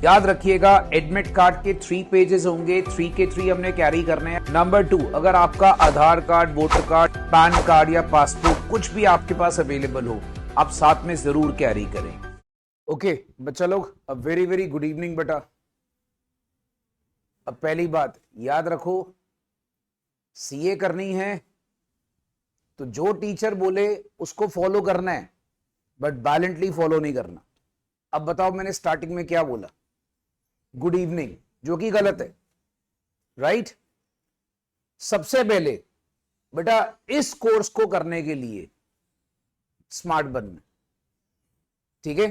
याद रखिएगा admit card के 3 पेजेस होंगे, 3 के 3 हमने कैरी करने हैं। नंबर 2, अगर आपका Aadhaar card, voter card, PAN card या पासपोर्ट कुछ भी आपके पास अवेलेबल हो, आप साथ में जरूर कैरी करें। ओके बच्चा लोग, a very very good evening बेटा। अब पहली बात याद रखो, सीए करनी है तो जो टीचर बोले उसको फॉलो करना है, बट वायलेंटली फॉलो नहीं करना। अब बताओ मैंने स्टार्टिंग में क्या बोला, गुड इवनिंग, जो कि गलत है, राइट? सबसे पहले बेटा इस कोर्स को करने के लिए स्मार्ट बनना, ठीक है?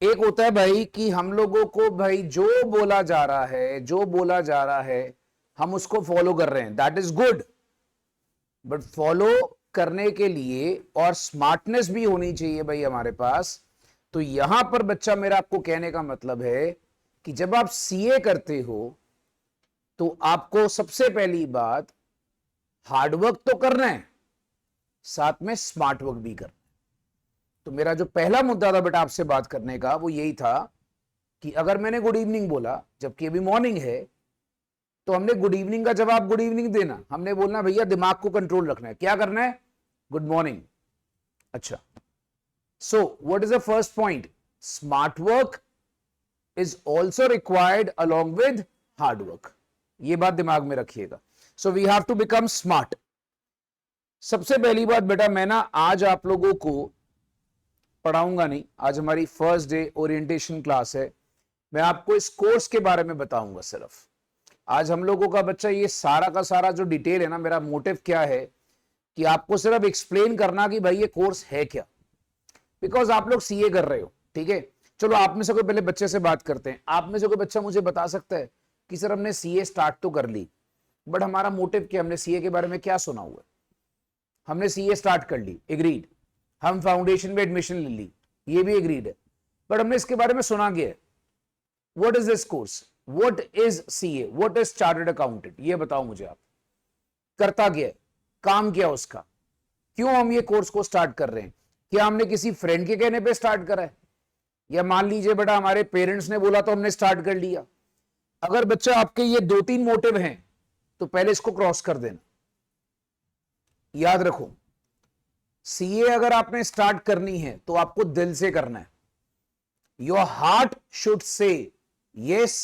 एक होता है भाई कि हम लोगों को भाई जो बोला जा रहा है हम उसको फॉलो कर रहे हैं, that is good, but follow करने के लिए और स्मार्टनेस भी होनी चाहिए भाई हमारे पास। तो यहां पर बच्चा मेरा आपको कहने का मतलब है कि जब आप सीए करते हो तो आपको सबसे पहली बात हार्डवर्क तो करना है, साथ में स्मार्ट वर्क भी करना है। तो मेरा जो पहला मुद्दा था बेटा आपसे बात करने का वो यही था कि अगर मैंने गुड इवनिंग बोला जबकि अभी मॉर्निंग है, तो हमने गुड इवनिंग का जवाब गुड इवनिंग देना, हमने बोलना भैया दिमाग को कंट्रोल रखना है, क्या करना है, गुड मॉर्निंग। अच्छा, so what is the first point, smart work is also required along with hard work, ये बात दिमाग में रखिएगा। so we have to become smart। सबसे पहली बात बेटा मैं ना आज आप लोगों को पढ़ाऊंगा नहीं, आज हमारी फर्स्ट डे ओरिएंटेशन क्लास है, मैं आपको इस कोर्स के बारे में बताऊंगा सिर्फ। आज हम लोगों का बच्चा ये सारा का सारा जो डिटेल है ना, मेरा मोटिव क्या है कि आपको सिर्फ एक्सप्लेन करना कि भाई ये कोर्स है क्या, बिकॉज आप लोग सीए कर रहे हो, ठीक है? चलो आप में से कोई पहले बच्चे से बात करते हैं। आप में से कोई बच्चा मुझे बता सकता है कि सर हमने सीए स्टार्ट तो कर ली, बट हमारा मोटिव क्या, हमने सीए के बारे में क्या सुना हुआ है? हमने सीए स्टार्ट कर ली, एग्रीड, हम फाउंडेशन में एडमिशन ले ली, ये भी एग्रीड है, बट हमने इसके बारे में सुना क्या है? What is this course, what is CA, what is chartered accountant, ये बताओ मुझे आप, करता क्या है, काम क्या उसका, क्यों हम ये कोर्स को स्टार्ट कर रहे हैं? क्या हमने किसी फ्रेंड के कहने पे स्टार्ट करा है, या मान लीजिए बेटा हमारे पेरेंट्स ने बोला तो हमने स्टार्ट कर लिया? अगर बच्चा आपके ये 2-3 मोटिव हैं तो पहले इसको क्रॉस कर देना। याद रखो, सीए अगर आपने स्टार्ट करनी है तो आपको दिल से करना है। Your heart should say yes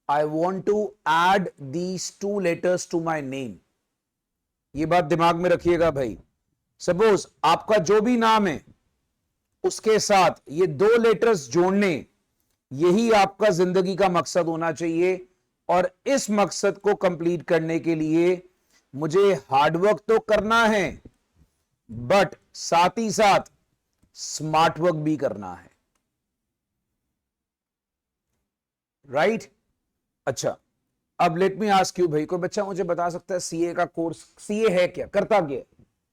I want to add these 2 letters to my name. ये बात दिमाग में रखिएगा भाई। सपोज आपका जो भी नाम है उसके साथ ये 2 लेटर्स जोड़ने, यही आपका जिंदगी का मकसद होना चाहिए। और इस मकसद को कंप्लीट करने के लिए मुझे हार्डवर्क तो करना है, बट साथ ही साथ स्मार्ट वर्क भी करना है, राइट? अच्छा, अब लेट मी आस्क यू भाई, कोई बच्चा मुझे बता सकता है सीए का कोर्स, सीए है क्या, करता क्या?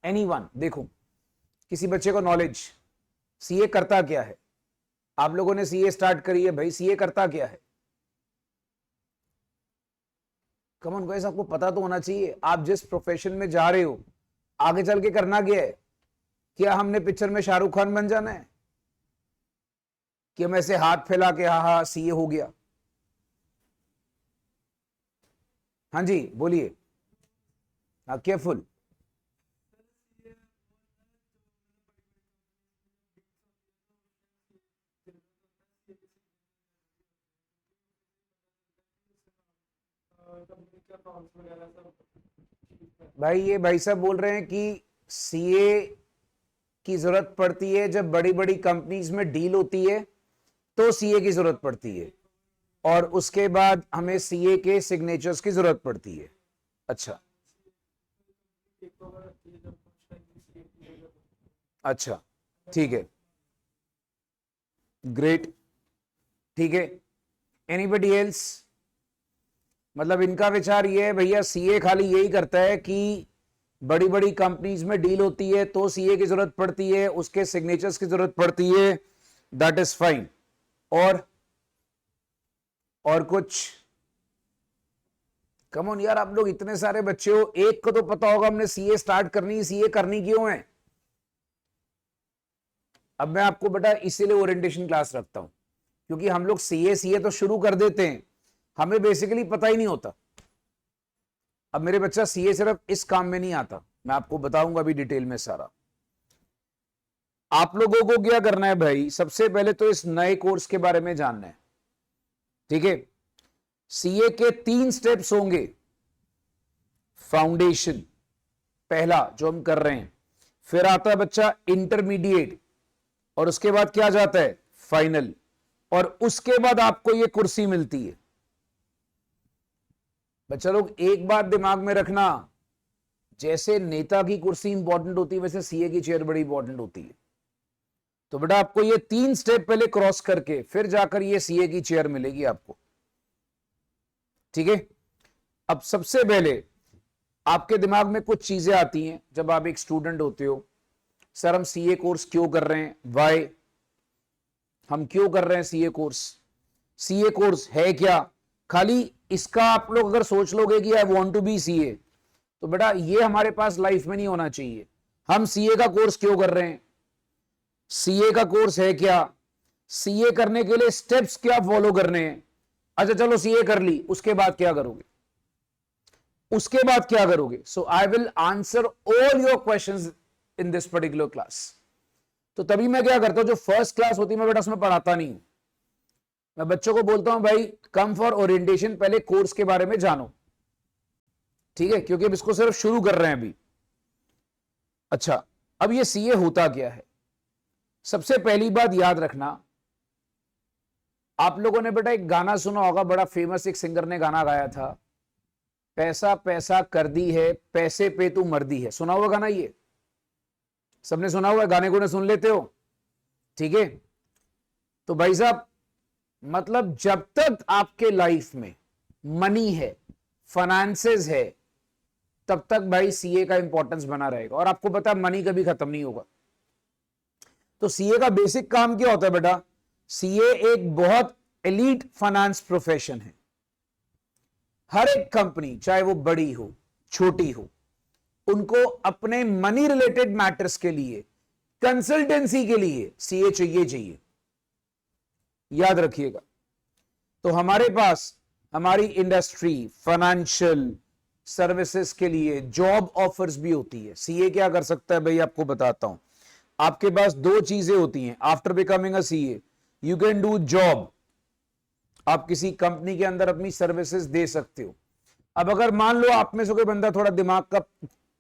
एनीवन, देखो किसी बच्चे को नॉलेज, सीए करता क्या है? आप लोगों ने सीए स्टार्ट करी है भाई, सीए करता क्या है? कम ऑन गाइस, आपको पता तो होना चाहिए आप जिस प्रोफेशन में जा रहे हो आगे चल के करना क्या है। क्या हमने पिक्चर में शाहरुख खान बन जाना है कि हम ऐसे हाथ फैला के हाँ हाँ सीए हो गया? हाँ जी बोलिए, हाँ केयरफुल। भाई ये भाई साहब बोल रहे हैं कि सीए की जरूरत पड़ती है जब बड़ी बड़ी कंपनीज में डील होती है तो सीए की जरूरत पड़ती है, और उसके बाद हमें सीए के सिग्नेचर्स की जरूरत पड़ती है। अच्छा अच्छा, ठीक है, ग्रेट, ठीक है। Anybody else? मतलब इनका विचार ये है भैया सीए खाली यही करता है कि बड़ी बड़ी कंपनीज में डील होती है तो सीए की जरूरत पड़ती है, उसके सिग्नेचर्स की जरूरत पड़ती है, दैट इज फाइन। और कुछ? कम ऑन यार, आप लोग इतने सारे बच्चे हो, एक को तो पता होगा हमने सीए स्टार्ट करनी, सीए करनी क्यों है। अब मैं आपको बेटा इसीलिए ओरिएंटेशन क्लास रखता हूं क्योंकि हम लोग सीए तो शुरू कर देते हैं, हमें बेसिकली पता ही नहीं होता। अब मेरे बच्चा सीए सिर्फ इस काम में नहीं आता, मैं आपको बताऊंगा अभी डिटेल में सारा। आप लोगों को क्या करना है भाई, सबसे पहले तो इस नए कोर्स के बारे में जानना है, ठीक है। सीए के 3 स्टेप्स होंगे। फाउंडेशन पहला जो हम कर रहे हैं, फिर आता है बच्चा इंटरमीडिएट, और उसके बाद क्या जाता है फाइनल, और उसके बाद आपको यह कुर्सी मिलती है। बच्चा लोग एक बात दिमाग में रखना, जैसे नेता की कुर्सी इंपॉर्टेंट होती है वैसे सीए की चेयर बड़ी इंपॉर्टेंट होती है। तो बेटा आपको ये 3 स्टेप पहले क्रॉस करके फिर जाकर ये सीए की चेयर मिलेगी आपको, ठीक है। अब सबसे पहले आपके दिमाग में कुछ चीजें आती हैं जब आप एक स्टूडेंट होते हो, सर हम सीए कोर्स क्यों कर रहे हैं, वाई, हम क्यों कर रहे हैं सीए कोर्स, सीए कोर्स है क्या। खाली इसका आप लोग अगर सोच लोगे कि I want to be CA, तो बेटा ये हमारे पास लाइफ में नहीं होना चाहिए। हम सीए का कोर्स क्यों कर रहे हैं, सीए का कोर्स है क्या, सीए करने के लिए स्टेप्स क्या फॉलो करने हैं। अच्छा चलो सीए कर ली, उसके बाद क्या करोगे, उसके बाद क्या करोगे। So I will answer all your questions in this particular class. तो तभी मैं क्या करता हूं, जो फर्स्ट क्लास होती है मैं बेटा उसमें पढ़ाता नहीं हूं, मैं बच्चों को बोलता हूं भाई कम फॉर ओरिएंटेशन, पहले कोर्स के बारे में जानो, ठीक है, क्योंकि अब इसको सिर्फ शुरू कर रहे हैं अभी। अच्छा अब ये सीए होता क्या है, सबसे पहली बात याद रखना, आप लोगों ने बेटा एक गाना सुना होगा, बड़ा फेमस एक सिंगर ने गाना गाया था, पैसा पैसा कर दी है पैसे पे तू मर्दी है, सुना हुआ गाना, ये सबने सुना हुआ है, गाने को ने सुन लेते हो, ठीक है। तो भाई साहब मतलब जब तक आपके लाइफ में मनी है, फाइनेंसेस है, तब तक भाई सीए का इंपॉर्टेंस बना रहेगा, और आपको पता है मनी कभी खत्म नहीं होगा। तो सीए का बेसिक काम क्या होता है बेटा, सीए एक बहुत एलीट फाइनेंस प्रोफेशन है। हर एक कंपनी चाहे वो बड़ी हो छोटी हो, उनको अपने मनी रिलेटेड मैटर्स के लिए, कंसल्टेंसी के लिए सीए चाहिए, याद रखिएगा। तो हमारे पास हमारी इंडस्ट्री फाइनेंशियल सर्विसेज के लिए जॉब ऑफर्स भी होती है। सीए क्या कर सकता है भाई, आपको बताता हूं। आपके पास 2 चीजें होती हैं after becoming a CA, you can do job, आप किसी कंपनी के अंदर अपनी सर्विसेज दे सकते हो। अब अगर मान लो आप में से कोई बंदा थोड़ा दिमाग का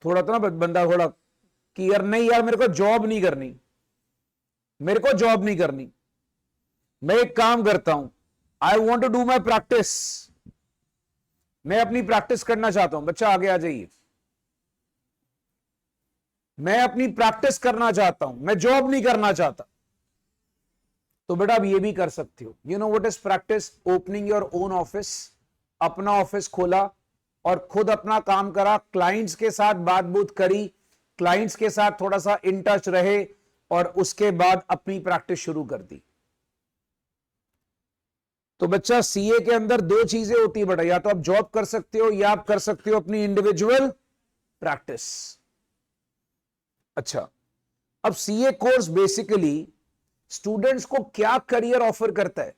थोड़ा तो ना बंदा थोड़ा कि यार नहीं यार मेरे को जॉब नहीं करनी, मेरे को जॉब नहीं करनी, मैं एक काम करता हूं, I want to do my practice, मैं अपनी प्रैक्टिस करना चाहता हूं। बच्चा आगे आ जाइए, मैं अपनी प्रैक्टिस करना चाहता हूं, मैं जॉब नहीं करना चाहता, तो बेटा आप ये भी कर सकते हो। You know what is practice, opening your own office, अपना ऑफिस खोला और खुद अपना काम करा, क्लाइंट्स के साथ बात बूत करी, क्लाइंट्स के साथ थोड़ा सा इन टच रहे, और उसके बाद अपनी प्रैक्टिस शुरू कर दी। तो बच्चा सीए के अंदर 2 चीजें होती है बेटा, या तो आप जॉब कर सकते हो या आप कर सकते हो अपनी इंडिविजुअल प्रैक्टिस। अच्छा अब सीए कोर्स बेसिकली स्टूडेंट्स को क्या करियर ऑफर करता है,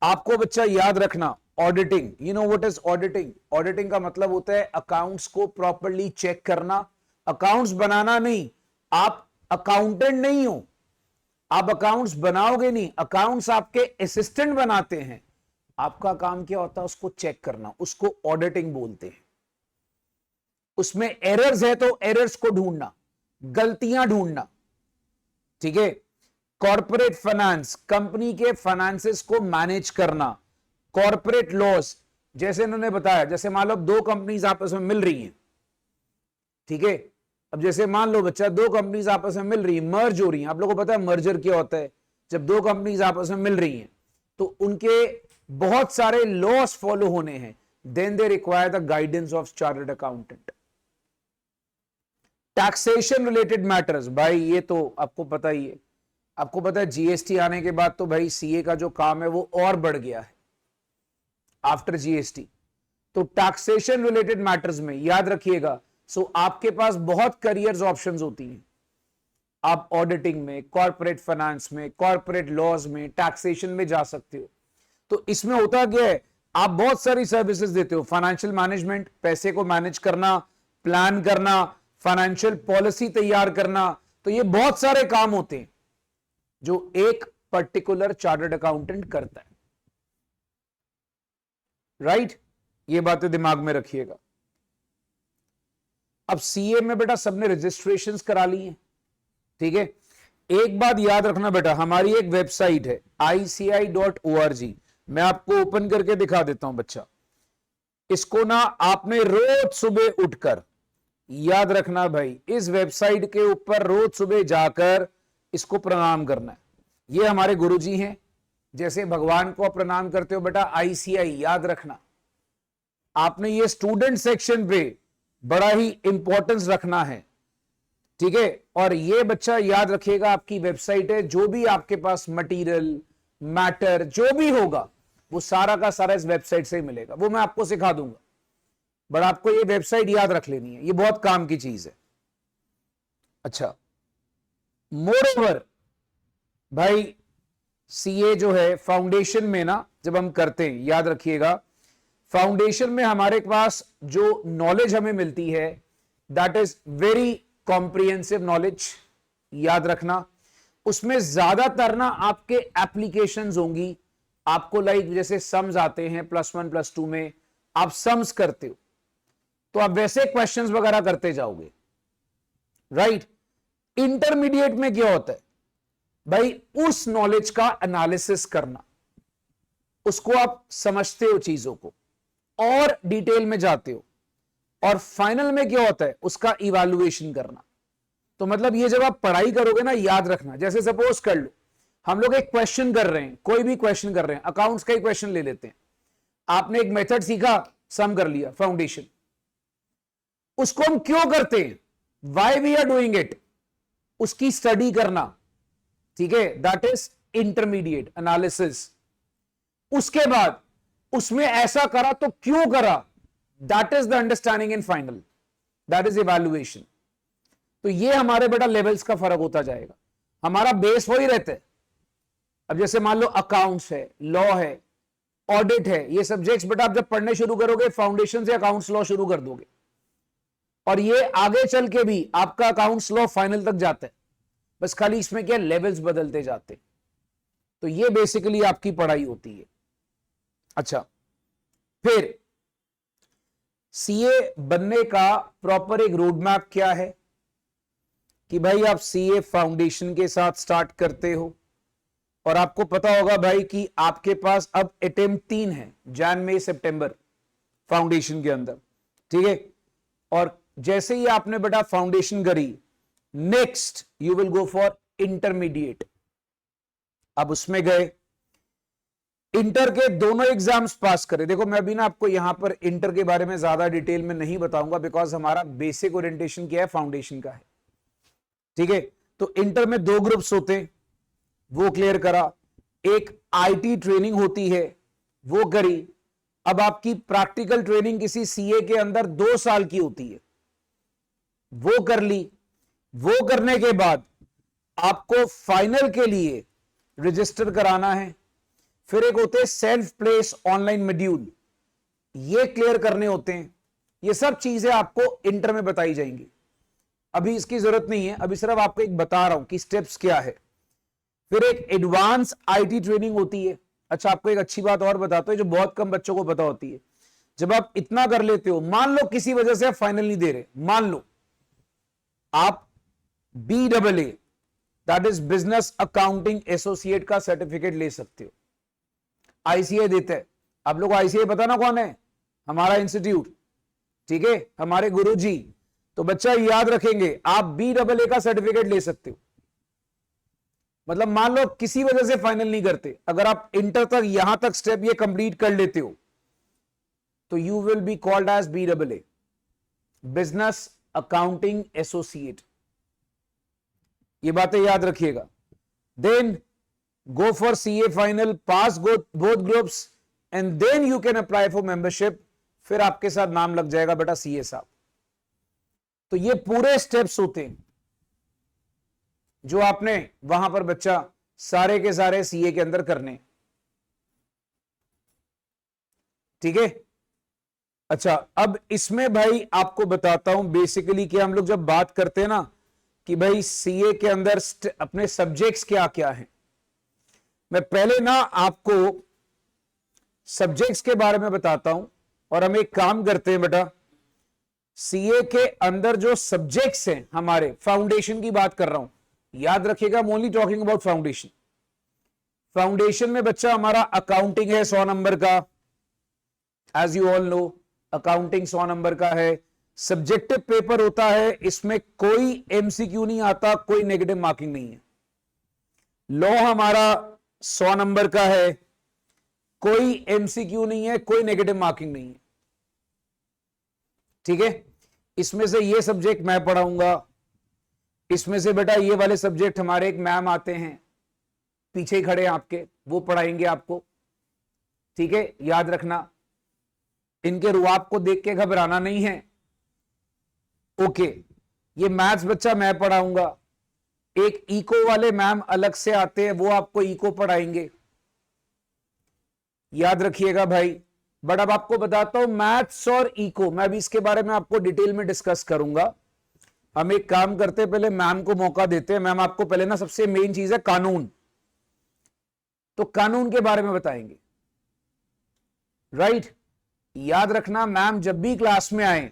आपको बच्चा याद रखना, auditing. You know what is auditing, auditing का मतलब होता है अकाउंट्स को प्रॉपर्ली चेक करना, अकाउंट्स बनाना नहीं, आप अकाउंटेंट नहीं हो, आप अकाउंट्स बनाओगे नहीं, अकाउंट्स आपके असिस्टेंट बनाते हैं, आपका काम क्या होता है उसको चेक करना, उसको ऑडिटिंग बोलते हैं। उसमें एरर्स है तो एरर्स को ढूंढना, गलतियां ढूंढना, ठीक है। कॉर्पोरेट फाइनेंस, कंपनी के फाइनेंसेस को मैनेज करना, कॉर्पोरेट लॉस, जैसे इन्होंने बताया, जैसे मान लो 2 कंपनीज आपस में मिल रही हैं, ठीक है। अब जैसे मान लो बच्चा 2 कंपनीज आपस में मिल रही है, मर्ज हो रही हैं, आप लोगों को पता है मर्जर क्या होता है, जब 2 कंपनीज आपस में मिल रही हैं तो उनके बहुत सारे लॉस फॉलो होने हैं, then they require the guidance of chartered accountant. Taxation related matters, भाई ये तो आपको पता ही है, आपको पता है जीएसटी आने के बाद तो भाई सीए का जो काम है वो और बढ़ गया है आफ्टर जीएसटी। तो टैक्सेशन रिलेटेड मैटर्स में याद रखिएगा, सो आपके पास बहुत करियर्स ऑप्शंस होती हैं। आप ऑडिटिंग में, कॉर्पोरेट फाइनेंस में, कॉर्पोरेट लॉज में, टैक्सेशन में जा सकते हो। तो इसमें होता क्या है, आप बहुत सारी सर्विसेज देते हो, फाइनेंशियल मैनेजमेंट, पैसे को मैनेज करना, प्लान करना, फाइनेंशियल पॉलिसी तैयार करना, तो ये बहुत सारे काम होते हैं जो एक पर्टिकुलर चार्टर्ड अकाउंटेंट करता है। राइट, ये बातें दिमाग में रखिएगा। अब सीए में बेटा सबने रजिस्ट्रेशंस करा ली है, ठीक है। एक बात याद रखना बेटा, हमारी एक वेबसाइट है ICAI.org, मैं आपको ओपन करके दिखा देता हूं बच्चा। इसको ना आपने रोज सुबह उठकर, याद रखना भाई, इस वेबसाइट के ऊपर रोज सुबह जाकर इसको प्रणाम करना है। ये हमारे गुरुजी हैं, जैसे भगवान को प्रणाम करते हो बेटा ICAI, याद रखना। आपने ये स्टूडेंट सेक्शन पे बड़ा ही इंपॉर्टेंस रखना है, ठीक है। और ये बच्चा याद रखिएगा, आपकी वेबसाइट है, जो भी आपके पास मटेरियल, मैटर जो भी होगा वो सारा का सारा इस वेबसाइट से ही मिलेगा। वो मैं आपको सिखा दूंगा, बट आपको ये वेबसाइट याद रख लेनी है, ये बहुत काम की चीज है। अच्छा, मोरओवर भाई, सीए जो है फाउंडेशन में ना जब हम करते हैं, याद रखिएगा, फाउंडेशन में हमारे पास जो नॉलेज हमें मिलती है that is very comprehensive knowledge, याद रखना। उसमें ज्यादातर ना आपके एप्लीकेशंस होंगी, आपको लाइक जैसे सम्स आते हैं +1 +2 में, आप सम्स करते हो तो आप वैसे क्वेश्चंस वगैरह करते जाओगे, राइट। इंटरमीडिएट में क्या होता है भाई, उस नॉलेज का एनालिसिस करना, उसको आप समझते हो चीजों को और डिटेल में जाते हो, और फाइनल में क्या होता है उसका इवैल्यूएशन करना। तो मतलब ये जब आप पढ़ाई करोगे ना, याद रखना, जैसे सपोज कर लो हम लोग एक क्वेश्चन कर रहे हैं, कोई भी क्वेश्चन कर रहे हैं, अकाउंट्स का ही क्वेश्चन ले लेते हैं, आपने एक मेथड सीखा, सम कर लिया, फाउंडेशन, उसको हम क्यों करते हैं, why we are doing it, उसकी स्टडी करना, ठीक है, दैट इज इंटरमीडिएट एनालिसिस। उसके बाद उसमें ऐसा करा तो क्यों करा, that is the understanding in final, that is evaluation. तो ये हमारे बेटा लेवल्स का फर्क होता जाएगा, हमारा बेस वही रहता है। अब जैसे मान लो अकाउंट्स है, लॉ है, ऑडिट है, ये सब्जेक्ट्स बेटा आप जब पढ़ने शुरू करोगे फाउंडेशन से अकाउंट्स लॉ शुरू कर दोगे, और ये आगे चल के भी आपका अकाउंट्स लॉ फाइनल तक जाता है, बस खाली इसमें क्या लेवल्स बदलते जाते। तो ये बेसिकली आपकी पढ़ाई होती है। अच्छा, फिर सीए बनने का प्रॉपर एक रोड मैप क्या है कि भाई आप सीए फाउंडेशन के साथ स्टार्ट करते हो, और आपको पता होगा भाई कि आपके पास अब अटेम्प्ट 3 है, जैन मई सितंबर फाउंडेशन के अंदर, ठीक है। और जैसे ही आपने बेटा फाउंडेशन करी, next you will go for intermediate. अब उसमें गए, इंटर के दोनों एग्जाम्स पास करे। देखो मैं अभी ना आपको यहां पर इंटर के बारे में ज्यादा डिटेल में नहीं बताऊंगा, बिकॉज हमारा बेसिक ओरिएंटेशन क्या है, फाउंडेशन का है, ठीक है। तो इंटर में 2 ग्रुप्स होते हैं, वो क्लियर करा। एक आईटी ट्रेनिंग होती है, वो करी। अब आपकी प्रैक्टिकल ट्रेनिंग किसी सीए के अंदर 2 साल की होती है, वो कर ली। वो करने के बाद आपको फाइनल के लिए रजिस्टर कराना है। फिर एक होते हैं सेल्फ प्लेस ऑनलाइन मॉड्यूल, ये क्लियर करने होते हैं। ये सब चीजें आपको इंटर में बताई जाएंगी, अभी इसकी जरूरत नहीं है, अभी सिर्फ आपको एक बता रहा हूं कि स्टेप्स क्या है। फिर एक एडवांस आईटी ट्रेनिंग होती है। अच्छा, आपको एक अच्छी बात और बताता हूं जो बहुत कम बच्चों को पता होती है। जब आप इतना कर लेते हो, मान लो किसी वजह से आप फाइनल नहीं दे रहे, मान लो आप BAA that is business accounting associate का सर्टिफिकेट ले सकते हो। ICAI देता है, आप लोग ICAI पता ना कौन है, हमारा इंस्टीट्यूट, ठीक है, हमारे गुरुजी। तो बच्चा याद रखेंगे, आप BAA का सर्टिफिकेट ले सकते हो। मतलब मान लो किसी वजह से फाइनल नहीं करते, अगर आप इंटर तक यहां तक स्टेप ये कंप्लीट कर लेते हो, तो you will be called as BAA, business accounting associate. ये बातें याद रखिएगा। Then go for CA final, pass both groups and then you can apply for membership। फिर आपके साथ नाम लग जाएगा बेटा CA साहब। तो ये पूरे स्टेप्स होते हैं। जो आपने वहां पर बच्चा सारे के सारे सीए के अंदर करने। ठीक है, अच्छा अब इसमें भाई आपको बताता हूं बेसिकली कि हम लोग जब बात करते हैं ना कि भाई सीए के अंदर अपने सब्जेक्ट्स क्या क्या हैं, मैं पहले ना आपको सब्जेक्ट्स के बारे में बताता हूं। और हम एक काम करते हैं बेटा, सीए के अंदर जो सब्जेक्ट्स हैं हमारे, फाउंडेशन की बात कर रहा हूं, याद रखिएगा, I'm only talking about foundation. Foundation में बच्चा हमारा अकाउंटिंग है 100 नंबर का, as you all know accounting 100 number का है। सब्जेक्टिव पेपर होता है, इसमें कोई एमसीक्यू नहीं आता, कोई नेगेटिव मार्किंग नहीं है। लॉ हमारा 100 नंबर का है, कोई एमसीक्यू नहीं है, कोई नेगेटिव मार्किंग नहीं है। ठीक है, इसमें से ये सब्जेक्ट मैं पढ़ाऊंगा, इसमें से बेटा ये वाले सब्जेक्ट हमारे एक मैम आते हैं पीछे ही खड़े हैं आपके, वो पढ़ाएंगे आपको। ठीक है, याद रखना, इनके रुआब को देख के घबराना नहीं है। ओके, ये मैथ्स बच्चा मैं पढ़ाऊंगा, एक इको वाले मैम अलग से आते हैं, वो आपको इको पढ़ाएंगे, याद रखिएगा भाई। बट अब आपको बताता हूं मैथ्स और इको, मैं भी इसके बारे में आपको डिटेल में डिस्कस करूंगा। हम एक काम करते हैं, पहले मैम को मौका देते हैं। मैम आपको पहले ना सबसे मेन चीज है कानून, तो कानून के बारे में बताएंगे, राइट। याद रखना मैम जब भी क्लास में आए,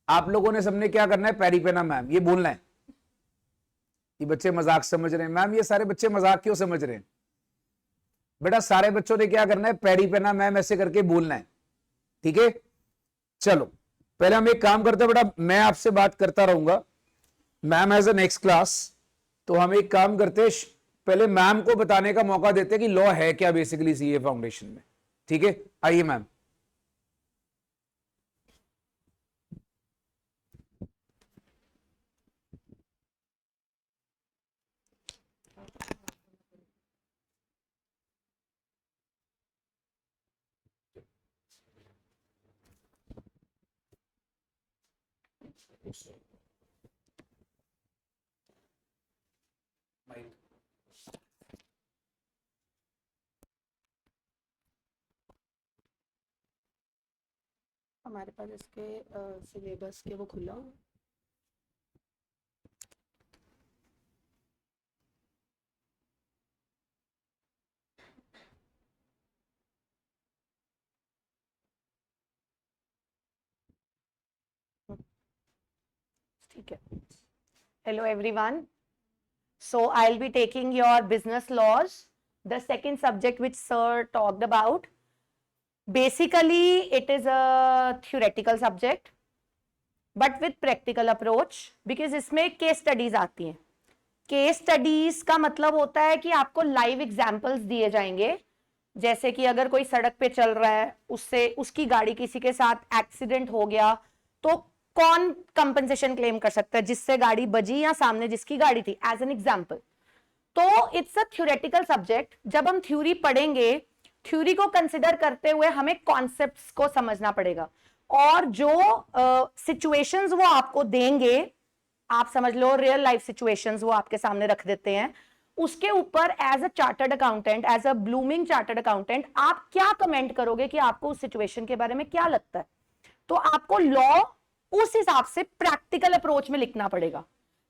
आप लोगों ने सबने क्या करना है, पैरी पेना मैम ये बोलना है। ये बच्चे मजाक समझ रहे हैं, मैम ये सारे बच्चे मजाक क्यों समझ रहे हैं? बेटा सारे बच्चों ने क्या करना है, पैरी पेना मैम ऐसे करके बोलना है। ठीक है, चलो पहले हम एक काम करते हैं बेटा, मैं आपसे बात करता रहूंगा, ma'am as a next class. तो हम एक काम करते हैं, पहले मैम को बताने का मौका देते हैं कि लॉ है क्या बेसिकली सीए फाउंडेशन में। ठीक है, आइए मैम। हमारे पास इसके सिलेबस के वो खुला हुआ है। ठीक है, hello everyone, so I'll be taking your business laws, the second subject which sir talked about. Basically it is a theoretical subject but with practical approach, because इसमें केस स्टडीज आती हैं। केस स्टडीज का मतलब होता है कि आपको live examples दिए जाएंगे, जैसे कि अगर कोई सड़क पे चल रहा है, उससे उसकी गाड़ी किसी के साथ एक्सीडेंट हो गया, तो कौन कंपनसेशन क्लेम कर सकता है, जिससे गाड़ी बजी या सामने जिसकी गाड़ी थी, एज एन एग्जांपल। तो इट्स अ थ्योरेटिकल सब्जेक्ट। जब हम थ्योरी पढ़ेंगे, थ्योरी को कंसिडर करते हुए हमें कॉन्सेप्ट्स को समझना पड़ेगा, और जो सिचुएशंस वो आपको देंगे, आप समझ लो रियल लाइफ सिचुएशंस वो आपके सामने रख देते हैं, उसके ऊपर as a chartered accountant, as a blooming chartered accountant, आप क्या कमेंट करोगे कि आपको उस सिचुएशन के बारे में क्या लगता है। तो आपको लॉ उस हिसाब से प्रैक्टिकल अप्रोच में लिखना पड़ेगा।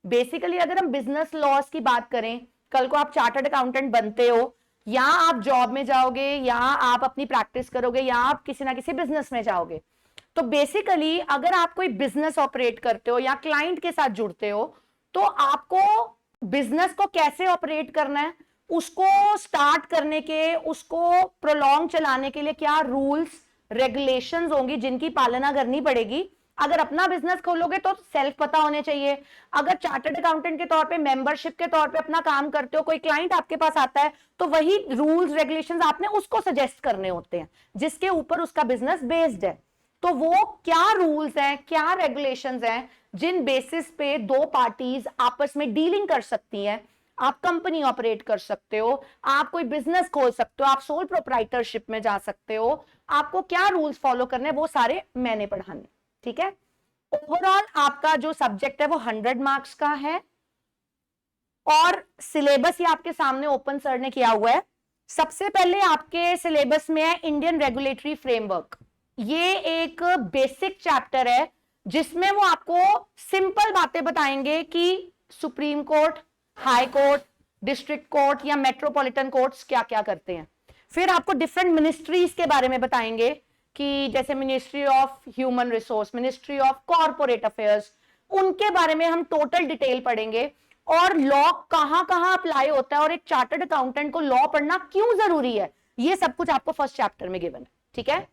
बेसिकली अगर हम बिजनेस लॉज की बात करें, कल को आप चार्टर्ड अकाउंटेंट बनते हो, या आप जॉब में जाओगे, या आप अपनी प्रैक्टिस करोगे, या आप किसी ना किसी बिजनेस में जाओगे, तो बेसिकली अगर आप कोई बिजनेस ऑपरेट करते हो या क्लाइंट के साथ जुड़ते हो, तो आपको बिजनेस को कैसे ऑपरेट करना है, उसको स्टार्ट करने के, उसको प्रोलॉन्ग चलाने के लिए क्या रूल्स रेगुलेशंस होंगी जिनकी पालना करनी पड़ेगी। अगर अपना बिजनेस खोलोगे तो सेल्फ पता होने चाहिए, अगर चार्टर्ड अकाउंटेंट के तौर पे, मेंबरशिप के तौर पे अपना काम करते हो, कोई क्लाइंट आपके पास आता है, तो वही रूल्स रेगुलेशंस आपने उसको सजेस्ट करने होते हैं जिसके ऊपर उसका बिजनेस बेस्ड है। तो वो क्या रूल्स हैं, क्या रेगुलेशंस हैं, जिन बेसिस पे दो पार्टीज आपस में डीलिंग कर सकती हैं, आप कंपनी ऑपरेट कर सकते हो, आप कोई बिजनेस खोल सकते हो, आप सोल प्रोप्राइटरशिप में जा सकते हो, आपको क्या रूल्स फॉलो करने, वो सारे मैंने पढ़ाने। ठीक है, ओवरऑल आपका जो सब्जेक्ट है वो 100 मार्क्स का है, और सिलेबस ये आपके सामने ओपन सर ने किया हुआ है। सबसे पहले आपके सिलेबस में है इंडियन रेगुलेटरी फ्रेमवर्क। ये एक बेसिक चैप्टर है जिसमें वो आपको सिंपल बातें बताएंगे कि supreme court, high court, district court या मेट्रोपॉलिटन कोर्ट्स क्या क्या करते हैं। फिर आपको डिफरेंट मिनिस्ट्रीज के बारे में बताएंगे कि जैसे ministry of human resource, ministry of corporate affairs, उनके बारे में हम टोटल डिटेल पढ़ेंगे और लॉ कहां कहां अप्लाई होता है और एक चार्टर्ड अकाउंटेंट को लॉ पढ़ना क्यों जरूरी है, ये सब कुछ आपको फर्स्ट चैप्टर में गिवन है। ठीक है,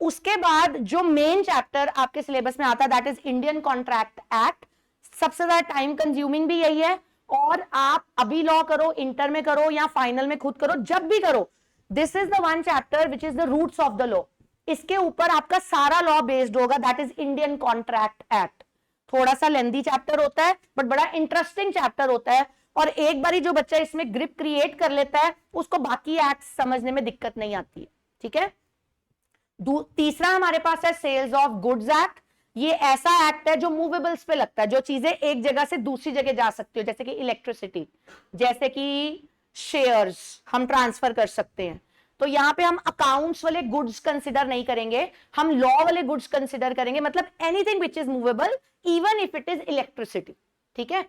उसके बाद जो मेन चैप्टर आपके सिलेबस में आता है that is Indian contract act. सबसे ज्यादा टाइम कंज्यूमिंग भी यही है, और आप अभी लॉ करो, इंटर में करो या फाइनल में खुद करो, जब भी करो, this is the one chapter which is the roots of the law. इसके ऊपर आपका सारा लॉ बेस्ड होगा, that is Indian contract act. थोड़ा सा लेंदी चैप्टर होता है बट बड़ा इंटरेस्टिंग चैप्टर होता है, और एक बारी जो बच्चा इसमें ग्रिप क्रिएट कर लेता है उसको बाकी एक्ट समझने में दिक्कत नहीं आती है। ठीक है, तीसरा हमारे पास है सेल्स ऑफ गुड्स एक्ट। ये ऐसा एक्ट है जो मूवेबल्स पे लगता है, जो चीजें एक जगह से दूसरी जगह जा सकती हो, जैसे कि इलेक्ट्रिसिटी, जैसे कि शेयर्स हम ट्रांसफर कर सकते हैं। तो यहां पे हम अकाउंट्स वाले गुड्स कंसिडर नहीं करेंगे, हम लॉ वाले गुड्स कंसिडर करेंगे, मतलब anything which is movable even if it is electricity. ठीक है,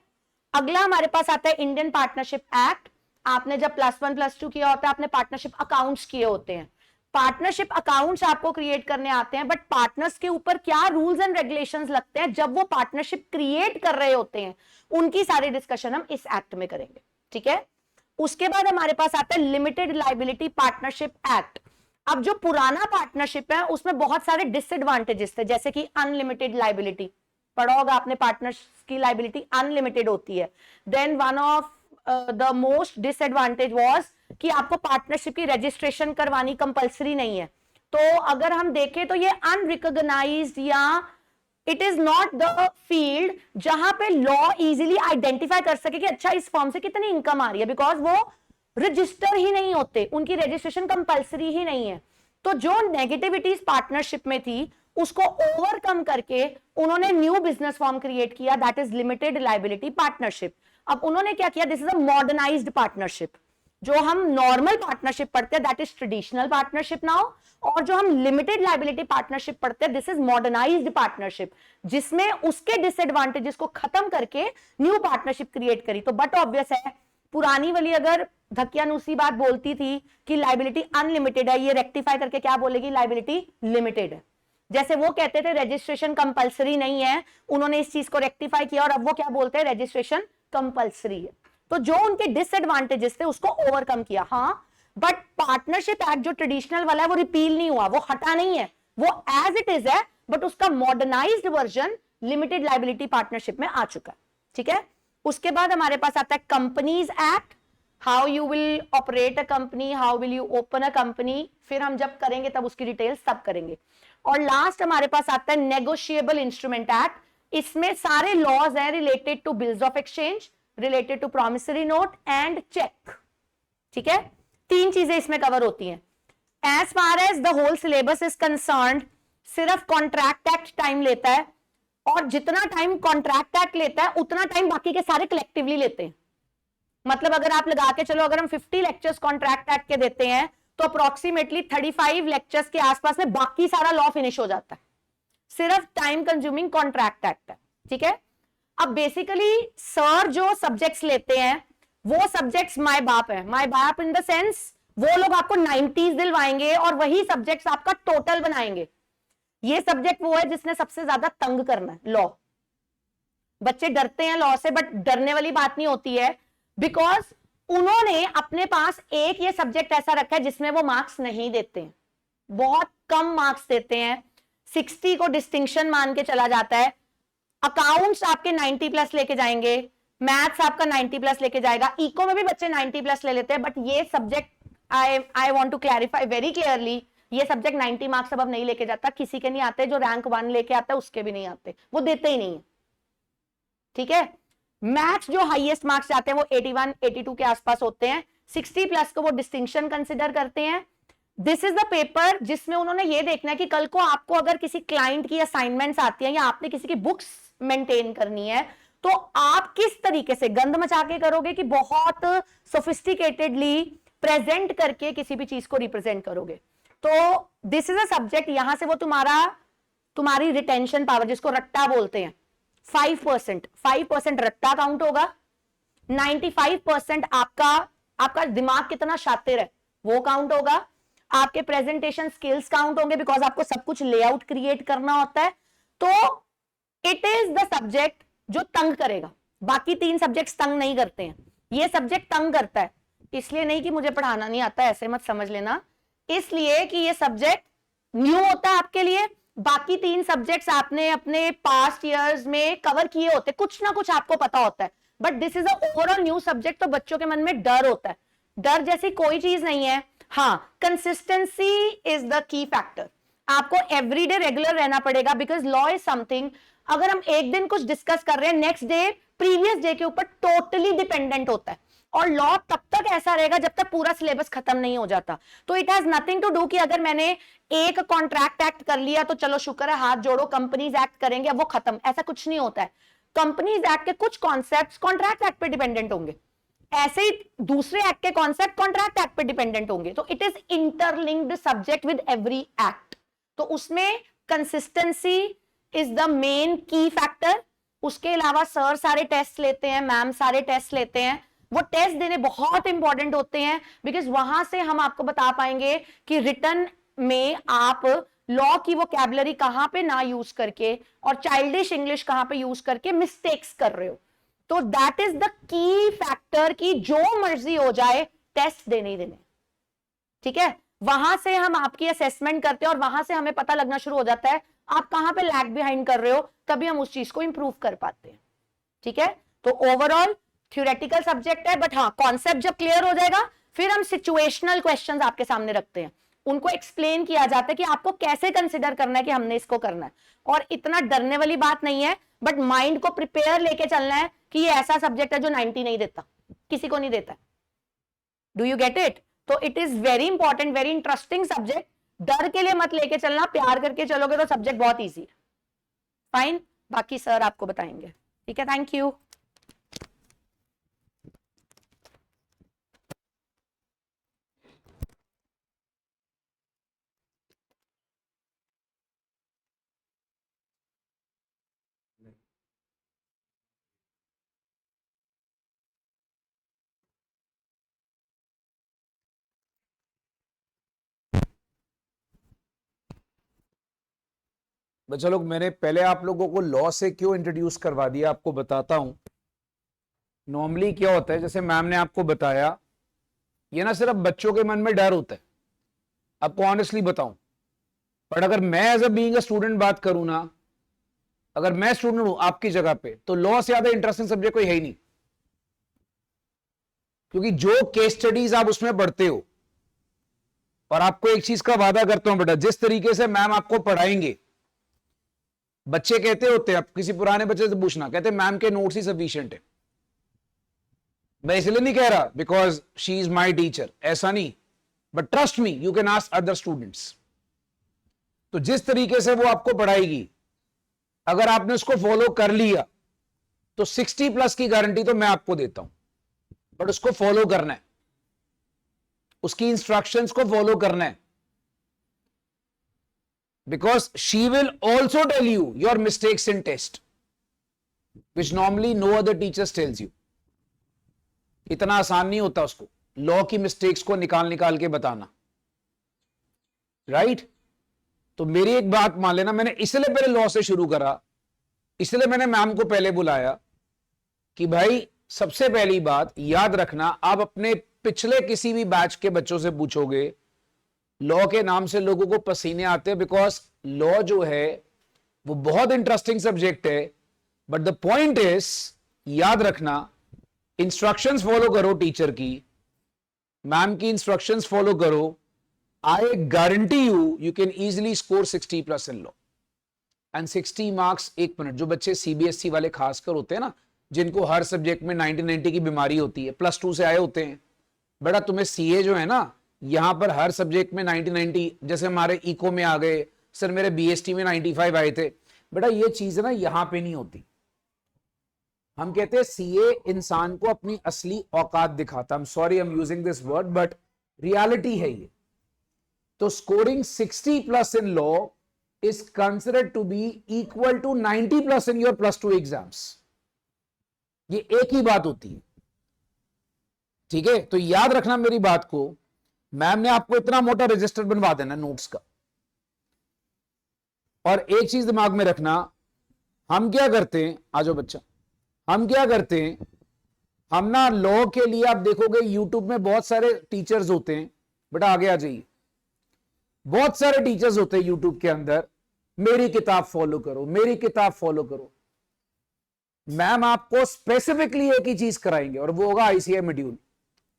अगला हमारे पास आता है इंडियन पार्टनरशिप एक्ट। आपने जब +1 +2 किया होता है आपने पार्टनरशिप अकाउंट्स किए होते हैं। पार्टनरशिप अकाउंट्स आपको क्रिएट करने आते हैं, बट पार्टनर्स के ऊपर क्या रूल्स एंड रेगुलेशंस लगते हैं जब वो पार्टनरशिप क्रिएट कर रहे होते हैं, उनकी सारी डिस्कशन हम इस एक्ट में करेंगे। ठीक है, उसके बाद हमारे पास आता है लिमिटेड लायबिलिटी पार्टनरशिप एक्ट। अब जो पुराना पार्टनरशिप है उसमें बहुत सारे डिसएडवांटेजेस थे, जैसे कि अनलिमिटेड लायबिलिटी, पढ़ा होगा आपने, पार्टनर्स की लायबिलिटी अनलिमिटेड होती है। Then one of the most disadvantage was कि आपको पार्टनरशिप की रजिस्ट्रेशन करवानी कंपलसरी नहीं है। तो अगर हम देखें तो ये अनरिकॉग्नाइज्ड या it is not the field जहां पे लॉ इजीली आइडेंटिफाई कर सके कि अच्छा इस फॉर्म से कितनी इनकम आ रही है, बिकॉज वो रजिस्टर ही नहीं होते, उनकी रजिस्ट्रेशन कंपलसरी ही नहीं है। तो जो नेगेटिविटीज पार्टनरशिप में थी उसको ओवरकम करके उन्होंने न्यू बिजनेस फॉर्म क्रिएट किया, that is limited liability partnership. अब उन्होंने क्या किया, this is a modernised partnership. जो हम नॉर्मल पार्टनरशिप पढ़ते हैं that is traditional partnership now, और जो हम लिमिटेड लायबिलिटी पार्टनरशिप पढ़ते हैं दिस इज मॉडर्नाइज्ड पार्टनरशिप, जिसमें उसके डिसएडवांटेजेस को खत्म करके न्यू पार्टनरशिप क्रिएट करी। तो बट ऑब्वियस है, पुरानी वाली अगर धक्यानुसी बात बोलती थी कि लायबिलिटी अनलिमिटेड है, ये रेक्टिफाई करके क्या बोलेगी, लायबिलिटी लिमिटेड है। जैसे वो कहते थे रजिस्ट्रेशन कंपलसरी नहीं है, उन्होंने इस चीज को रेक्टिफाई किया और अब वो क्या बोलते हैं, रजिस्ट्रेशन कंपलसरी है। तो जो उनके डिसएडवांटेजेस थे उसको ओवरकम किया। हाँ, बट पार्टनरशिप एक्ट जो ट्रेडिशनल वाला है वो रिपील नहीं हुआ, वो हटा नहीं है, वो एज इट इज है, बट उसका modernised version limited liability partnership में आ चुका है। ठीक है, उसके बाद हमारे पास आता है companies act, how you will operate a company, how will you open a company, फिर हम जब करेंगे तब उसकी डिटेल सब करेंगे। और लास्ट हमारे पास आता है नेगोशिएबल इंस्ट्रूमेंट एक्ट। इसमें सारे लॉज हैं related to bills of exchange, related to promissory note and cheque. ठीक है, 3 चीजें इसमें कवर होती हैं। As far as the whole syllabus is concerned, सिर्फ कॉन्ट्रैक्ट एक्ट टाइम लेता है, और जितना टाइम कॉन्ट्रैक्ट एक्ट लेता है उतना टाइम बाकी के सारे कलेक्टिवली लेते हैं। मतलब अगर आप लगा के चलो, अगर हम 50 लेक्चर्स कॉन्ट्रैक्ट एक्ट के देते हैं तो अप्रोक्सीमेटली 35 लेक्चर्स के आसपास में बाकी सारा लॉ फिनिश हो जाता है, सिर्फ टाइम कंज्यूमिंग कॉन्ट्रैक्ट एक्ट है। ठीक है, अब बेसिकली सर जो सब्जेक्ट्स लेते हैं वो सब्जेक्ट्स माय बाप है, माय बाप इन द सेंस वो लोग आपको 90s दिलवाएंगे और वही सब्जेक्ट्स आपका टोटल बनाएंगे। ये सब्जेक्ट वो है जिसने सबसे ज्यादा तंग करना है, लॉ। बच्चे डरते हैं लॉ से, बट डरने वाली बात नहीं होती है, बिकॉज उन्होंने अपने पास एक ये सब्जेक्ट ऐसा रखा है जिसमें वो मार्क्स नहीं देते हैं, बहुत कम मार्क्स देते हैं, 60 को डिस्टिंक्शन मान के चला जाता है। अकाउंट्स आपके 90+ लेके जाएंगे, मैथ्स आपका 90+ लेके जाएगा, इको में भी बच्चे 90+ ले लेते हैं, बट ये subject I want to clarify very clearly, ये सब्जेक्ट 90 मार्क्स अब नहीं लेके जाता, किसी के नहीं आते, जो रैंक 1 लेके आता है उसके भी नहीं आते, वो देते ही नहीं है। ठीक है, मैथ्स जो हाईएस्ट मार्क्स जाते हैं वो 81 82 के आसपास होते हैं, 60+ को वो डिस्टिंक्शन कंसिडर करते हैं। दिस इज द पेपर जिसमें उन्होंने ये देखना है कि कल को आपको अगर किसी क्लाइंट की असाइनमेंट्स आती है या आपने किसी की बुक्स मेंटेन करनी है तो आप किस तरीके से गंद मचा के करोगे कि बहुत सोफिस्टिकेटेडली प्रेजेंट करके किसी भी चीज को रिप्रेजेंट करोगे। तो दिस इज अ सब्जेक्ट, यहां से वो तुम्हारी रिटेंशन पावर, जिसको रट्टा बोलते हैं, 5% रट्टा काउंट होगा, 95% आपका दिमाग कितना शातिर है वो काउंट होगा, आपके प्रेजेंटेशन स्किल्स काउंट होंगे, बिकॉज आपको सब कुछ लेआउट क्रिएट करना होता है। तो इट इज द सब्जेक्ट जो तंग करेगा, बाकी 3 सब्जेक्ट्स तंग नहीं करते हैं, ये सब्जेक्ट तंग करता है। इसलिए नहीं कि मुझे पढ़ाना नहीं आता, ऐसे मत समझ लेना, इसलिए कि ये सब्जेक्ट न्यू होता है आपके लिए। बाकी 3 सब्जेक्ट्स आपने अपने पास्ट ईयर्स में कवर किए होते, कुछ ना कुछ आपको पता होता है, but this is a overall new subject. तो बच्चों के मन में डर होता है, डर जैसी कोई चीज नहीं है। हाँ, consistency is the key factor, आपको एवरीडे रेगुलर रहना पड़ेगा, बिकॉज लॉ इज समथिंग, अगर हम एक दिन कुछ डिस्कस कर रहे हैं, नेक्स्ट डे प्रीवियस डे के ऊपर टोटली डिपेंडेंट होता है, और लॉ तब तक ऐसा रहेगा जब तक पूरा सिलेबस खत्म नहीं हो जाता। तो it has nothing to do कि अगर मैंने एक कॉन्ट्रैक्ट एक्ट कर लिया तो चलो शुक्र है, हाथ जोड़ो, कंपनीज एक्ट करेंगे, अब वो खत्म, ऐसा कुछ नहीं होता है। कंपनीज एक्ट के कुछ कॉन्सेप्ट्स कॉन्ट्रैक्ट एक्ट पे डिपेंडेंट होंगे, ऐसे ही दूसरे एक्ट के कॉन्सेप्ट कॉन्ट्रैक्ट एक्ट पे डिपेंडेंट होंगे। तो it is interlinked subject with every act, तो उसमें कंसिस्टेंसी इज द मेन की फैक्टर। उसके अलावा सर सारे टेस्ट लेते हैं, मैम सारे टेस्ट लेते हैं, वो टेस्ट देने बहुत इंपॉर्टेंट होते हैं, बिकॉज वहां से हम आपको बता पाएंगे कि रिटर्न में आप लॉ की वोकैबुलरी कहां पे ना यूज करके और चाइल्डिश इंग्लिश कहां पे यूज करके मिस्टेक्स कर रहे हो। तो that is the key factor कि जो मर्जी हो जाए टेस्ट देने ही देने, ठीक है। वहां से हम आपकी असेसमेंट करते हैं और वहां से हमें पता लगना शुरू हो जाता है आप कहां पे लैग बिहाइंड कर रहे हो, तभी हम उस चीज को इंप्रूव कर पाते हैं, ठीक है। तो ओवरऑल थ्योरेटिकल सब्जेक्ट है, बट हाँ, कॉन्सेप्ट जब क्लियर हो जाएगा फिर हम सिचुएशनल क्वेश्चंस आपके सामने रखते हैं, उनको एक्सप्लेन किया जाता है कि आपको कैसे कंसिडर करना है कि हमने इसको करना है। और इतना डरने वाली बात नहीं है, बट माइंड को प्रिपेयर लेके चलना है कि ये ऐसा सब्जेक्ट है जो 90 नहीं देता, किसी को नहीं देता। Do you get it? तो it is very important, very interesting subject. डर के लिए मत लेके चलना, प्यार करके चलोगे तो सब्जेक्ट बहुत ईजी है। फाइन, बाकी सर आपको बताएंगे, ठीक है। Thank you. बच्चा लोग, मैंने पहले आप लोगों को लॉ से क्यों इंट्रोड्यूस करवा दिया आपको बताता हूं। नॉर्मली क्या होता है, जैसे मैम ने आपको बताया, ये ना सिर्फ बच्चों के मन में डर होता है, आपको ऑनेस्टली बताऊं, बट अगर मैं as a being a student बात करूं ना, अगर मैं स्टूडेंट हूं आपकी जगह पे, तो लॉ से ज्यादा इंटरेस्टिंग सब्जेक्ट कोई है ही नहीं, क्योंकि जो केस स्टडीज आप उसमें पढ़ते हो, और आपको एक चीज का वादा करता हूं बेटा, जिस तरीके से मैम आपको पढ़ाएंगे, बच्चे कहते होते हैं, आप किसी पुराने बच्चे से पूछना, कहते मैम के नोट्स ही सफिशिएंट है। मैं इसलिए नहीं कह रहा because she is my teacher, ऐसा नहीं, but trust me, you can ask other students. तो जिस तरीके से वो आपको पढ़ाएगी, अगर आपने उसको फॉलो कर लिया तो 60+ की गारंटी तो मैं आपको देता हूं, बट उसको फॉलो करना है, उसकी इंस्ट्रक्शंस को फॉलो करना है, because she will also tell you your mistakes in test, which normally no other teachers tells you. इतना आसान नहीं होता उसको लॉ की मिस्टेक्स को निकाल के बताना, राइट? तो मेरी एक बात मान लेना, मैंने इसलिए पहले लॉ से शुरू करा, इसलिए मैंने मैम को पहले बुलाया कि भाई सबसे पहली बात याद रखना, आप अपने पिछले किसी भी बैच के बच्चों से पूछोगे, लॉ के नाम से लोगों को पसीने आते हैं, बिकॉज लॉ जो है वो बहुत इंटरेस्टिंग सब्जेक्ट है, बट द पॉइंट इज, याद रखना, इंस्ट्रक्शंस फॉलो करो टीचर की, मैम की इंस्ट्रक्शंस फॉलो करो, I guarantee you can easily score 60+ in law and 60 marks 1 minute. जो बच्चे सीबीएसई वाले खासकर होते हैं ना, जिनको हर सब्जेक्ट में 90 की बीमारी होती है, +2 से आए होते हैं, बेटा तुम्हें सीए जो है ना, यहां पर हर सब्जेक्ट में 90, जैसे हमारे इको में आ गए, सर मेरे बीएसटी में 95 आए थे, बेटा ये चीज ना यहां पे नहीं होती। हम कहते हैं सीए इंसान को अपनी असली औकात दिखाता। I am sorry I am using this word, but reality है ये। तो scoring 60 plus in law is considered to be equal to 90 plus in your +2 exams. ये एक ही बात होती है, ठीक है? तो याद रखना मेरी बात को, मैम ने आपको इतना मोटा रजिस्टर बनवा देना नोट्स का। और एक चीज दिमाग में रखना, हम क्या करते हैं, आ जाओ बच्चा, हम क्या करते हैं, हम ना लॉ के लिए आप देखोगे यूट्यूब में बहुत सारे टीचर्स होते हैं। बेटा आगे आ जाइए, बहुत सारे टीचर्स होते हैं यूट्यूब के अंदर, मेरी किताब फॉलो करो, मेरी किताब फॉलो करो। मैम आपको स्पेसिफिकली एक ही चीज कराएंगे और वो होगा आईसीआई मॉड्यूल।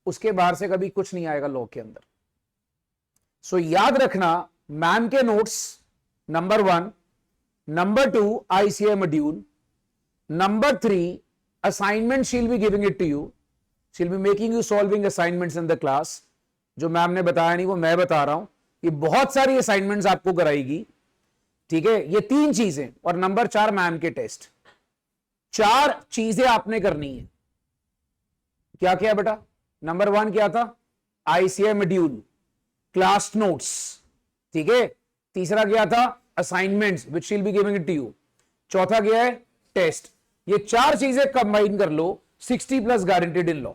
उसके बाहर से कभी कुछ नहीं आएगा लॉ के अंदर। सो याद रखना, मैम के notes number 1, number 2 ICA module, number 3 assignment she'll be giving it to you, she'll be making you solving assignments in the class। जो मैम ने बताया नहीं वो मैं बता रहा हूं, ये बहुत सारी असाइनमेंट्स आपको कराएगी, ठीक है? ये 3 चीजें, और नंबर 4 मैम के टेस्ट। 4 चीजें आपने करनी है। क्या क्या बेटा? नंबर 1 क्या था? ICA मॉड्यूल, क्लास नोट्स, ठीक है? तीसरा क्या था? Assignments which she'll be giving it to you. चौथा क्या है? टेस्ट। ये 4 चीजें कंबाइन कर लो, 60 प्लस गारंटेड इन लॉ।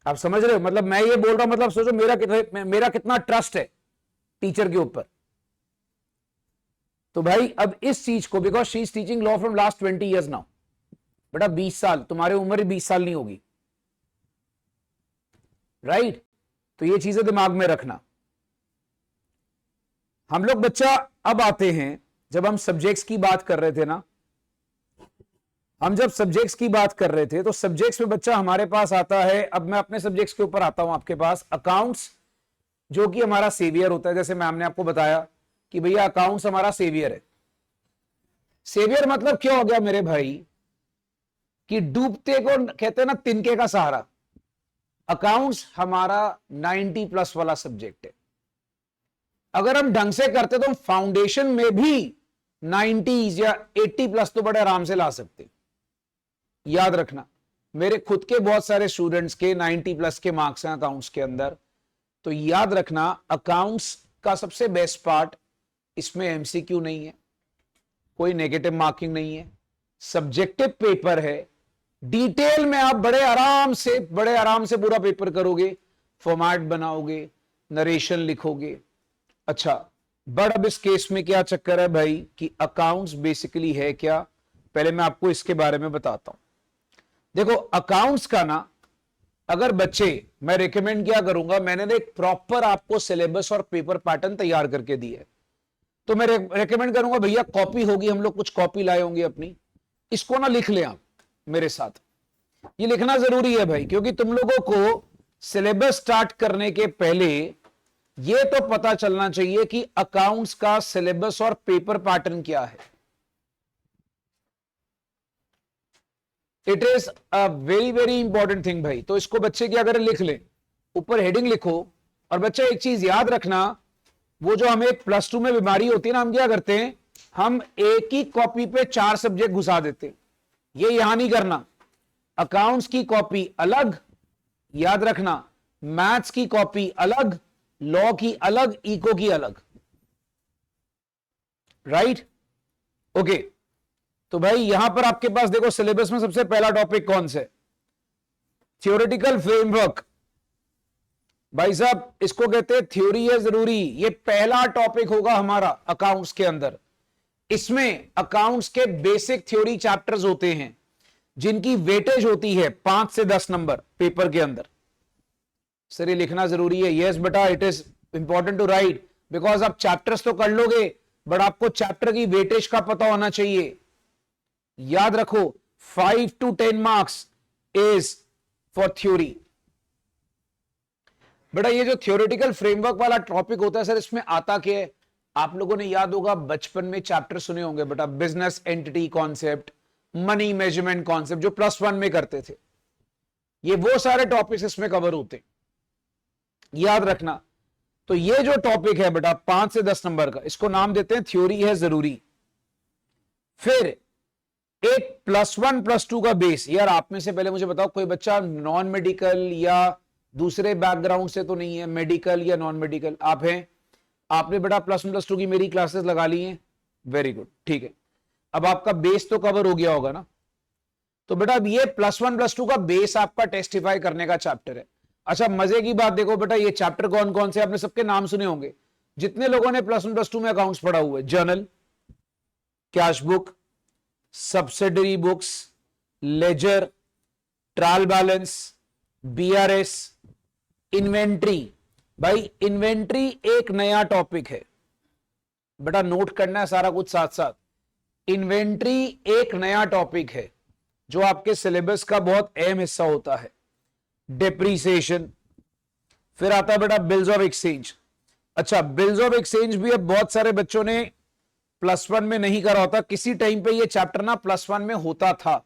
आप समझ रहे हो? मतलब मैं ये बोल रहा हूं, मतलब सोचो मेरा कितना ट्रस्ट है टीचर के ऊपर। तो भाई अब इस चीज को, because she is teaching law from last 20 years now. बेटा 20 साल, तुम्हारी उम्र 20 साल नहीं होगी, राइट? तो ये चीजें दिमाग में रखना। हम लोग बच्चा अब आते हैं, जब हम सब्जेक्ट्स की बात कर रहे थे ना, हम जब सब्जेक्ट्स की बात कर रहे थे तो सब्जेक्ट्स में बच्चा हमारे पास आता है। अब मैं अपने सब्जेक्ट्स के ऊपर आता हूं आपके पास। अकाउंट्स, जो कि हमारा सेवियर होता है, जैसे मैम ने आपको बताया कि भैया अकाउंट्स हमारा सेवियर है। सेवियर मतलब क्या हो गया मेरे भाई, कि डूबते को कहते हैं ना तिनके का सहारा। अकाउंट्स हमारा 90 प्लस वाला सब्जेक्ट है। अगर हम ढंग से करते तो हम फाउंडेशन में भी 90 या 80 प्लस तो बड़े आराम से ला सकते। याद रखना, मेरे खुद के बहुत सारे स्टूडेंट्स के 90 प्लस के मार्क्स हैं अकाउंट्स के अंदर। तो याद रखना, अकाउंट्स का सबसे बेस्ट पार्ट, इसमें एमसीक्यू नहीं है, कोई नेगेटिव मार्किंग नहीं है, सब्जेक्टिव पेपर है। डिटेल में आप बड़े आराम से पूरा पेपर करोगे, फॉर्मेट बनाओगे, नरेशन लिखोगे। अच्छा, बट अब इस केस में क्या चक्कर है भाई, कि अकाउंट्स बेसिकली है क्या, पहले मैं आपको इसके बारे में बताता हूं। देखो अकाउंट्स का ना, अगर बच्चे, मैं रिकमेंड क्या करूंगा, मैंने एक प्रॉपर आपको सिलेबस और पेपर पैटर्न तैयार करके दिया है। तो मैं रिकमेंड करूंगा भैया, कॉपी होगी, हम लोग कुछ कॉपी लाए होंगे अपनी, इसको ना लिख लें आप मेरे साथ। ये लिखना जरूरी है भाई, क्योंकि तुम लोगों को सिलेबस स्टार्ट करने के पहले ये तो पता चलना चाहिए कि अकाउंट्स का सिलेबस और पेपर पैटर्न क्या है। It is a very very important thing भाई। तो इसको बच्चे क्या करें, लिख लें, ऊपर हेडिंग लिखो। और बच्चा एक चीज याद रखना, वो जो हमें +2 में बीमारी होती है ना, हम क्या करते हैं, हम एक ही कॉपी पे 4 सब्जेक्ट घुसा देते हैं। ये यहां नहीं करना। अकाउंट्स की कॉपी अलग, याद रखना, मैथ्स की कॉपी अलग, लॉ की अलग, इको की अलग, राइट? ओके, तो भाई यहां पर आपके पास देखो सिलेबस में सबसे पहला टॉपिक कौन सा है? Theoretical framework. भाई साहब इसको कहते हैं थ्योरी है जरूरी। ये पहला टॉपिक होगा हमारा अकाउंट्स के अंदर। इसमें अकाउंट्स के बेसिक थ्योरी चैप्टर्स होते हैं, जिनकी वेटेज होती है 5 से 10 नंबर पेपर के अंदर। सर ये लिखना जरूरी है? यस बेटा, it is important to write, because आप चैप्टर्स तो कर लोगे, बट आपको चैप्टर की वेटेज का पता होना चाहिए। याद रखो, 5 to 10 marks is for theory. बेटा ये जो थ्योरेटिकल फ्रेमवर्क वाला टॉपिक होता है, सर इसमें आता क्या है? आप लोगों ने याद होगा बचपन में चैप्टर सुने होंगे बेटा, business entity concept, money measurement concept, जो +1 में करते थे। ये वो सारे टॉपिक्स इसमें कवर होते, याद रखना। तो ये जो टॉपिक है बेटा 5 से 10 नंबर का, इसको नाम देते हैं थ्योरी है जरूरी। फिर एक +1 +2 का बेस। यार आप में से पहले मुझे बताओ, कोई बच्चा नॉन मेडिकल या दूसरे बैकग्राउंड से तो नहीं है, मेडिकल या नॉन मेडिकल? आप हैं? आपने बेटा +1 +2 की मेरी क्लासेस लगा ली हैं, वेरी गुड, ठीक है। अब आपका बेस तो कवर हो गया होगा ना। तो बेटा अब ये +1 +2 का बेस आपका टेस्टिफाई करने का चैप्टर है। अच्छा मजे की बात देखो बेटा, ये चैप्टर कौन कौन से आपने सबके नाम सुने होंगे जितने लोगों ने +1 +2 में अकाउंट्स पढ़ा हुआ है। Journal, cash book, subsidiary books, ledger, trial balance, BRS, inventory. भाई इन्वेंट्री एक नया टॉपिक है बेटा, नोट करना है सारा कुछ साथ साथ। इन्वेंट्री एक नया टॉपिक है जो आपके सिलेबस का बहुत अहम हिस्सा होता है। डेप्रीसिएशन, फिर आता है बेटा बिल्स ऑफ एक्सचेंज। अच्छा बिल्स ऑफ एक्सचेंज भी अब बहुत सारे बच्चों ने +1 में नहीं करा होता, किसी टाइम पे ये चैप्टर ना +1 में होता था,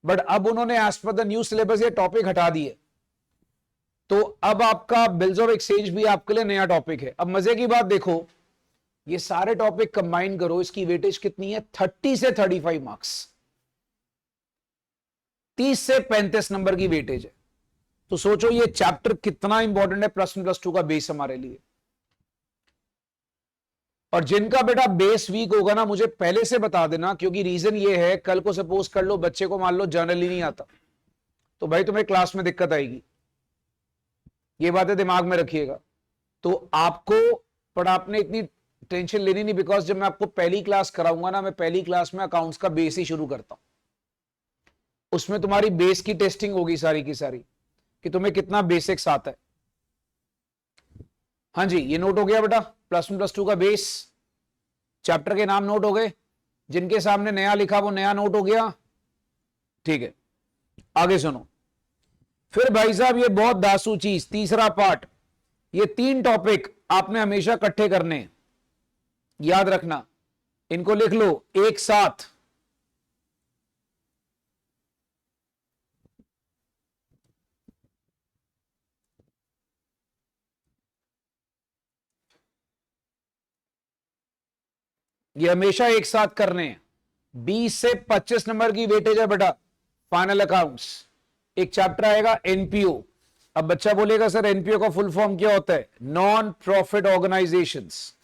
बट अब उन्होंने as per the new syllabus ये टॉपिक हटा दिए, तो अब आपका बिल्स ऑफ एक्सचेंज भी आपके लिए नया टॉपिक है। अब मजे की बात देखो, ये सारे टॉपिक कंबाइन करो, इसकी वेटेज कितनी है? 30 से 35 मार्क्स, 30 से 35 नंबर की वेटेज है। तो सोचो ये चैप्टर कितना इंपॉर्टेंट है +1 +2 का बेस हमारे लिए। और जिनका बेटा बेस वीक होगा ना, मुझे पहले से बता देना, क्योंकि रीजन ये है, कल को सपोज कर लो बच्चे को मान लो जर्नल ही नहीं आता, तो भाई तुम्हें क्लास में दिक्कत आएगी। ये बातें दिमाग में रखिएगा। तो आपको पर आपने इतनी टेंशन लेनी नहीं, बिकॉज जब मैं आपको पहली क्लास कराऊंगा ना, मैं पहली क्लास में अकाउंट्स का बेस ही शुरू करता हूं। उसमें तुम्हारी बेस की टेस्टिंग होगी सारी की सारी, कि तुम्हें कितना बेसिक्स आता है। हाँ जी, ये नोट हो गया बेटा +1 +2 का बेस। चैप्टर के नाम नोट हो गए, जिनके सामने नया लिखा वो नया नोट हो गया, ठीक है। आगे सुनो, फिर भाई साहब ये बहुत दासू चीज, तीसरा पार्ट, ये 3 टॉपिक आपने हमेशा इकट्ठे करने, याद रखना, इनको लिख लो एक साथ। ये हमेशा एक साथ करने हैं। 20 से 25 नंबर की वेटेज है बेटा फाइनल अकाउंट्स। एक चैप्टर आएगा एनपीओ। अब बच्चा बोलेगा सर एनपीओ का फुल फॉर्म क्या होता है? Non profit organisations.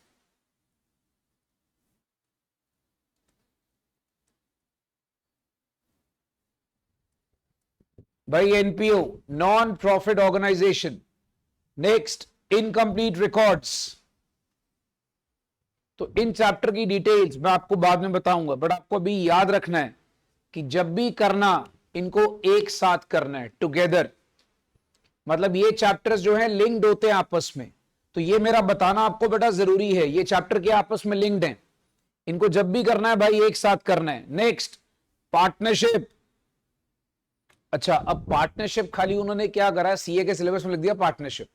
भाई NPO non profit organisation. Next incomplete records. तो इन चैप्टर की डिटेल्स मैं आपको बाद में बताऊंगा, बट आपको अभी याद रखना है कि जब भी करना इनको एक साथ करना है, टुगेदर। मतलब ये चैप्टर्स जो हैं लिंक्ड होते हैं आपस में, तो ये मेरा बताना आपको बेटा जरूरी है, ये चैप्टर के आपस में लिंक्ड हैं, इनको जब भी करना है भाई एक साथ करना है। Next partnership. अच्छा अब पार्टनरशिप खाली उन्होंने क्या करा है, सीए के सिलेबस में लिख दिया पार्टनरशिप।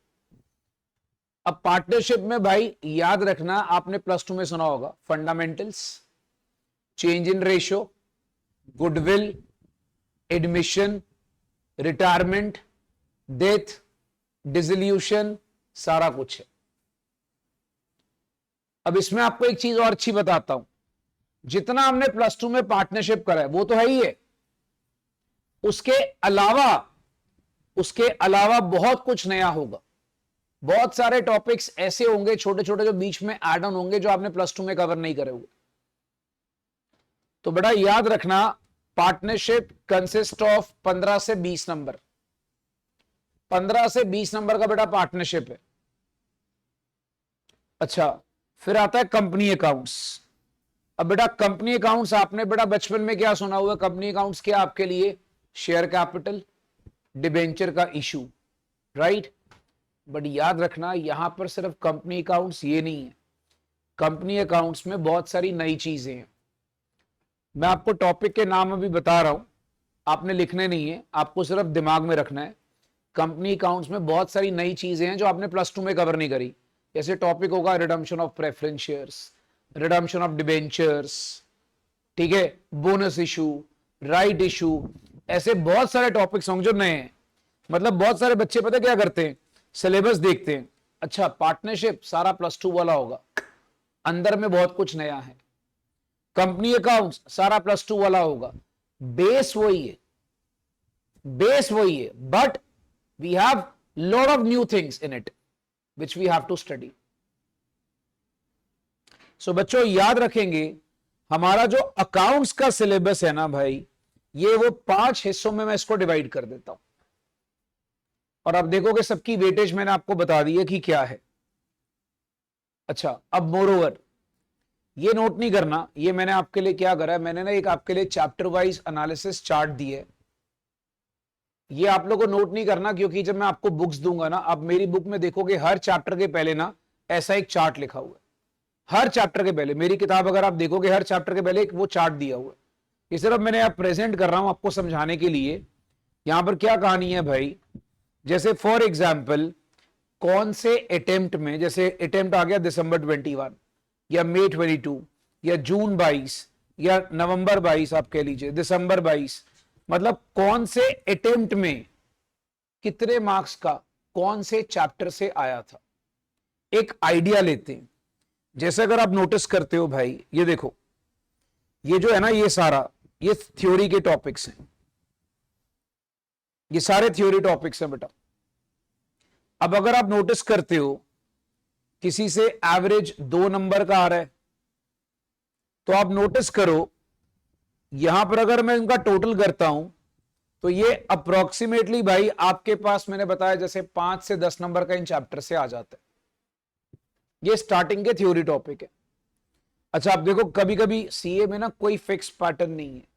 अब पार्टनरशिप में भाई याद रखना, आपने +2 में सुना होगा fundamentals, change in ratio, goodwill, admission, retirement, death, dissolution, सारा कुछ है। अब इसमें आपको एक चीज और अच्छी बताता हूं, जितना हमने +2 में पार्टनरशिप करा है वो तो है ही है, उसके अलावा बहुत कुछ नया होगा। बहुत सारे टॉपिक्स ऐसे होंगे छोटे छोटे जो बीच में ऐड ऑन होंगे, जो आपने +2 में कवर नहीं करे हुए। तो बेटा याद रखना, पार्टनरशिप कंसिस्ट ऑफ 15 से 20 नंबर, 15 से 20 नंबर का बेटा पार्टनरशिप है। अच्छा फिर आता है कंपनी अकाउंट्स। अब बेटा कंपनी अकाउंट्स आपने बेटा बचपन में क्या सुना हुआ? कंपनी अकाउंट्स क्या आपके लिए? शेयर कैपिटल, डिबेंचर का इशू, राइट। बट याद रखना यहां पर सिर्फ कंपनी अकाउंट्स ये नहीं है, कंपनी अकाउंट्स में बहुत सारी नई चीजें हैं। मैं आपको टॉपिक के नाम अभी बता रहा हूं, आपने लिखने नहीं है, आपको सिर्फ दिमाग में रखना है। कंपनी अकाउंट्स में बहुत सारी नई चीजें हैं जो आपने +2 में कवर नहीं करी। जैसे टॉपिक होगा redemption of preference shares, redemption of debentures, ठीक है, बोनस इशू, राइट इशू, ऐसे बहुत सारे टॉपिक्स होंगे जो नए हैं। मतलब बहुत सारे बच्चे पता क्या करते हैं, सिलेबस देखते हैं, अच्छा पार्टनरशिप सारा +2 वाला होगा, अंदर में बहुत कुछ नया है। कंपनी अकाउंट्स सारा +2 वाला होगा, बेस वही है, बेस वही है, but we have lot of new things in it which we have to study. So बच्चों याद रखेंगे, हमारा जो अकाउंट्स का सिलेबस है ना भाई, ये वो 5 हिस्सों में मैं इसको डिवाइड कर देता हूं, और अब देखोगे सबकी वेटेज मैंने आपको बता दी है कि क्या है। अच्छा, अब मोरओवर ये नोट नहीं करना, ये मैंने आपके लिए क्या करा है, मैंने ना एक आपके लिए चैप्टर वाइज एनालिसिस चार्ट दी है, ये आप लोगों को नोट नहीं करना, क्योंकि जब मैं आपको बुक्स दूंगा ना, आप मेरी बुक में देखोगे हर चैप्टर के पहले ना ऐसा एक चार्ट लिखा हुआ है, हर चैप्टर के पहले। मेरी किताब अगर आप देखोगे हर चैप्टर के पहले एक वो चार्ट दिया हुआ है। ये सिर्फ मैंने आप प्रेजेंट कर रहा हूं आपको समझाने के लिए। यहां पर क्या कहानी है भाई, जैसे फॉर एग्जाम्पल कौन से अटेम्प्ट में, जैसे अटेम्प्ट आ गया दिसंबर 21 या मई 22 या जून 22 या नवंबर 22, आप कह लीजिए दिसंबर 22, मतलब कौन से अटेम्प्ट में कितने मार्क्स का कौन से चैप्टर से आया था, एक आइडिया लेते हैं। जैसे अगर आप नोटिस करते हो भाई, ये देखो, ये जो है ना, ये सारा ये थ्योरी के टॉपिक्स हैं, ये सारे थ्योरी टॉपिक्स हैं बेटा। अब अगर आप नोटिस करते हो किसी से एवरेज 2 नंबर का आ रहा है, तो आप नोटिस करो यहां पर अगर मैं इनका टोटल करता हूं तो ये अप्रोक्सीमेटली भाई आपके पास, मैंने बताया जैसे 5 से 10 नंबर का इन चैप्टर से आ जाता है। ये स्टार्टिंग के थ्योरी टॉपिक है। अच्छा, आप देखो कभी कभी सीए में ना कोई फिक्स पैटर्न नहीं है।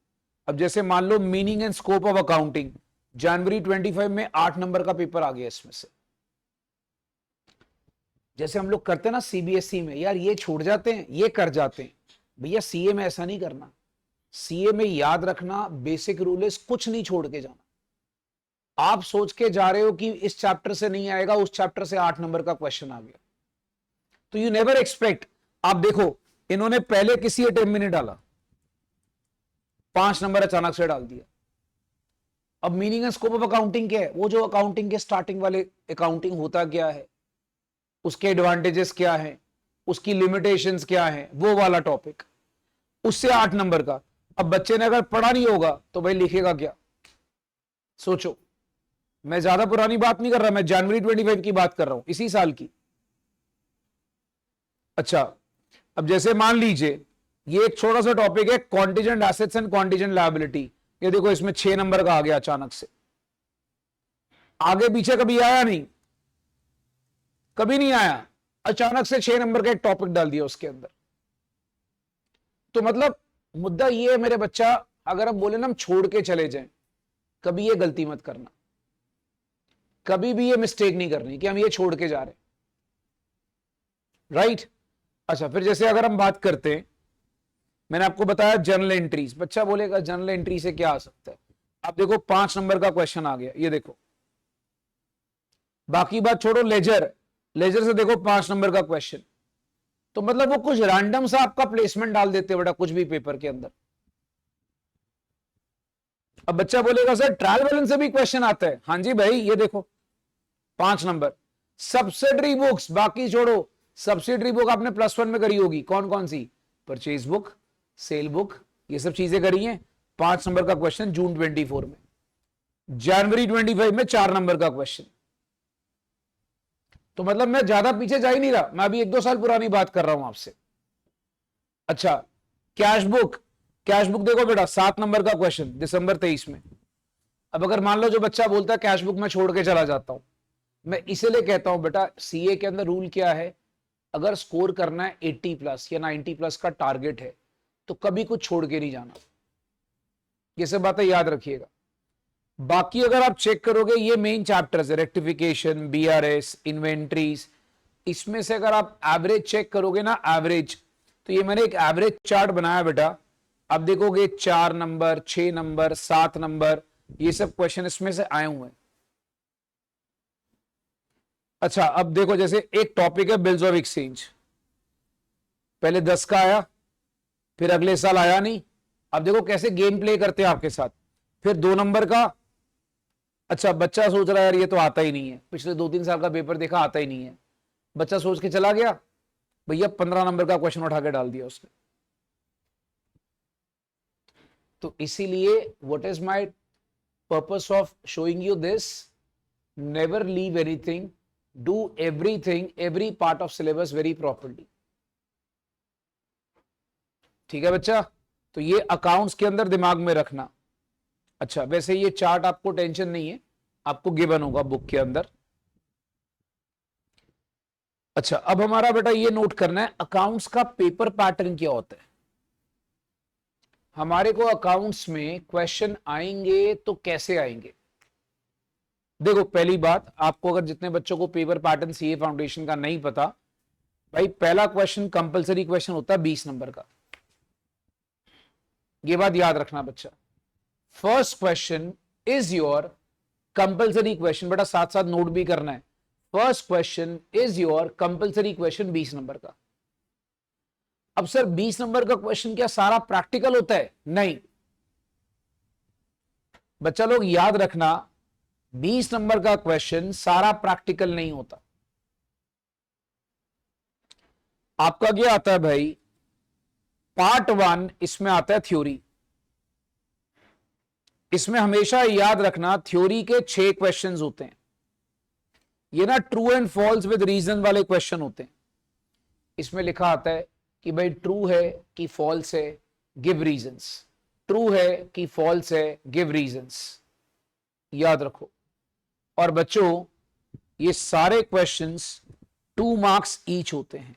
अब जैसे मान लो meaning and scope of accounting, जनवरी 25 में 8 नंबर का पेपर आ गया इसमें से। जैसे हम लोग करते हैं ना सीबीएसई में, यार ये छोड़ जाते हैं, ये कर जाते हैं, भैया सीए में ऐसा नहीं करना। सीए में याद रखना बेसिक रूल है, कुछ नहीं छोड़ के जाना। आप सोच के जा रहे हो कि इस चैप्टर से नहीं आएगा, उस चैप्टर से 8 नंबर का क्वेश्चन आ गया, तो यू नेवर एक्सपेक्ट। आप देखो इन्होंने पहले किसी अटेम्प्ट में नहीं डाला, 5 नंबर अचानक से डाल दिया। अब meaning and scope of accounting क्या है, वो जो अकाउंटिंग के स्टार्टिंग वाले अकाउंटिंग होता क्या है, उसके एडवांटेजेस क्या है, उसकी लिमिटेशंस क्या है, वो वाला टॉपिक, उससे 8 नंबर का। अब बच्चे ने अगर पढ़ा नहीं होगा तो भाई लिखेगा क्या, सोचो। मैं ज्यादा पुरानी बात नहीं कर रहा, मैं जनवरी 25 की बात कर रहा हूं, इसी साल की। अच्छा, अब जैसे मान लीजिए ये एक छोटा सा टॉपिक है, contingent assets and contingent liability. ये देखो इसमें 6 नंबर का आ गया अचानक से, आगे पीछे कभी आया नहीं, कभी नहीं आया, अचानक से 6 नंबर का एक टॉपिक डाल दिया उसके अंदर। तो मतलब मुद्दा ये है मेरे बच्चा, अगर हम बोले ना हम छोड़ के चले जाएं, कभी ये गलती मत करना, कभी भी ये मिस्टेक नहीं करनी कि हम ये छोड़ के जा रहे हैं, राइट। अच्छा, फिर जैसे अगर हम बात करते हैं, मैंने आपको बताया जनरल एंट्रीज। बच्चा बोलेगा जनरल एंट्री से क्या आ सकता है, आप देखो 5 नंबर का क्वेश्चन आ गया, ये देखो। बाकी बात छोड़ो, लेजर, लेजर से देखो 5 नंबर का क्वेश्चन। तो मतलब वो कुछ रैंडम सा आपका प्लेसमेंट डाल देते बेटा कुछ भी पेपर के अंदर। अब बच्चा बोलेगा सर ट्रायल बैलेंस से भी क्वेश्चन आता है, हाँ जी भाई, ये देखो 5 नंबर। सब्सिडरी बुक्स, बाकी छोड़ो, सब्सिडरी बुक आपने +1 में करी होगी, कौन कौन सी, परचेज बुक, सेल बुक, ये सब चीजें करी हैं। 5 नंबर का क्वेश्चन जून 24 में, जनवरी 25 में 4 नंबर का क्वेश्चन। तो मतलब मैं ज्यादा पीछे जा ही नहीं रहा, मैं अभी 1-2 साल पुरानी बात कर रहा हूं आपसे। अच्छा, कैश बुक, कैश बुक देखो बेटा 7 नंबर का क्वेश्चन दिसंबर 23 में। अब अगर मान लो जो बच्चा बोलता है कैश बुक मैं छोड़ के चला जाता हूं, मैं इसीलिए कहता हूं बेटा सीए के अंदर रूल क्या है, अगर स्कोर करना है 80+ या 90+ का टारगेट है तो कभी कुछ छोड़ के नहीं जाना, ये सब बातें याद रखिएगा। बाकी अगर आप चेक करोगे ये मेन चैप्टर्स है, रेक्टिफिकेशन, बीआरएस, इन्वेंट्रीज, इसमें से अगर आप एवरेज चेक करोगे ना, एवरेज, तो ये मैंने एक एवरेज चार्ट बनाया बेटा, आप देखोगे 4 नंबर, 6 नंबर, 7 नंबर, ये सब क्वेश्चन इसमें से आए हुए हैं। अच्छा, अब देखो जैसे एक टॉपिक है बिल्स ऑफ एक्सचेंज, पहले 10 का आया, फिर अगले साल आया नहीं। अब देखो कैसे गेम प्ले करते हैं आपके साथ। फिर 2 नंबर का, अच्छा बच्चा सोच रहा है यार ये तो आता ही नहीं है, पिछले 2-3 साल का पेपर देखा, आता ही नहीं है, बच्चा सोच के चला गया, भैया 15 नंबर का क्वेश्चन उठा के डाल दिया उसने। तो इसीलिए what is my purpose of showing you this, never leave anything, do everything, every part of syllabus very properly. ठीक है बच्चा, तो ये अकाउंट्स के अंदर दिमाग में रखना। अच्छा, वैसे ये चार्ट आपको टेंशन नहीं है, आपको गिवन होगा बुक के अंदर। अच्छा, अब हमारा बेटा ये नोट करना है अकाउंट्स का पेपर पैटर्न क्या होता है। हमारे को अकाउंट्स में क्वेश्चन आएंगे तो कैसे आएंगे। देखो, पहली बात, आपको अगर जितने बच्चों को पेपर पैटर्न सीए फाउंडेशन का नहीं पता, भाई पहला क्वेश्चन कंपलसरी क्वेश्चन होता है 20 नंबर का। ये बात याद रखना बच्चा, first question is your compulsory question. बेटा साथ साथ नोट भी करना है, first question is your compulsory question 20 number का। अब सर 20 नंबर का क्वेश्चन क्या सारा प्रैक्टिकल होता है? नहीं बच्चा लोग याद रखना, 20 नंबर का क्वेश्चन सारा प्रैक्टिकल नहीं होता। आपका क्या आता है भाई, पार्ट 1 इसमें आता है थ्योरी। इसमें हमेशा याद रखना थ्योरी के 6 क्वेश्चंस होते हैं। ये ना true and false with reason वाले क्वेश्चन होते हैं। इसमें लिखा आता है कि भाई ट्रू है कि फॉल्स है, गिव रीजंस। ट्रू है कि फॉल्स है, गिव रीजंस। याद रखो। और बच्चों ये सारे क्वेश्चंस 2 मार्क्स ईच होते हैं।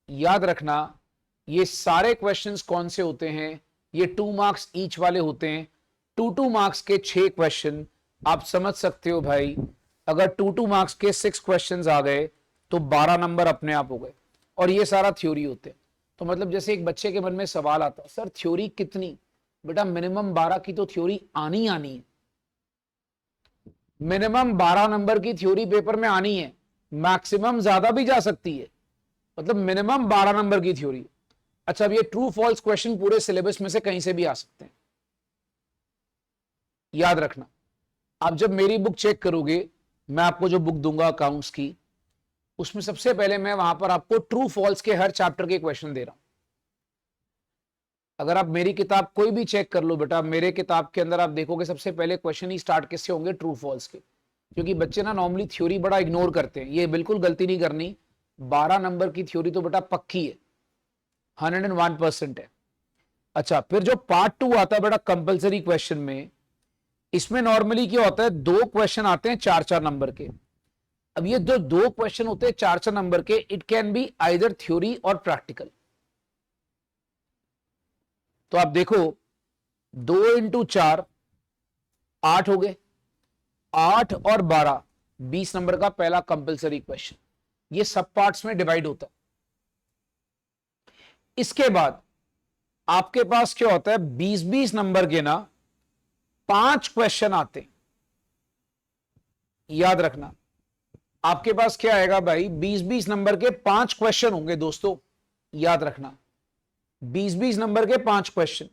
याद रखना, ये सारे क्वेश्चंस कौन से होते हैं, ये 2 मार्क्स ईच वाले होते हैं। 2 मार्क्स के 6 क्वेश्चन। आप समझ सकते हो भाई, अगर 2 मार्क्स के 6 क्वेश्चंस आ गए तो 12 नंबर अपने आप हो गए। और ये सारा थ्योरी होते हैं। तो मतलब जैसे एक बच्चे के मन में सवाल आता, सर थ्योरी कितनी? बेटा मिनिमम 12 की तो थ्योरी आनी है। मिनिमम 12 नंबर की थ्योरी पेपर में आनी है, मैक्सिमम ज्यादा भी जा सकती है, मतलब मिनिमम 12 नंबर की थ्योरी। अच्छा, अब ये ट्रू फॉल्स क्वेश्चन पूरे सिलेबस में से कहीं से भी आ सकते हैं। याद रखना, आप जब मेरी बुक चेक करोगे, मैं आपको जो बुक दूंगा अकाउंट्स की, उसमें सबसे पहले मैं वहां पर आपको ट्रू फॉल्स के हर चैप्टर के क्वेश्चन दे रहा हूं। अगर आप मेरी किताब कोई भी चेक कर लो बेटा, मेरे किताब के अंदर आप देखोगे सबसे पहले क्वेश्चन ही स्टार्ट किससे होंगे, ट्रू फॉल्स के। क्योंकि बच्चे ना नॉर्मली थ्योरी बड़ा इग्नोर करते हैं, ये बिल्कुल गलती नहीं करनी। 12 नंबर की थ्योरी तो बेटा पक्की है, 101% है। अच्छा, फिर जो पार्ट 2 आता है बेटा कंपलसरी क्वेश्चन में, इसमें नॉर्मली क्या होता है, 2 क्वेश्चन आते हैं 4-4 नंबर के। अब ये जो 2 क्वेश्चन होते हैं 4-4 नंबर के, it can be either theory और प्रैक्टिकल। तो आप देखो 2 × 4 8 हो गए, 8 और 12 20 नंबर का पहला कंपलसरी क्वेश्चन। ये सब पार्ट्स में डिवाइड होता है। इसके बाद आपके पास क्या होता है, 20-20 नंबर के ना 5 क्वेश्चन आते हैं। याद रखना, आपके पास क्या आएगा भाई, 20-20 नंबर के 5 क्वेश्चन होंगे दोस्तों। याद रखना, 20-20 नंबर के 5 क्वेश्चन,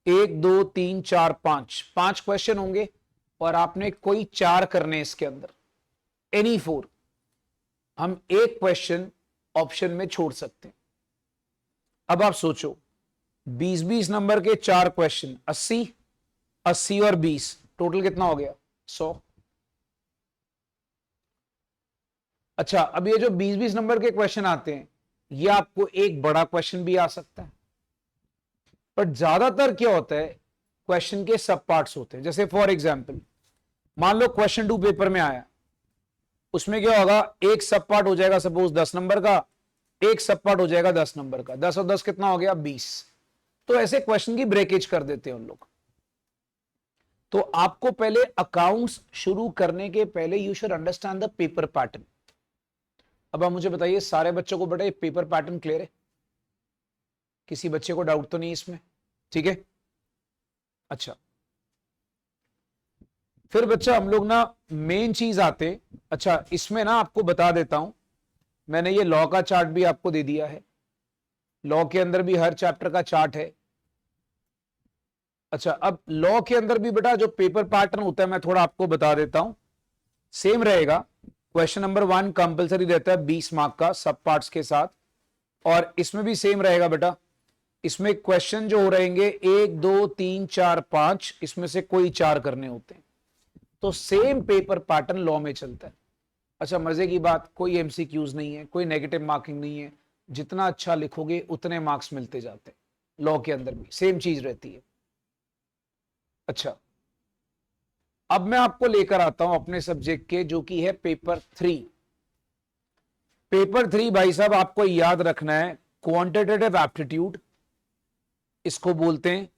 1 2 3 4 5 क्वेश्चन होंगे। और आपने कोई 4 करने इसके अंदर, एनी 4। हम एक क्वेश्चन ऑप्शन में छोड़ सकते हैं। अब आप सोचो, 20-20 नंबर के 4 क्वेश्चन, 80 80 और 20 टोटल कितना हो गया, 100। अच्छा, अब ये जो 20-20 नंबर के क्वेश्चन आते हैं, ये आपको एक बड़ा क्वेश्चन भी आ सकता है, पर ज्यादातर क्या होता है, क्वेश्चन के सब पार्ट्स होते हैं। जैसे फॉर एग्जांपल मान लो क्वेश्चन 2 पेपर में आया, उसमें क्या होगा, एक सब पार्ट हो जाएगा सपोज 10 नंबर का, एक सब पार्ट हो जाएगा 10 नंबर का। 10 और 10 कितना हो गया, 20। तो ऐसे क्वेश्चन की ब्रेकेज कर देते हैं उन लोग। तो आपको पहले अकाउंट्स शुरू करने के पहले you should understand the paper pattern. अब आप मुझे बताइए, सारे बच्चों को बेटा ये पेपर पैटर्न क्लियर है? किसी बच्चे को डाउट तो नहीं इसमें? ठीक है। अच्छा, फिर बच्चा हम लोग ना मेन चीज आते। अच्छा, इसमें ना आपको बता देता हूं, मैंने ये लॉ का चार्ट भी आपको दे दिया है। लॉ के अंदर भी हर चैप्टर का चार्ट है। अच्छा, अब लॉ के अंदर भी बेटा जो पेपर पैटर्न होता है मैं थोड़ा आपको बता देता हूं। सेम रहेगा, क्वेश्चन नंबर 1 कंपलसरी रहता है 20 मार्क का सब पार्ट्स के साथ, और इसमें भी सेम रहेगा बेटा, इसमें क्वेश्चन जो हो रहेंगे 1 2 3 4 5, इसमें से कोई 4 करने होते हैं। तो सेम पेपर पैटर्न लॉ में चलता है। अच्छा, मजे की बात, कोई एमसीक्यूज नहीं है, कोई नेगेटिव मार्किंग नहीं है, जितना अच्छा लिखोगे उतने मार्क्स मिलते जाते हैं। लॉ के अंदर भी सेम चीज रहती है। अच्छा, अब मैं आपको लेकर आता हूं अपने सब्जेक्ट के, जो कि है पेपर 3। पेपर 3 भाई साहब आपको याद रखना है, क्वांटिटेटिव एप्टीट्यूड इसको बोलते हैं।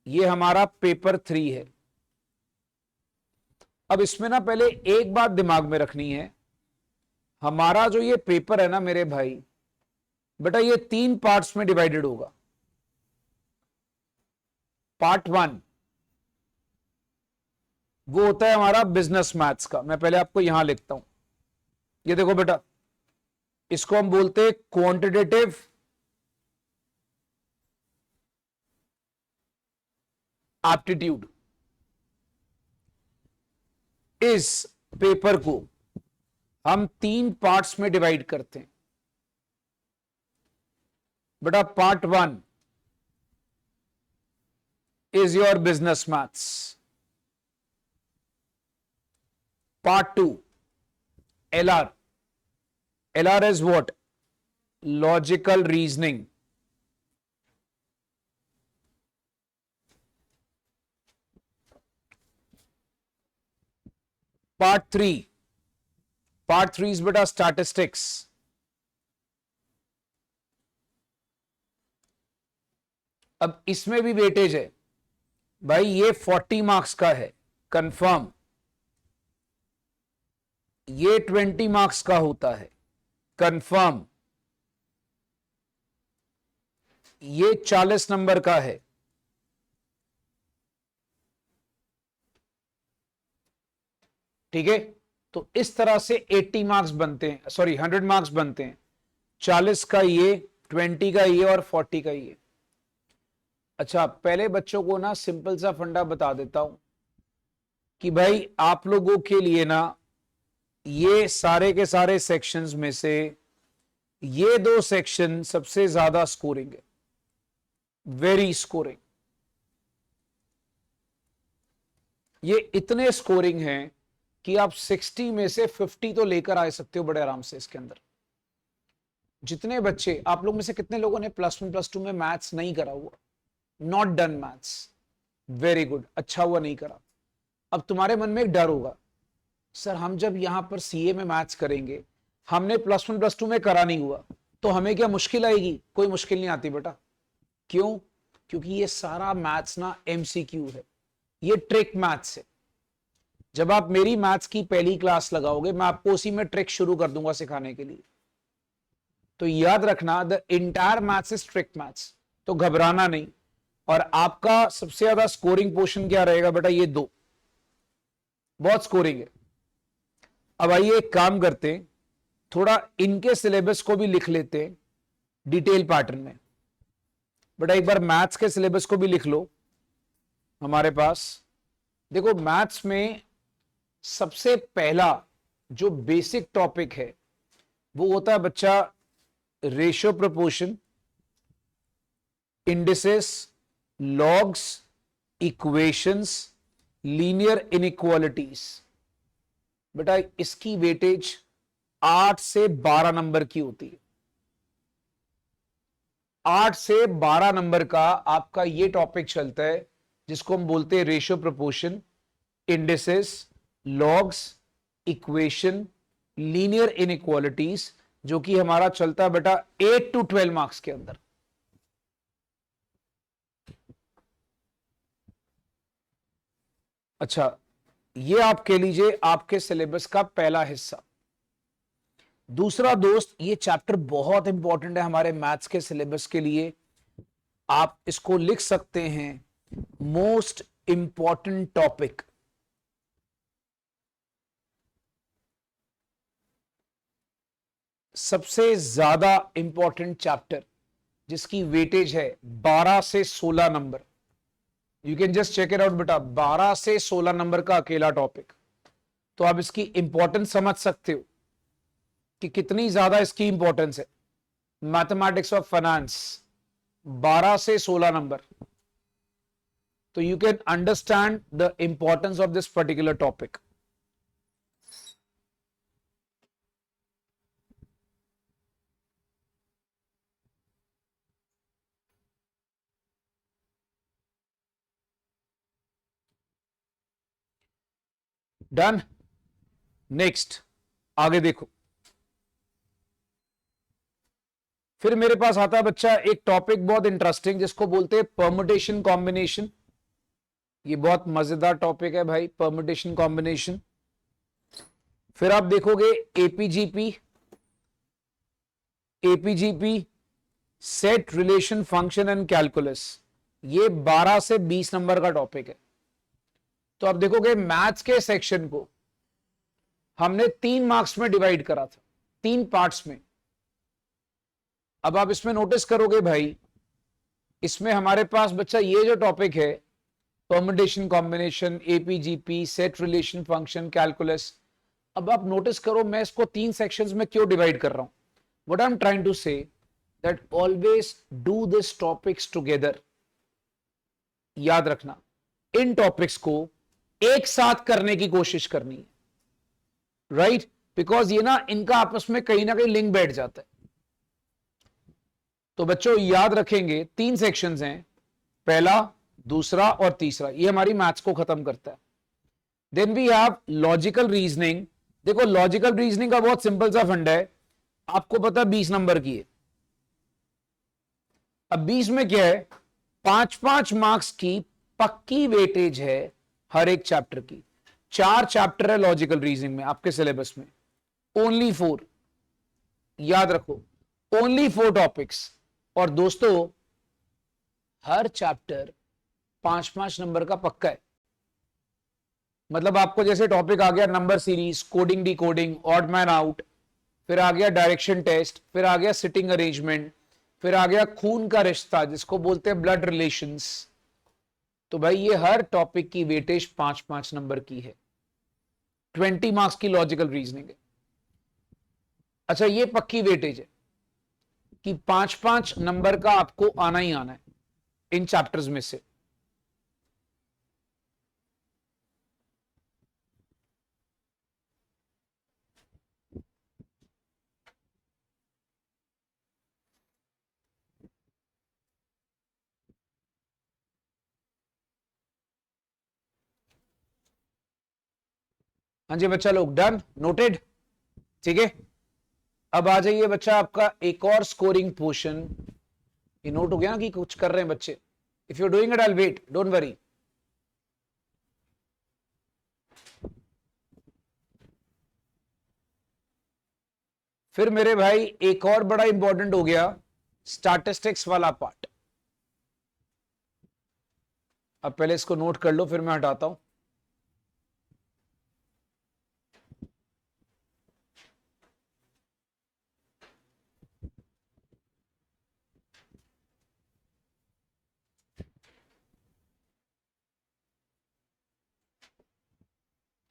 ये हमारा पेपर 3 है। अब इसमें ना पहले एक बात दिमाग में रखनी है, हमारा जो ये पेपर है ना मेरे भाई, बेटा ये 3 पार्ट्स में डिवाइडेड होगा। पार्ट 1 वो होता है हमारा बिजनेस मैथ्स का। मैं पहले आपको यहां लिखता हूं, ये देखो बेटा, इसको हम बोलते हैं क्वांटिटेटिव एप्टीट्यूड। इस पेपर को हम 3 पार्ट्स में डिवाइड करते हैं। बेटा part 1 is your business maths. Part 2 LR। LR is what? Logical reasoning. Part 3 is बेटा statistics. अब इसमें भी वेटेज है भाई, ये 40 मार्क्स का है कंफर्म, ये 20 मार्क्स का होता है कंफर्म, ये 40 नंबर का है। ठीक है, तो इस तरह से 80 मार्क्स बनते हैं, सॉरी 100 मार्क्स बनते हैं। 40 का ये, 20 का ये और 40 का ये। अच्छा, पहले बच्चों को ना सिंपल सा फंडा बता देता हूं कि भाई आप लोगों के लिए ना ये सारे के सारे सेक्शंस में से ये 2 सेक्शन सबसे ज्यादा स्कोरिंग है, वेरी स्कोरिंग। ये इतने स्कोरिंग हैं कि आप 60 में से 50 तो लेकर आ सकते हो बड़े आराम से इसके अंदर। जितने बच्चे, आप लोग में से कितने लोगों ने +1 +2 में मैथ्स नहीं करा हुआ, not done maths, very good, अच्छा हुआ नहीं करा। अब तुम्हारे मन में एक डर होगा, सर हम जब यहां पर सीए में मैथ्स करेंगे, हमने +1 +2 में करा नहीं हुआ, तो हमें क्या मुश्किल आएगी? कोई मुश्किल नहीं आती बेटा। क्यों? क्योंकि ये सारा मैथ्स ना एमसीक्यू है, ये ट्रिक मैथ्स है। जब आप मेरी मैथ्स की पहली क्लास लगाओगे, मैं आपको उसी में ट्रिक शुरू कर दूंगा सिखाने के लिए। तो याद रखना, the entire maths is trick maths, तो घबराना नहीं। और आपका सबसे ज्यादा स्कोरिंग पोर्शन क्या रहेगा बेटा? ये 2 बहुत स्कोरिंग है। अब आइए एक काम करते हैं, थोड़ा इनके सिलेबस को भी लिख लेते हैं डिटेल पैटर्न में। बेटा एक बार मैथ्स के सिलेबस को भी लिख लो हमारे पास। देखो मैथ्स में सबसे पहला जो बेसिक टॉपिक है वो होता है बच्चा ratio proportion, indices, logs, equations, linear inequalities. बेटा इसकी वेटेज 8 से 12 नंबर की होती है। 8 से 12 नंबर का आपका ये टॉपिक चलता है जिसको हम बोलते हैं ratio proportion, indices, logs, equation, linear inequalities, जो कि हमारा चलता है बेटा 8 to 12 मार्क्स के अंदर। अच्छा, ये आप कह लीजिए आपके सिलेबस का पहला हिस्सा। दूसरा दोस्त, ये चैप्टर बहुत इंपॉर्टेंट है हमारे मैथ्स के सिलेबस के लिए, आप इसको लिख सकते हैं मोस्ट इंपॉर्टेंट टॉपिक। सबसे ज्यादा इंपॉर्टेंट चैप्टर जिसकी वेटेज है 12 से 16 number. You can just check it out बेटा, 12 से 16 नंबर का अकेला टॉपिक। तो आप इसकी इंपॉर्टेंस समझ सकते हो कि कितनी ज्यादा इसकी इंपॉर्टेंस है। मैथमेटिक्स ऑफ फाइनेंस, 12 से 16 नंबर। तो you can understand the importance of this particular topic. Done. Next आगे देखो। फिर मेरे पास आता है बच्चा एक टॉपिक बहुत इंटरेस्टिंग जिसको बोलते हैं परमुटेशन कॉम्बिनेशन। ये बहुत मजेदार टॉपिक है भाई, परमुटेशन कॉम्बिनेशन। फिर आप देखोगे AP GP, AP GP, set relation function and calculus. ये 12 से 20 नंबर का टॉपिक है। तो आप देखोगे मैथ्स के सेक्शन को हमने 3 मार्क्स में डिवाइड करा था, 3 पार्ट्स में। अब आप इसमें नोटिस करोगे भाई, इसमें हमारे पास बच्चा ये जो टॉपिक है permutation combination, AP GP, set relation function, calculus. अब आप नोटिस करो मैं इसको 3 सेक्शंस में क्यों डिवाइड कर रहा हूं। What I am trying to say that always do this topics together. याद रखना, इन टॉपिक्स को एक साथ करने की कोशिश करनी है, राइट? बिकॉज ये ना इनका आपस में कहीं ना कहीं लिंक बैठ जाता है। तो बच्चों याद रखेंगे 3 सेक्शंस हैं, पहला, दूसरा और तीसरा। ये हमारी मैथ्स को खत्म करता है। Then we have logical reasoning. देखो लॉजिकल रीजनिंग का बहुत सिंपल सा फंडा है, आपको पता 20 नंबर की है। अब 20 में क्या है, 5-5 मार्क्स की पक्की वेटेज है हर एक चैप्टर की। 4 चैप्टर है लॉजिकल रीजनिंग में आपके सिलेबस में, ओनली 4। याद रखो, ओनली 4 टॉपिक्स। और दोस्तों हर चैप्टर 5-5 नंबर का पक्का है। मतलब आपको जैसे टॉपिक आ गया number series, coding decoding, odd man out, फिर आ गया डायरेक्शन टेस्ट, फिर आ गया सिटिंग अरेंजमेंट, फिर आ गया खून का रिश्ता जिसको बोलते हैं ब्लड रिलेशंस। तो भाई ये हर टॉपिक की वेटेज 5-5 नंबर की है। 20 मार्क्स की लॉजिकल रीजनिंग है। अच्छा ये पक्की वेटेज है कि 5-5 नंबर का आपको आना ही आना है इन चैप्टर्स में से। हाँ जी बच्चा लोग, डन, नोटेड, ठीक है। अब आ जाइए बच्चा आपका एक और स्कोरिंग पोर्शन। ये नोट हो गया ना कि कुछ कर रहे हैं बच्चे। If you are doing it I will wait, don't worry. फिर मेरे भाई एक और बड़ा इंपॉर्टेंट हो गया स्टैटिस्टिक्स वाला पार्ट। अब पहले इसको नोट कर लो फिर मैं हटाता हूं।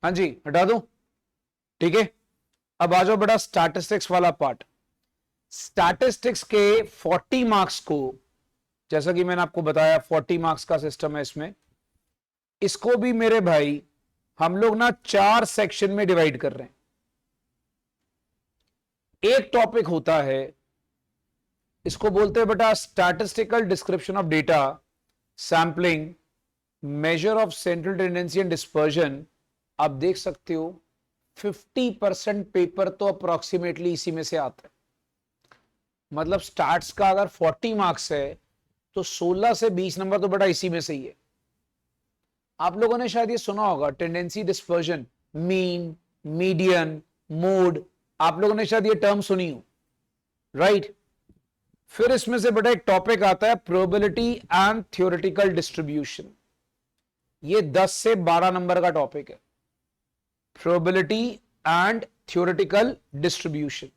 हाँ जी हटा दो, ठीक है। अब आ जाओ बड़ा स्टैटिस्टिक्स वाला पार्ट। स्टैटिस्टिक्स के 40 मार्क्स को, जैसा कि मैंने आपको बताया 40 मार्क्स का सिस्टम है इसमें, इसको भी मेरे भाई हम लोग ना 4 सेक्शन में डिवाइड कर रहे हैं। एक टॉपिक होता है, इसको बोलते हैं बेटा statistical description of data, sampling, measure of central tendency and dispersion. आप देख सकते हो 50% पेपर तो अप्रोक्सीमेटली इसी में से आता है। मतलब स्टार्ट्स का अगर 40 मार्क्स है तो 16 से 20 नंबर तो बेटा इसी में से ही है। आप लोगों ने शायद ये सुना होगा tendency, dispersion, mean, median, mode. आप लोगों ने शायद ये टर्म सुनी हो, राइट? फिर इसमें से बेटा एक टॉपिक आता है प्रोबेबिलिटी एंड थ्योरेटिकल डिस्ट्रीब्यूशन। ये 10 से 12 नंबर का टॉपिक है, प्रोबेबिलिटी एंड थ्योरेटिकल डिस्ट्रीब्यूशन।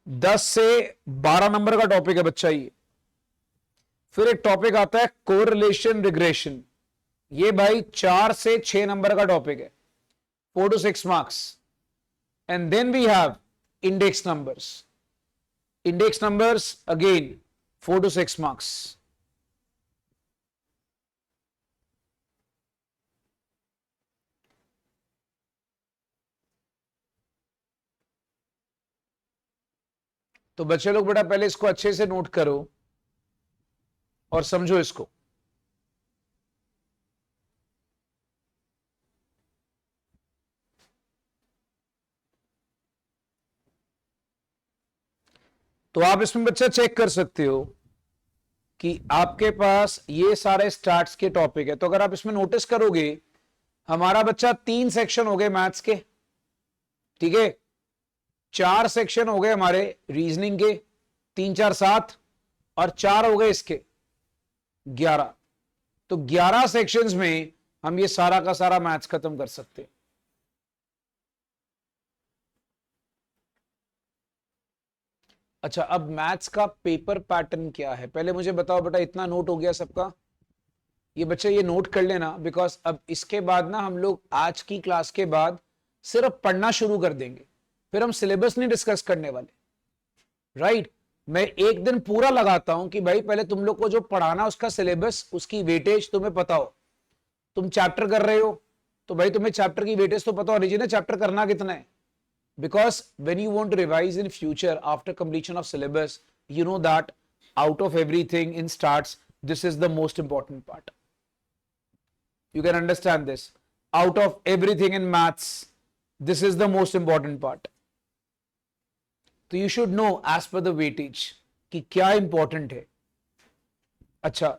10 से 12 नंबर का टॉपिक है बच्चा ये। फिर एक टॉपिक आता है कोरिलेशन रिग्रेशन। ये भाई 4 से 6 नंबर का टॉपिक है, 4 to 6 marks. And then we have index numbers. Index numbers again 4 to 6 marks. तो बच्चे लोग बेटा पहले इसको अच्छे से नोट करो और समझो इसको। तो आप इसमें बच्चा चेक कर सकते हो कि आपके पास ये सारे स्टार्ट्स के टॉपिक है। तो अगर आप इसमें नोटिस करोगे, हमारा बच्चा 3 सेक्शन हो गए मैथ्स के, ठीक है, 4 सेक्शन हो गए हमारे रीजनिंग के, 3 4 7, और 4 हो गए इसके 11। तो 11 सेक्शंस में हम ये सारा का सारा मैथ्स खत्म कर सकते हैं। अच्छा, अब मैथ्स का पेपर पैटर्न क्या है, पहले मुझे बताओ बेटा। इतना नोट हो गया सबका? ये बच्चे ये नोट कर लेना, बिकॉज अब इसके बाद ना हम लोग आज की क्लास के बाद सिर्फ पढ़ना शुरू कर देंगे, फिर हम सिलेबस नहीं डिस्कस करने वाले, राइट? मैं एक दिन पूरा लगाता हूं कि भाई पहले तुम लोग को जो पढ़ाना उसका सिलेबस, उसकी वेटेज तुम्हें पता हो। तुम चैप्टर कर रहे हो तो भाई तुम्हें चैप्टर की वेटेज तो पता होनी चाहिए ना, चैप्टर करना कितना है। Because when you want to revise in future after completion of syllabus, you know that out of everything in starts, this is the most important part. You can understand this. Out of everything in maths, this is the most important part. So you should know as per the weightage कि क्या important है। अच्छा,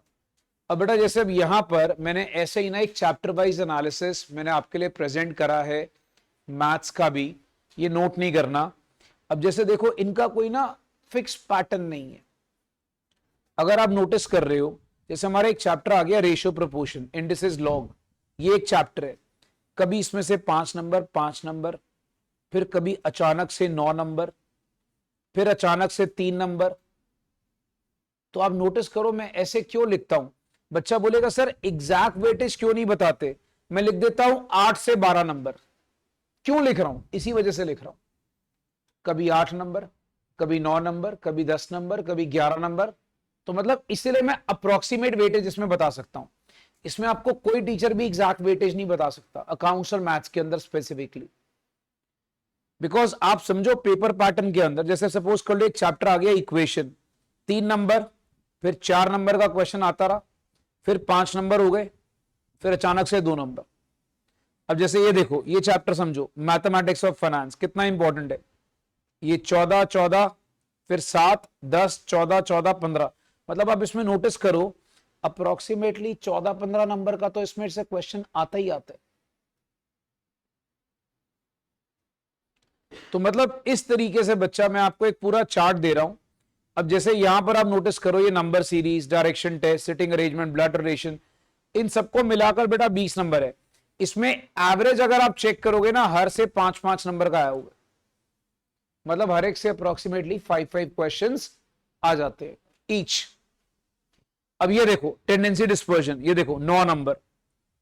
अब बेटा जैसे अब यहां पर मैंने ऐसे ही ना एक चैप्टर वाइज एनालिसिस मैंने आपके लिए प्रेजेंट करा है, मैथ्स का भी, ये नोट नहीं करना। अब जैसे देखो इनका कोई ना फिक्स पैटर्न नहीं है। अगर आप नोटिस कर रहे हो, जैसे हमारा एक चैप्टर आ गया रेशियो प्रोपोर्शन, इंडिसेस, लॉग, ये एक चैप्टर है। कभी इसमें से 5 नंबर 5 नंबर, फिर कभी अचानक से 9 नंबर, फिर अचानक से 3 नंबर। तो आप नोटिस करो मैं ऐसे क्यों लिखता हूं। बच्चा बोलेगा सर एग्जैक्ट वेटेज क्यों नहीं बताते? मैं लिख देता हूं 8 से 12 नंबर। क्यों लिख रहा हूं? इसी वजह से लिख रहा हूं। कभी 8 नंबर, कभी 9 नंबर, कभी 10 नंबर, कभी 11 नंबर। तो मतलब इसलिए मैं अप्रोक्सीमेट वेटेज इसमें बता सकता हूं। इसमें आपको कोई टीचर भी एग्जैक्ट वेटेज नहीं बता सकता अकाउंट्स और मैथ्स के अंदर स्पेसिफिकली। बिकॉज आप समझो पेपर पैटर्न के अंदर, जैसे सपोज कर लो एक चैप्टर आ गया इक्वेशन, 3 नंबर, फिर 4 नंबर का क्वेश्चन आता रहा, फिर 5 नंबर हो गए, फिर अचानक से 2 नंबर। अब जैसे ये देखो, ये चैप्टर समझो मैथमेटिक्स ऑफ फाइनेंस, कितना इंपॉर्टेंट है। ये 14 14, फिर 7 10 14 14 15, मतलब आप इसमें नोटिस करो अप्रोक्सीमेटली 14 15 नंबर का तो इसमें से क्वेश्चन आता ही आता है। तो मतलब इस तरीके से बच्चा मैं आपको एक पूरा चार्ट दे रहा हूं। अब जैसे यहां पर आप नोटिस करो, ये number series, direction test, sitting arrangement, blood relation, इन सबको मिलाकर बेटा 20 नंबर है। इसमें एवरेज अगर आप चेक करोगे ना, हर से 5-5 नंबर का आया होगा, मतलब हर एक से अप्रोक्सीमेटली 5-5 क्वेश्चंस आ जाते हैं ईच। अब ये देखो टेंडेंसी डिस्पर्जन, ये देखो 9 नंबर,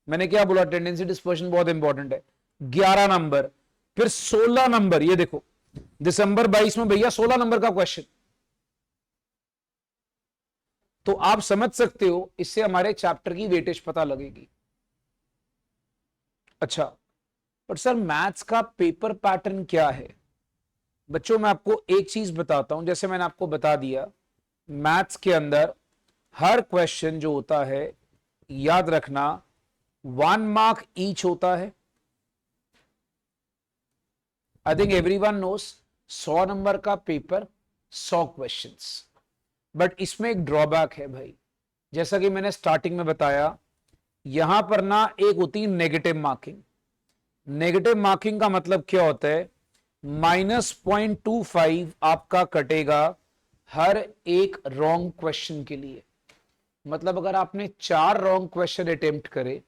मैंने क्या बोला, टेंडेंसी डिस्पर्जन बहुत इंपॉर्टेंट है। 11 नंबर, फिर 16 नंबर, ये देखो दिसंबर 22 में भैया 16 नंबर का क्वेश्चन। तो आप समझ सकते हो इससे हमारे चैप्टर की वेटेज पता लगेगी। अच्छा, पर सर मैथ्स का पेपर पैटर्न क्या है? बच्चों मैं आपको एक चीज बताता हूं, जैसे मैंने आपको बता दिया, मैथ्स के अंदर हर क्वेश्चन जो होता है, याद रखना 1 मार्क ईच होता है। I think everyone knows 100 number का पेपर, 100 क्वेश्चंस। बट इसमें एक ड्रॉबैक है भाई, जैसा कि मैंने स्टार्टिंग में बताया, यहां पर ना एक होती है नेगेटिव मार्किंग। नेगेटिव मार्किंग का मतलब क्या होता है, -0.25 आपका कटेगा हर एक रॉन्ग क्वेश्चन के लिए। मतलब अगर आपने 4 रॉन्ग क्वेश्चन अटेम्प्ट करे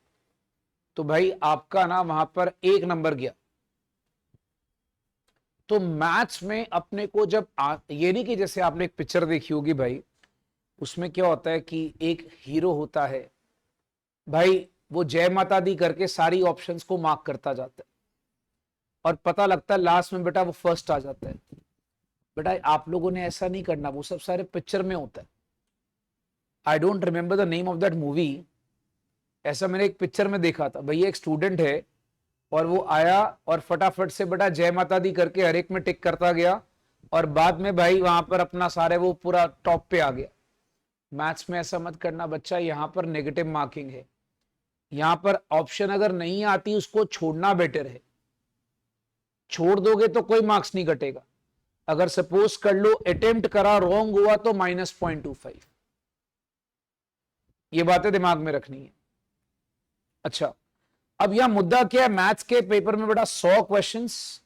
तो भाई आपका ना वहां पर 1 नंबर गया। तो मैथ्स में अपने को जब ये नहीं कि जैसे आपने एक पिक्चर देखी होगी भाई, उसमें क्या होता है कि एक हीरो होता है भाई, वो जय माता दी करके सारी ऑप्शंस को मार्क करता जाता है और पता लगता है लास्ट में बेटा वो फर्स्ट आ जाता है। बेटा आप लोगों ने ऐसा नहीं करना, वो सब सारे पिक्चर में होता है। I don't remember the name of that movie. ऐसा मैंने एक पिक्चर में देखा था, भैया एक स्टूडेंट है और वो आया और फटाफट से बेटा जय माता दी करके हर एक में टिक करता गया और बाद में भाई वहां पर अपना सारे वो पूरा टॉप पे आ गया। मैथ्स में ऐसा मत करना बच्चा, यहां पर नेगेटिव मार्किंग है। यहां पर ऑप्शन अगर नहीं आती उसको छोड़ना बेटर है, छोड़ दोगे तो कोई मार्क्स नहीं कटेगा। अगर सपोज कर लो अटेम्प्ट करा रॉन्ग हुआ तो -0.25। ये बातें दिमाग में रखनी है। अच्छा, अब यह मुद्दा क्या है, मैथ्स के पेपर में बेटा 100 क्वेश्चंस।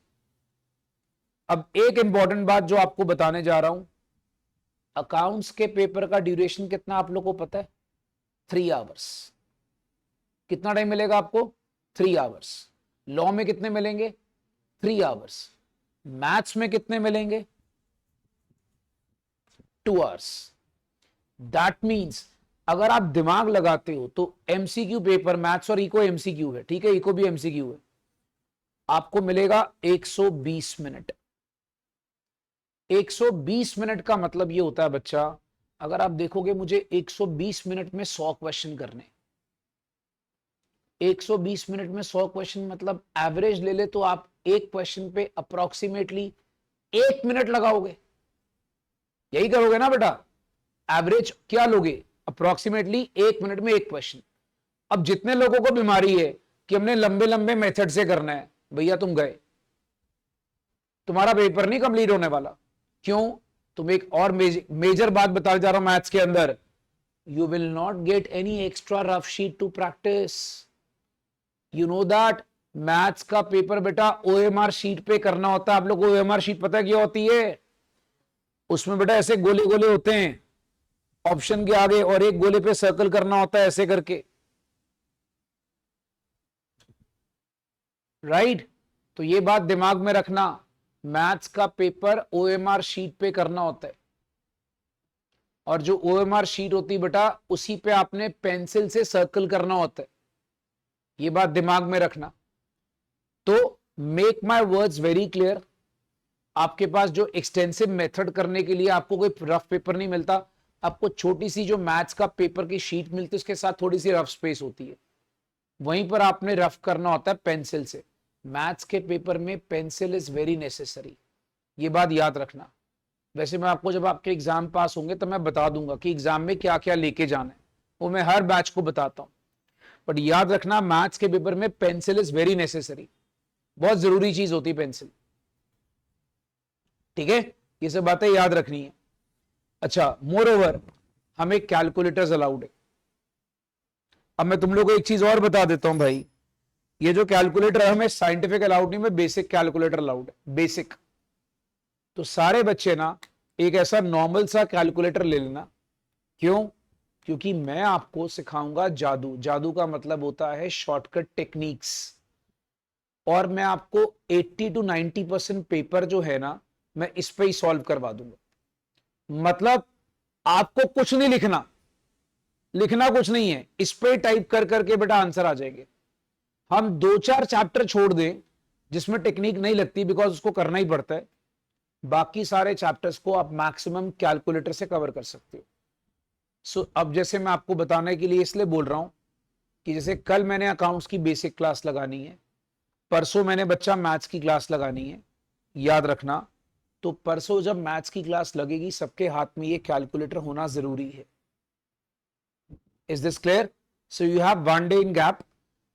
अब एक इंपॉर्टेंट बात जो आपको बताने जा रहा हूं, अकाउंट्स के पेपर का ड्यूरेशन कितना आप लोगों को पता है? 3 आवर्स। कितना टाइम मिलेगा आपको? 3 आवर्स। लॉ में कितने मिलेंगे? 3 आवर्स। मैथ्स में कितने मिलेंगे? 2 आवर्स। दैट मीन्स अगर आप दिमाग लगाते हो तो एमसीक्यू पेपर, मैथ्स और इको एमसीक्यू है, ठीक है, इको भी एमसीक्यू है, आपको मिलेगा 120 मिनट। 120 मिनट का मतलब ये होता है बच्चा, अगर आप देखोगे मुझे 120 मिनट में 100 क्वेश्चन करने, 120 मिनट में 100 क्वेश्चन मतलब एवरेज ले ले तो आप एक क्वेश्चन पे अप्रोक्सीमेटली 1 मिनट लगाओगे। यही करोगे ना बेटा? एवरेज क्या लोगे? अप्रोक्सीमेटली 1 मिनट में एक क्वेश्चन। अब जितने लोगों को बीमारी है कि हमने लंबे लंबे मेथड से करना है, भैया तुम गए, तुम्हारा पेपर नहीं कंप्लीट होने वाला। क्यों? तुम एक और मेजर बात बताने जा रहा हूं मैथ्स के अंदर, you will not get any extra rough sheet to practice. You know that maths का पेपर बेटा ओएमआर शीट पे करना होता है। आप लोग को ओएमआर शीट पता है क्या होती है? उसमें बेटा ऐसे गोले गोले होते हैं ऑप्शन के आगे और एक गोले पे सर्कल करना होता है ऐसे करके, राइट? तो ये बात दिमाग में रखना, मैथ्स का पेपर ओएमआर शीट पे करना होता है और जो ओएमआर शीट होती है बेटा उसी पे आपने पेंसिल से सर्कल करना होता है। ये बात दिमाग में रखना। तो make my words very clear, आपके पास जो एक्सटेंसिव मेथड करने के लिए आपको कोई रफ पेपर नहीं मिलता, आपको छोटी सी जो मैथ्स का पेपर की शीट मिलती है उसके साथ थोड़ी सी रफ स्पेस होती है, वहीं पर आपने रफ करना होता है पेंसिल से। मैथ्स के पेपर में पेंसिल इज वेरी नेसेसरी, ये बात याद रखना। वैसे मैं आपको जब आपके एग्जाम पास होंगे तो मैं बता दूंगा कि एग्जाम में क्या क्या लेके जाना है, वो मैं हर बैच को बताता हूं, बट याद रखना मैथ्स के पेपर में पेंसिल इज वेरी नेसेसरी, बहुत जरूरी चीज होती है पेंसिल, ठीक है? ये सब बातें याद रखनी है। अच्छा, मोर ओवर हमें कैलकुलेटर्स अलाउड है। अब मैं तुम लोग को एक चीज और बता देता हूं भाई, ये जो कैलकुलेटर है हमें साइंटिफिक अलाउड नहीं, में बेसिक कैलकुलेटर अलाउड है, बेसिक। तो सारे बच्चे ना एक ऐसा नॉर्मल सा कैलकुलेटर ले लेना। क्यों? क्योंकि मैं आपको सिखाऊंगा जादू। जादू का मतलब होता है शॉर्टकट टेक्निक्स, और मैं आपको 80 to 90% पेपर जो है ना मैं इस पे ही सॉल्व करवा दूंगा। मतलब आपको कुछ नहीं लिखना, लिखना कुछ नहीं है, इस पे टाइप कर करके बेटा आंसर आ जाएंगे। हम 2-4 चैप्टर छोड़ दें जिसमें टेक्निक नहीं लगती, बिकॉज उसको करना ही पड़ता है, बाकी सारे चैप्टर्स को आप मैक्सिमम कैलकुलेटर से कवर कर सकते हो। सो अब जैसे मैं आपको बताने के लिए इसलिए बोल रहा हूं कि जैसे कल मैंने अकाउंट्स की बेसिक क्लास लगानी है, परसों मैंने बच्चा मैथ्स की क्लास लगानी है, याद रखना। तो परसों जब मैथ्स की क्लास लगेगी सबके हाथ में ये कैलकुलेटर होना जरूरी है। Is this clear? So you have 1 day in gap,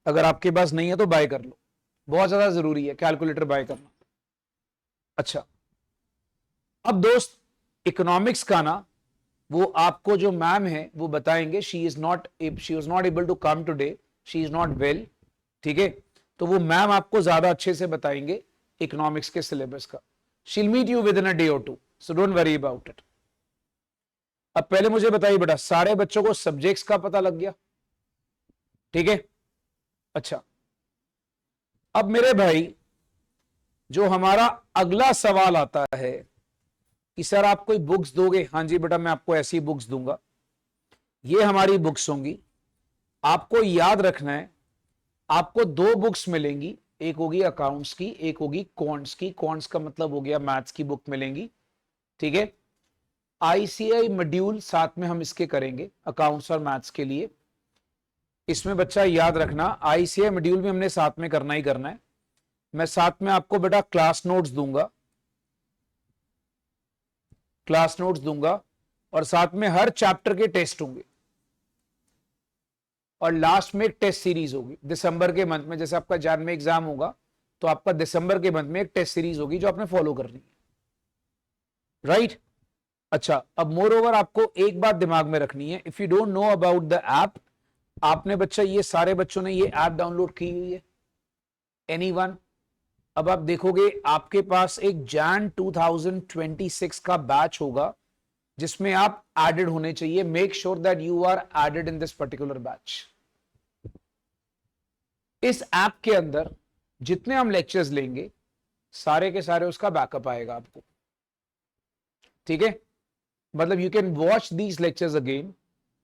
अगर आपके पास नहीं है तो बाय कर लो, बहुत ज्यादा जरूरी है कैलकुलेटर बाय करना। अच्छा, अब दोस्त इकोनॉमिक्स का ना वो आपको जो मैम है वो बताएंगे, she was not able to come today, she is not well, ठीक है? तो वो मैम आपको ज्यादा अच्छे से बताएंगे इकोनॉमिक्स के सिलेबस का। She'll meet you within a day और 2, so don't worry about it. अब पहले मुझे बताइए बेटा, सारे बच्चों को सब्जेक्ट्स का पता लग गया, ठीक है? अच्छा, अब मेरे भाई जो हमारा अगला सवाल आता है कि सर आप कोई बुक्स दोगे? हाँ जी बेटा, मैं आपको ऐसी बुक्स दूंगा, ये हमारी बुक्स होंगी। आपको याद रखना है, आपको 2 बुक्स मिलेंगी, एक होगी अकाउंट्स की, एक होगी क्वांट्स की। क्वांट्स का मतलब हो गया मैथ्स की बुक मिलेंगी, ठीक है? ICAI मॉड्यूल साथ में हम इसके करेंगे अकाउंट्स और मैथ्स के लिए। इसमें बच्चा याद रखना ICAI मॉड्यूल भी हमने साथ में करना ही करना है। मैं साथ में आपको बेटा क्लास नोट्स दूंगा और साथ में हर चैप्टर के टेस्ट होंगे और लास्ट में एक टेस्ट सीरीज होगी दिसंबर के मंथ में। जैसे आपका जैन में एग्जाम होगा तो आपका दिसंबर के मंथ में एक टेस्ट सीरीज होगी जो आपने फॉलो करनी है, राइट? अच्छा, अब मोर ओवर आपको एक बात दिमाग में रखनी है, if you don't know about the app, आपने बच्चा ये सारे बच्चों ने ये ऐप डाउनलोड की हुई है? एनीवन? अब आप देखोगे आपके पास एक जैन 2026 का बैच होगा जिसमें आप एडेड होने चाहिए। Make sure that you are added in this particular batch. इस ऐप के अंदर जितने हम लेक्चर्स लेंगे सारे के सारे उसका बैकअप आएगा आपको, ठीक है? मतलब you can watch these lectures again.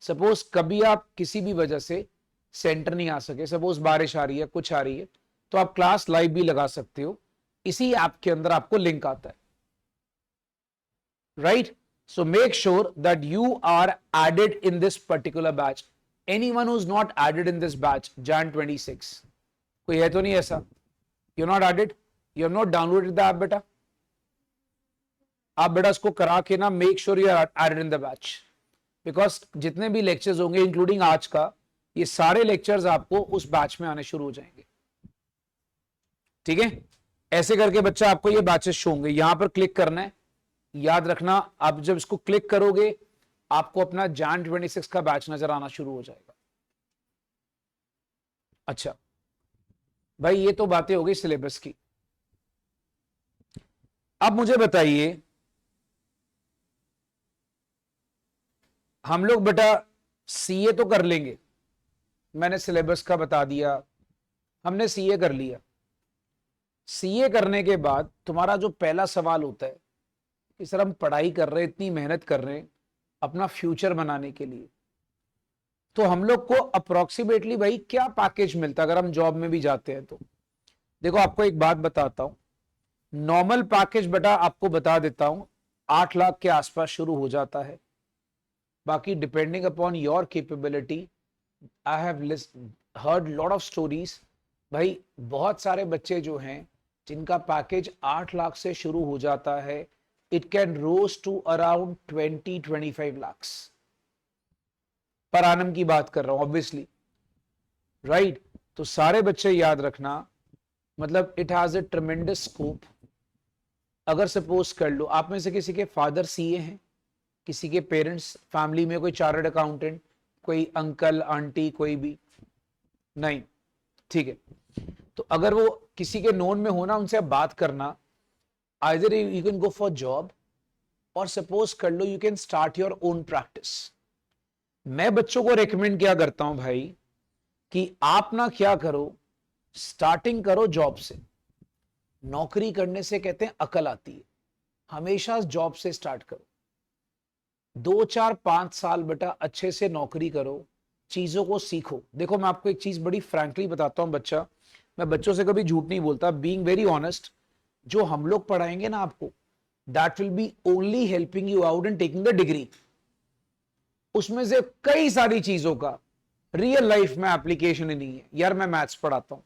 Suppose कभी आप किसी भी वजह से सेंटर नहीं आ सके, सपोज बारिश आ रही है, कुछ आ रही है, तो आप क्लास लाइव भी लगा सकते हो। इसी ऐप के अंदर आपको लिंक आता है, right? So make sure that you are added in this particular batch. Anyone who's not added in this batch, Jan 26, कोई है तो नहीं ऐसा? You're not added? You have not downloaded the app बेटा? आप बेटा इसको करा के ना make sure you are added in the batch. Because जितने भी lectures होंगे including आज का, ये सारे lectures आपको उस batch में आने शुरू हो जाएंगे, ठीक है? ऐसे करके बच्चा आपको ये batches शो होंगे। यहां पर क्लिक करना है, याद रखना आप जब इसको क्लिक करोगे आपको अपना जैन 26 का बैच नजर आना शुरू हो जाएगा। अच्छा भाई, ये तो बातें हो गई सिलेबस की। अब मुझे बताइए, हम लोग बेटा सीए तो कर लेंगे, मैंने सिलेबस का बता दिया, हमने सीए कर लिया। सीए करने के बाद तुम्हारा जो पहला सवाल होता है कि सर हम पढ़ाई कर रहे हैं, इतनी मेहनत कर रहे हैं अपना फ्यूचर बनाने के लिए, तो हम लोग को अप्रोक्सीमेटली भाई क्या पैकेज मिलता है अगर हम जॉब में भी जाते हैं? तो देखो आपको एक बात बताता हूं, नॉर्मल पैकेज बेटा आपको बता देता हूं 8 लाख के आसपास शुरू हो जाता है। बाकी depending upon your capability, I have heard lot of stories भाई, बहुत सारे बच्चे जो हैं जिनका पैकेज 8 लाख से शुरू हो जाता है, it can rose to around 20-25 lakhs पर annum की बात कर रहा हूं ऑब्वियसली, राइट? तो सारे बच्चे याद रखना, मतलब इट हैज ए ट्रेमेंडस स्कोप। अगर सपोज कर लो आप में से किसी के फादर सीए हैं, किसी के पेरेंट्स फैमिली में कोई चार्टर्ड अकाउंटेंट, कोई अंकल आंटी, कोई भी नहीं, ठीक है? तो अगर वो किसी के नोन में होना, उनसे आप बात करना, either you can go for job और suppose कर लो you can start your own practice। मैं बच्चों को रेकमेंड क्या करता हूं भाई कि आप ना क्या करो, स्टार्टिंग करो जॉब से। नौकरी करने से कहते हैं अकल आती है, हमेशा जॉब से स्टार्ट करो। 2-4-5 साल बेटा अच्छे से नौकरी करो, चीजों को सीखो। देखो मैं आपको एक चीज बड़ी फ्रैंकली बताता हूं बच्चा, मैं बच्चों से कभी झूठ नहीं बोलता, बीइंग वेरी ऑनेस्ट, जो हम लोग पढ़ाएंगे ना आपको, that will be only helping you out in taking the degree. उसमें से कई सारी चीजों का रियल लाइफ में एप्लीकेशन ही नहीं है। यार मैं मैथ्स पढ़ाता हूं,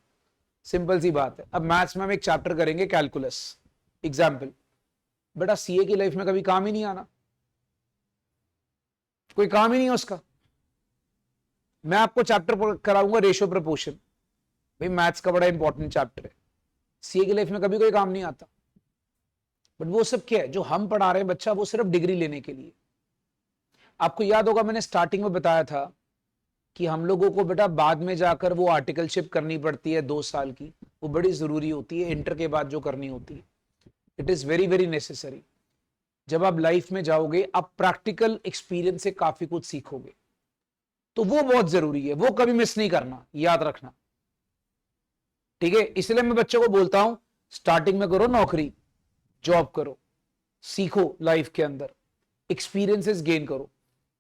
सिंपल सी बात है, अब मैथ्स में हम एक चैप्टर करेंगे कैलकुलस, एग्जाम्पल, बेटा सीए की लाइफ में कभी काम ही नहीं आना, कोई काम ही नहीं है उसका। मैं आपको चैप्टर कराऊंगा रेशियो प्रपोर्शन, भाई मैथ्स का बड़ा इंपॉर्टेंट चैप्टर है, सीए की लाइफ में कभी कोई काम नहीं आता। बट वो सब क्या है जो हम पढ़ा रहे हैं बच्चा, वो सिर्फ डिग्री लेने के लिए। आपको याद होगा मैंने स्टार्टिंग में बताया था कि हम लोगों को बेटा बाद में जाकर वो आर्टिकलशिप करनी पड़ती है 2 साल की, वो बड़ी जरूरी होती है इंटर के बाद जो करनी होती है, it is very very necessary. जब आप लाइफ में जाओगे आप प्रैक्टिकल एक्सपीरियंस से काफी कुछ सीखोगे, तो वो बहुत जरूरी है, वो कभी मिस नहीं करना, याद रखना, ठीक है? इसलिए मैं बच्चों को बोलता हूं स्टार्टिंग में करो नौकरी, जॉब करो, सीखो लाइफ के अंदर, एक्सपीरियंसेस गेन करो,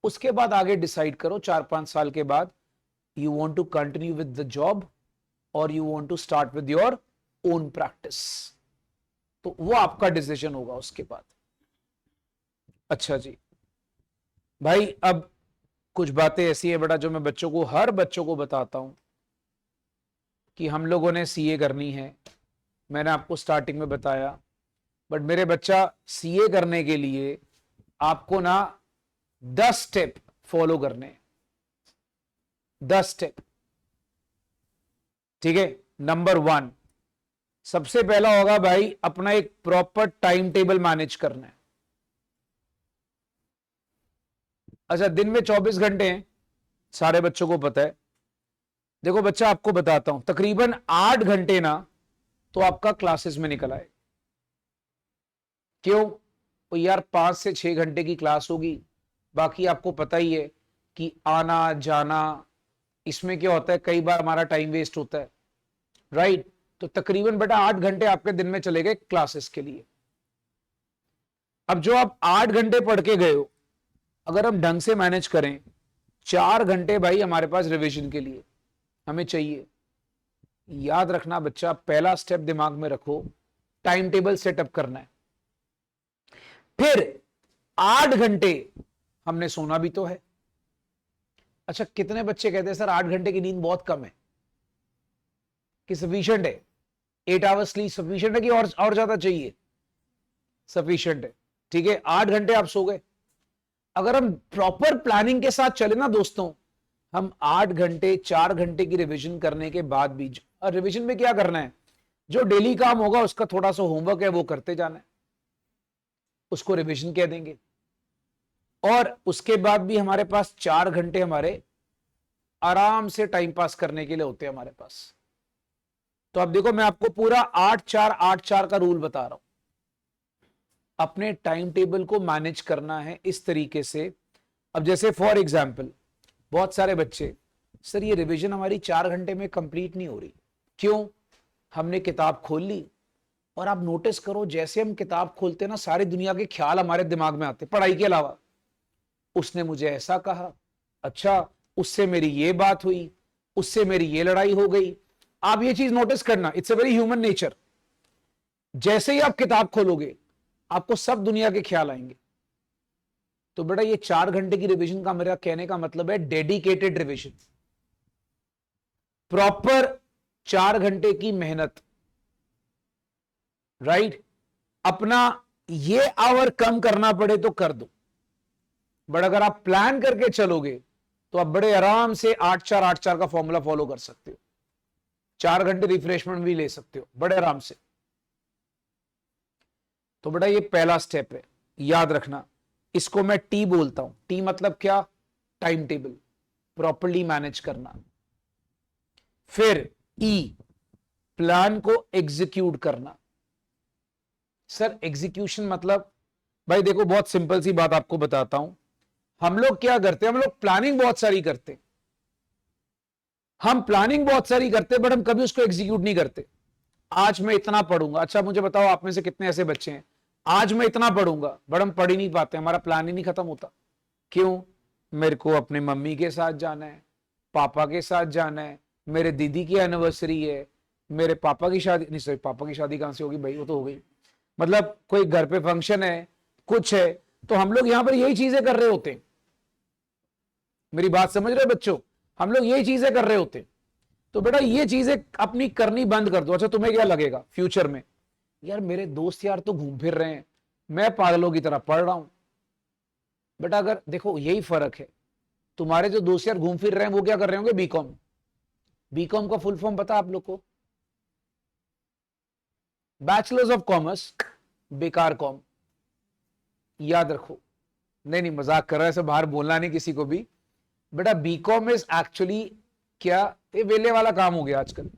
उसके बाद आगे डिसाइड करो 4-5 साल के बाद you want to continue with the job और you want to start with your own practice, तो वो आपका डिसीजन होगा उसके बाद। अच्छा जी, भाई अब कुछ बातें ऐसी है बेटा जो मैं बच्चों को, हर बच्चों को बताता हूं कि हम लोगों ने सीए करनी है। मैंने आपको स्टार्टिंग में बताया, बट मेरे बच्चा सीए करने के लिए आपको ना 10 स्टेप फॉलो करने हैं। 10 स्टेप, ठीक है। नंबर 1, सबसे पहला होगा भाई अपना एक प्रॉपर टाइम टेबल मैनेज करना है। अच्छा, दिन में 24 घंटे हैं, सारे बच्चों को पता है। देखो बच्चा, आपको बताता हूं, तकरीबन 8 घंटे ना तो आपका क्लासेस में निकल आए। क्यों? तो यार 5 से 6 घंटे की क्लास होगी, बाकी आपको पता ही है कि आना जाना, इसमें क्या होता है, कई बार हमारा टाइम वेस्ट होता है, राइट। तो तकरीबन बेटा 8 घंटे आपके दिन में चले गए क्लासेस के लिए। अब जो आप 8 घंटे पढ़ के गए हो, अगर हम ढंग से मैनेज करें, 4 घंटे भाई हमारे पास रिवीजन के लिए हमें चाहिए। याद रखना बच्चा, पहला स्टेप दिमाग में रखो, टाइम टेबल सेटअप करना है। फिर 8 घंटे हमने सोना भी तो है। अच्छा, कितने बच्चे कहते हैं सर 8 घंटे की नींद बहुत कम है, कि सफिशिएंट है? 8 आवर्स स्लीप सफिशिएंट है कि और ज्यादा चाहिए? सफिशिएंट है, ठीक है। 8 घंटे आप सो गए। अगर हम प्रॉपर प्लानिंग के साथ चले ना दोस्तों, हम 8 घंटे 4 घंटे की रिवीजन करने के बाद भी, और रिवीजन में क्या करना है, जो डेली काम होगा उसका थोड़ा सा होमवर्क है वो करते जाना है, उसको रिवीजन कह देंगे। और उसके बाद भी हमारे पास 4 घंटे हमारे आराम से टाइम पास करने के लिए होते हैं हमारे पास। तो अब देखो, मैं आपको पूरा 8-4-8-4 का रूल बता रहा हूं। अपने टाइम टेबल को मैनेज करना है इस तरीके से। अब जैसे फॉर एग्जाम्पल, बहुत सारे बच्चे, सर ये रिवीजन हमारी 4 घंटे में कंप्लीट नहीं हो रही। क्यों? हमने किताब खोल ली, और आप नोटिस करो जैसे हम किताब खोलते हैं ना, सारी दुनिया के ख्याल हमारे दिमाग में आते, पढ़ाई के अलावा। उसने मुझे ऐसा कहा, अच्छा उससे मेरी ये बात हुई, उससे मेरी ये लड़ाई हो गई। आप ये चीज नोटिस करना, it's a very human nature. जैसे ही आप किताब खोलोगे आपको सब दुनिया के ख्याल आएंगे। तो बेटा ये 4 घंटे की रिवीजन का मेरा कहने का मतलब है डेडिकेटेड रिवीजन, प्रॉपर 4 घंटे की मेहनत, राइट। अपना ये आवर कम करना पड़े तो कर दो, बट अगर आप प्लान करके चलोगे तो आप बड़े आराम से 8-4-8-4 का फॉर्मूला फॉलो कर सकते हो। 4 घंटे रिफ्रेशमेंट भी ले सकते हो बड़े आराम से। तो बेटा ये पहला स्टेप है, याद रखना। इसको मैं टी बोलता हूं। टी मतलब क्या? टाइम टेबल प्रॉपर्ली मैनेज करना। फिर ई, प्लान को एग्जीक्यूट करना। सर एग्जीक्यूशन मतलब? भाई देखो, बहुत सिंपल सी बात आपको बताता हूं। हम लोग क्या करते हैं, हम लोग प्लानिंग बहुत सारी करते हैं, बट हम कभी उसको एग्जीक्यूट नहीं करते। आज मैं इतना पढ़ूंगा। अच्छा मुझे बताओ, आप में से कितने ऐसे बच्चे हैं, आज मैं इतना पढ़ूंगा, बट हम पढ़ ही नहीं पाते, हमारा प्लान ही नहीं खत्म होता। क्यों? मेरे को अपने मम्मी के साथ जाना है, पापा के साथ जाना है, मेरे दीदी की एनिवर्सरी है, मेरे पापा की शादी नहीं, सॉरी पापा की शादी कहां से होगी भाई, वो तो हो गई। मतलब कोई घर पे फंक्शन है, कुछ है, तो हम लोग यहां पर यही चीजें कर रहे होते हैं। मेरी बात समझ रहे हो बच्चों? हम लोग यही चीजें कर रहे होते हैं। तो बेटा ये चीजें अपनी करनी बंद कर दो। अच्छा तुम्हें क्या लगेगा फ्यूचर में, यार मेरे दोस्त यार तो घूम फिर रहे हैं, मैं पागलों की तरह पढ़ रहा हूं। बेटा अगर देखो, यही फर्क है, तुम्हारे जो दोस्त यार घूम फिर रहे हैं वो क्या कर रहे होंगे, बीकॉम। बीकॉम का फुल फॉर्म पता आप लोग को? बैचलर्स ऑफ कॉमर्स, बेकार कॉम। याद रखो। नहीं मजाक कर रहा है, ऐसे बाहर बोलना नहीं किसी को भी। बेटा बीकॉम इज एक्चुअली क्या, ये वेले वाला काम हो गया आजकल।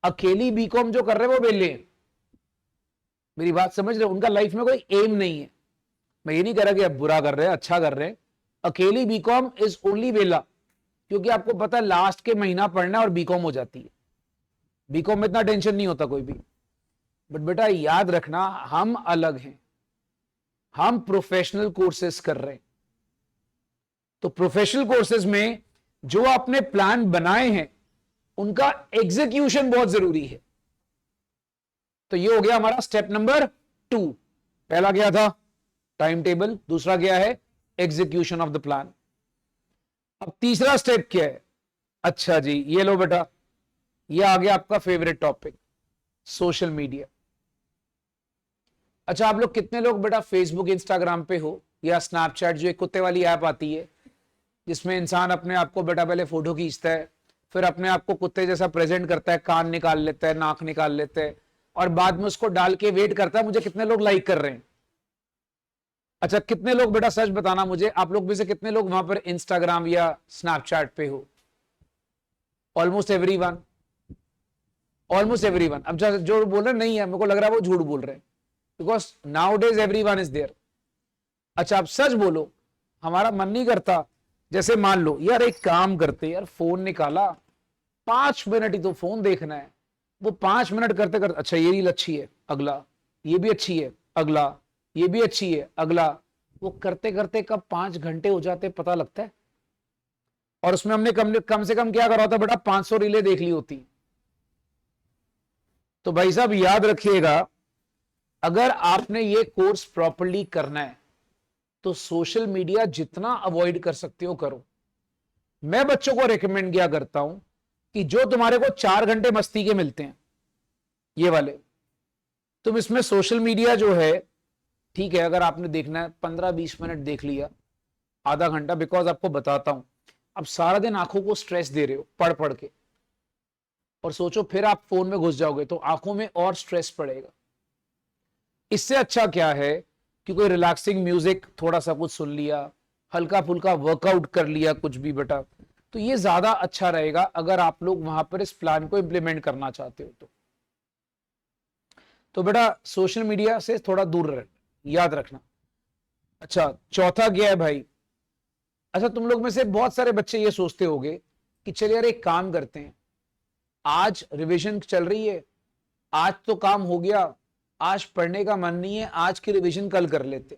अकेली बीकॉम जो कर रहे हैं वो वेले हैं। मेरी बात समझ रहे हो? उनका लाइफ में कोई एम नहीं है। मैं ये नहीं कह रहा कि आप बुरा कर रहे हैं, अच्छा कर रहे हैं। अकेली बीकॉम इज ओनली वेला, क्योंकि आपको पता है लास्ट के महीना पढ़ना और बीकॉम हो जाती है। बीकॉम में इतना टेंशन नहीं होता कोई भी। बट बेटा याद रखना, हम अलग हैं, हम प्रोफेशनल कोर्सेज कर रहे हैं। तो प्रोफेशनल कोर्सेज में जो आपने प्लान बनाए हैं उनका एग्जीक्यूशन बहुत जरूरी है। तो ये हो गया हमारा स्टेप नंबर 2। पहला क्या था? Time table. दूसरा क्या है? Execution of the plan. अब तीसरा स्टेप क्या है? अच्छा जी, ये लो बेटा, ये आ गया आपका फेवरेट टॉपिक, सोशल मीडिया। अच्छा, आप लोग कितने लोग बेटा फेसबुक इंस्टाग्राम पे हो, या स्नैपचैट जो एक कुत्ते वाली ऐप आती है जिसमें इंसान अपने आप को बेटा पहले फोटो खींचता है, फिर अपने आप को कुत्ते जैसा प्रेजेंट करता है, कान निकाल लेता है, नाक निकाल लेता है, और बाद में उसको डाल के वेट करता है मुझे कितने लोग लाइक कर रहे हैं। अच्छा, कितने लोग बेटा सच बताना मुझे, आप लोग में से कितने लोग वहां पर इंस्टाग्राम या स्नैपचैट पे हो? Almost everyone, almost everyone. अब जो बोल रहे नहीं है, मेरे को लग रहा है वो झूठ बोल रहे हैं, because nowadays everyone is there. अच्छा, आप सच बोलो, हमारा मन नहीं करता, जैसे मान लो यार एक काम करते यार, फोन निकाला, 5 मिनट ही तो फोन देखना है, वो 5 मिनट करते करते अच्छा ये रील अच्छी है, अगला, ये भी अच्छी है, अगला, ये भी अच्छी है, अगला, वो करते करते कब 5 घंटे हो जाते पता लगता है। और उसमें हमने कम से कम क्या करा होता बेटा, 500 रीलें देख ली होती। तो भाई साहब याद रखिएगा, अगर आपने ये कोर्स प्रॉपर्ली करना है तो सोशल मीडिया जितना अवॉइड कर सकते हो करो। मैं बच्चों को रेकमेंड किया करता हूं कि जो तुम्हारे को 4 घंटे मस्ती के मिलते हैं, ये वाले, तुम इसमें सोशल मीडिया जो है, ठीक है, अगर आपने देखना है 15-20 मिनट देख लिया, आधा घंटा, बिकॉज आपको बताता हूं, अब सारा दिन आंखों को स्ट्रेस दे रहे हो पढ़ पढ़ के, और सोचो फिर आप फोन में घुस जाओगे तो आंखों में और स्ट्रेस पड़ेगा। इससे अच्छा क्या है कि कोई रिलैक्सिंग म्यूजिक थोड़ा सा कुछ सुन लिया, हल्का फुल्का वर्कआउट कर लिया, कुछ भी बेटा, तो ये ज्यादा अच्छा रहेगा अगर आप लोग वहां पर इस प्लान को इंप्लीमेंट करना चाहते हो तो बेटा सोशल मीडिया से थोड़ा दूर रह, याद रखना। अच्छा, चौथा क्या है भाई? अच्छा, तुम लोग में से बहुत सारे बच्चे ये सोचते होंगे कि चलिए यार एक काम करते हैं, आज रिवीजन चल रही है, आज तो काम हो गया, आज पढ़ने का मन नहीं है, आज की रिवीजन कल कर लेते,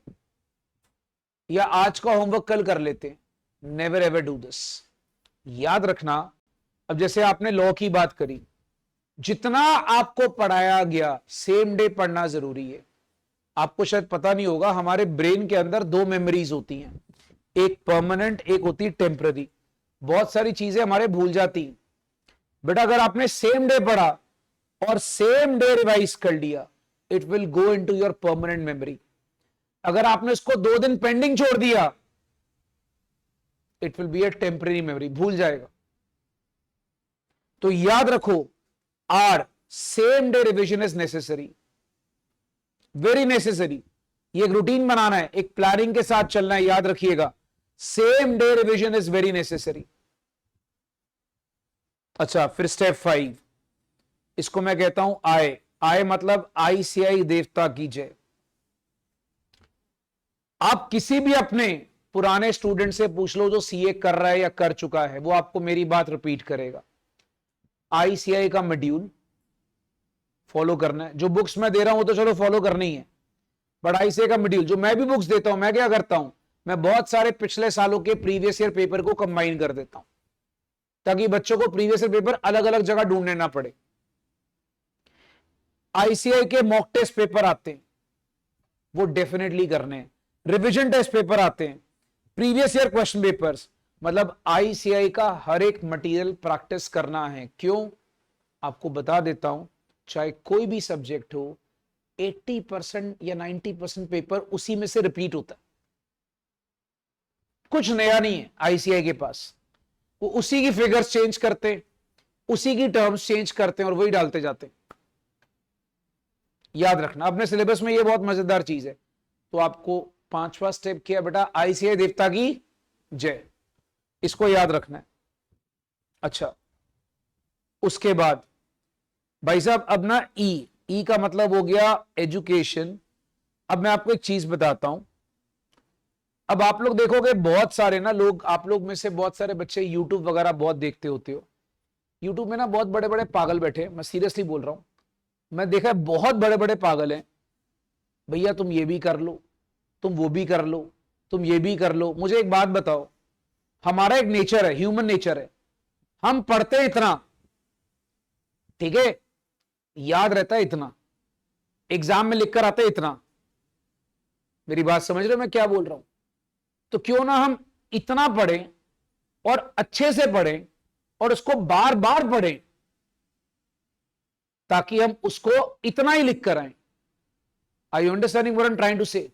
या आज का होमवर्क कल कर लेते। Never ever do this. याद रखना, अब जैसे आपने लॉ की बात करी, जितना आपको पढ़ाया गया सेम डे पढ़ना जरूरी है। आपको शायद पता नहीं होगा, हमारे ब्रेन के अंदर 2 मेमोरीज होती हैं, एक परमानेंट, एक होती है टेम्पररी। बहुत सारी चीजें हमारे भूल जाती हैं बेटा, अगर आपने सेम डे पढ़ा और सेम डे रिवाइज कर लिया, it will go into your permanent memory. अगर आपने उसको 2 दिन पेंडिंग छोड़ दिया, it will be a temporary memory, भूल जाएगा। तो याद रखो, our same day revision is necessary, very necessary. ये एक रूटीन बनाना है, एक प्लानिंग के साथ चलना है, याद रखिएगा, same day revision is very necessary. अच्छा, फिर स्टेप 5, इसको मैं कहता हूं आय। आय मतलब ICI देवता की जय। आप किसी भी अपने पुराने स्टूडेंट से पूछ लो जो सीए कर रहा है या कर चुका है, वो आपको मेरी बात रिपीट करेगा। ICI का मॉड्यूल फॉलो करना है। जो बुक्स मैं दे रहा हूं तो चलो फॉलो करनी है, बट ICI का मॉड्यूल जो मैं भी बुक्स देता हूं, मैं क्या करता हूं, मैं बहुत सारे पिछले सालों के प्रीवियस ईयर पेपर को कंबाइन कर देता हूं, ताकि बच्चों को प्रीवियस ईयर पेपर अलग अलग जगह ढूंढने ना पड़े। ICI के मॉक टेस्ट पेपर आते हैं, वो डेफिनेटली करने हैं। रिवीजन टेस्ट पेपर आते हैं, प्रीवियस ईयर क्वेश्चन पेपर्स, मतलब ICI का हर एक मटेरियल प्रैक्टिस करना है। क्यों? आपको बता देता हूं, चाहे कोई भी सब्जेक्ट हो, 80% या 90% पेपर उसी में से रिपीट होता है। कुछ नया नहीं है ICI के पास, वो उसी की फिगर्स चेंज करते, उसी की टर्म्स चेंज करते हैं और वही डालते जाते हैं। याद रखना, अपने सिलेबस में ये बहुत मजेदार चीज है। तो आपको 5वां स्टेप किया बेटा, ICI देवता की जय, इसको याद रखना है। अच्छा, उसके बाद भाई साहब अब ना ई का मतलब हो गया एजुकेशन। अब मैं आपको एक चीज बताता हूं। अब आप लोग देखोगे बहुत सारे ना लोग, आप लोग में से बहुत सारे बच्चे यूट्यूब वगैरह बहुत देखते होते हो। यूट्यूब में ना बहुत बड़े बड़े पागल बैठे, मैं सीरियसली बोल रहा हूं, मैं देखा है बहुत बड़े बड़े पागल हैं। भैया तुम ये भी कर लो, तुम वो भी कर लो, तुम ये भी कर लो। मुझे एक बात बताओ, हमारा एक नेचर है, ह्यूमन नेचर है, हम पढ़ते इतना, ठीक है, याद रहता है इतना, एग्जाम में लिखकर आते इतना। मेरी बात समझ रहे हो मैं क्या बोल रहा हूं? तो क्यों ना हम इतना पढ़ें और अच्छे से पढ़ें और उसको बार बार पढ़ें ताकि हम उसको इतना ही लिख कर आए। I you understanding what I am trying to say?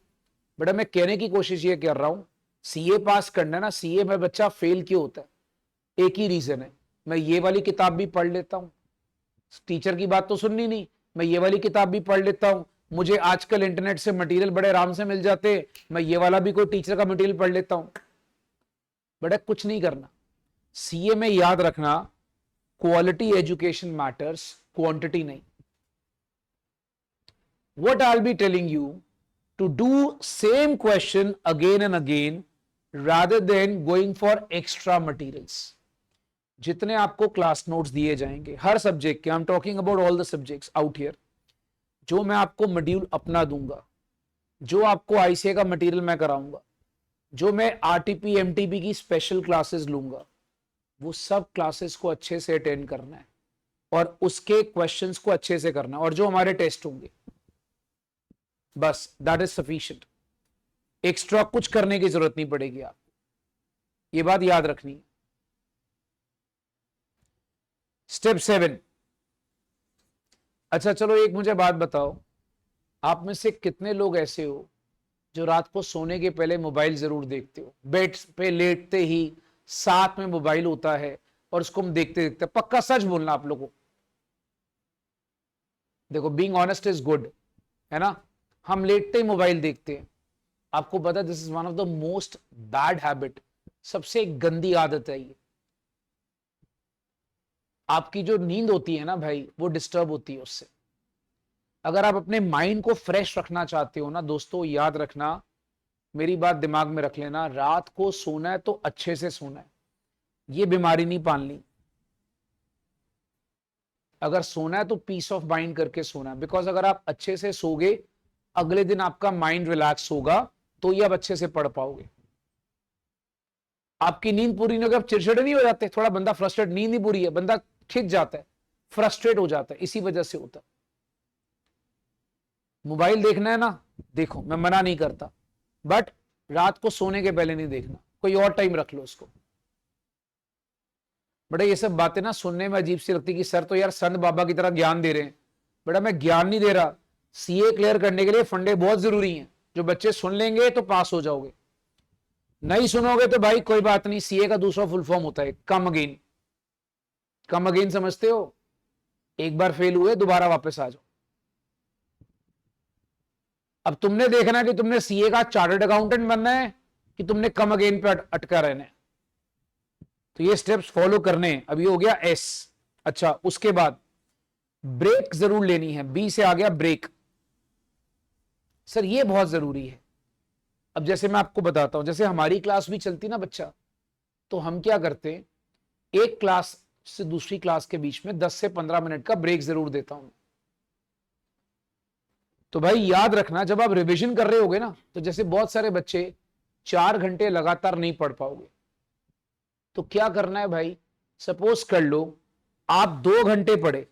बेटा मैं कहने की कोशिश ये कर रहा हूं, सीए पास करना है ना, सीए में बच्चा फेल क्यों होता है? एक ही रीजन है, मैं ये वाली किताब भी पढ़ लेता हूं, टीचर की बात तो सुननी नहीं, मैं ये वाली किताब भी पढ़ लेता हूं, मुझे आजकल इंटरनेट से मटेरियल बड़े आराम से मिल जाते हैं, मैं ये वाला भी कोई टीचर का मटेरियल पढ़ लेता हूं। बेटा कुछ नहीं करना, सीए में याद रखना क्वालिटी एजुकेशन मैटर्स, क्वांटिटी नहीं। What I'll be telling you to do same question again and again rather than going for extra materials. जितने आपको क्लास नोट्स दिए जाएंगे हर सब्जेक्ट के, I am talking about all the subjects out here, जो मैं आपको module अपना दूंगा, जो आपको आईसीए का मटेरियल मैं कराऊंगा, जो मैं आरटीपी एमटीपी की स्पेशल क्लासेस लूंगा, वो सब क्लासेस को अच्छे से अटेंड करना है और उसके क्वेश्चंस को अच्छे से करना है, और जो हमारे टेस्ट होंगे, बस दैट इज सफिशिएंट। एक्स्ट्रा कुछ करने की जरूरत नहीं पड़ेगी आपको, ये बात याद रखनी है। स्टेप 7। अच्छा चलो एक मुझे बात बताओ, आप में से कितने लोग ऐसे हो जो रात को सोने के पहले मोबाइल जरूर देखते हो? बेड पे लेटते ही साथ में मोबाइल होता है और उसको हम देखते देखते, पक्का सच बोलना आप लोगों। देखो बीइंग ऑनेस्ट इज गुड, है ना? हम लेटते ही मोबाइल देखते हैं। आपको पता है this is one of the most bad habit, सबसे गंदी आदत है ये। आपकी जो नींद होती है ना भाई, वो डिस्टर्ब होती है उससे। अगर आप अपने माइंड को फ्रेश रखना चाहते हो ना दोस्तों, याद रखना, मेरी बात दिमाग में रख लेना, रात को सोना है तो अच्छे से सोना है, ये बीमारी नहीं पालनी। अगर सोना है तो पीस ऑफ माइंड करके सोना है, बिकॉज अगर आप अच्छे से सोगे, अगले दिन आपका माइंड रिलैक्स होगा, तो ही आप अच्छे से पढ़ पाओगे। आपकी नींद पूरी नहीं होगी, आप चिड़चिड़े नहीं हो जाते? थोड़ा बंदा फ्रस्ट्रेट, नींद नहीं पूरी है, बंदा खिंच जाता है, फ्रस्ट्रेट हो जाता है, इसी वजह से होता है। मोबाइल देखना है ना, देखो, मैं मना नहीं करता, बट रात को सोने के पहले नहीं देखना, कोई और टाइम रख लो उसको। बेटा ये सब बातें ना सुनने में अजीब सी लगती कि सर तो यार संत बाबा की तरह ज्ञान दे रहे हैं। बेटा मैं ज्ञान नहीं दे रहा, सीए क्लियर करने के लिए फंडे बहुत जरूरी हैं, जो बच्चे सुन लेंगे तो पास हो जाओगे, नहीं सुनोगे तो भाई कोई बात नहीं। सीए का दूसरा फुल फॉर्म होता है कम अगेन। कम अगेन समझते हो? एक बार फेल हुए दोबारा वापस आ जाओ। अब तुमने देखना कि तुमने सीए का चार्टर्ड अकाउंटेंट बनना है कि तुमने कम अगेन पे अटका रहना है। तो ये स्टेप्स फॉलो करने हैं। अब ये हो गया एस। अच्छा उसके बाद ब्रेक जरूर लेनी है, बी से आ गया ब्रेक। सर ये बहुत जरूरी है। अब जैसे मैं आपको बताता हूं, जैसे हमारी क्लास भी चलती ना बच्चा, तो हम क्या करते हैं, एक क्लास से दूसरी क्लास के बीच में 10 से 15 मिनट का ब्रेक जरूर देता हूं। तो भाई याद रखना, जब आप रिवीजन कर रहे होगे ना, तो जैसे बहुत सारे बच्चे 4 घंटे लगातार नहीं पढ़ पाओगे, तो क्या करना है भाई, सपोज कर लो आप 2 घंटे पढ़े,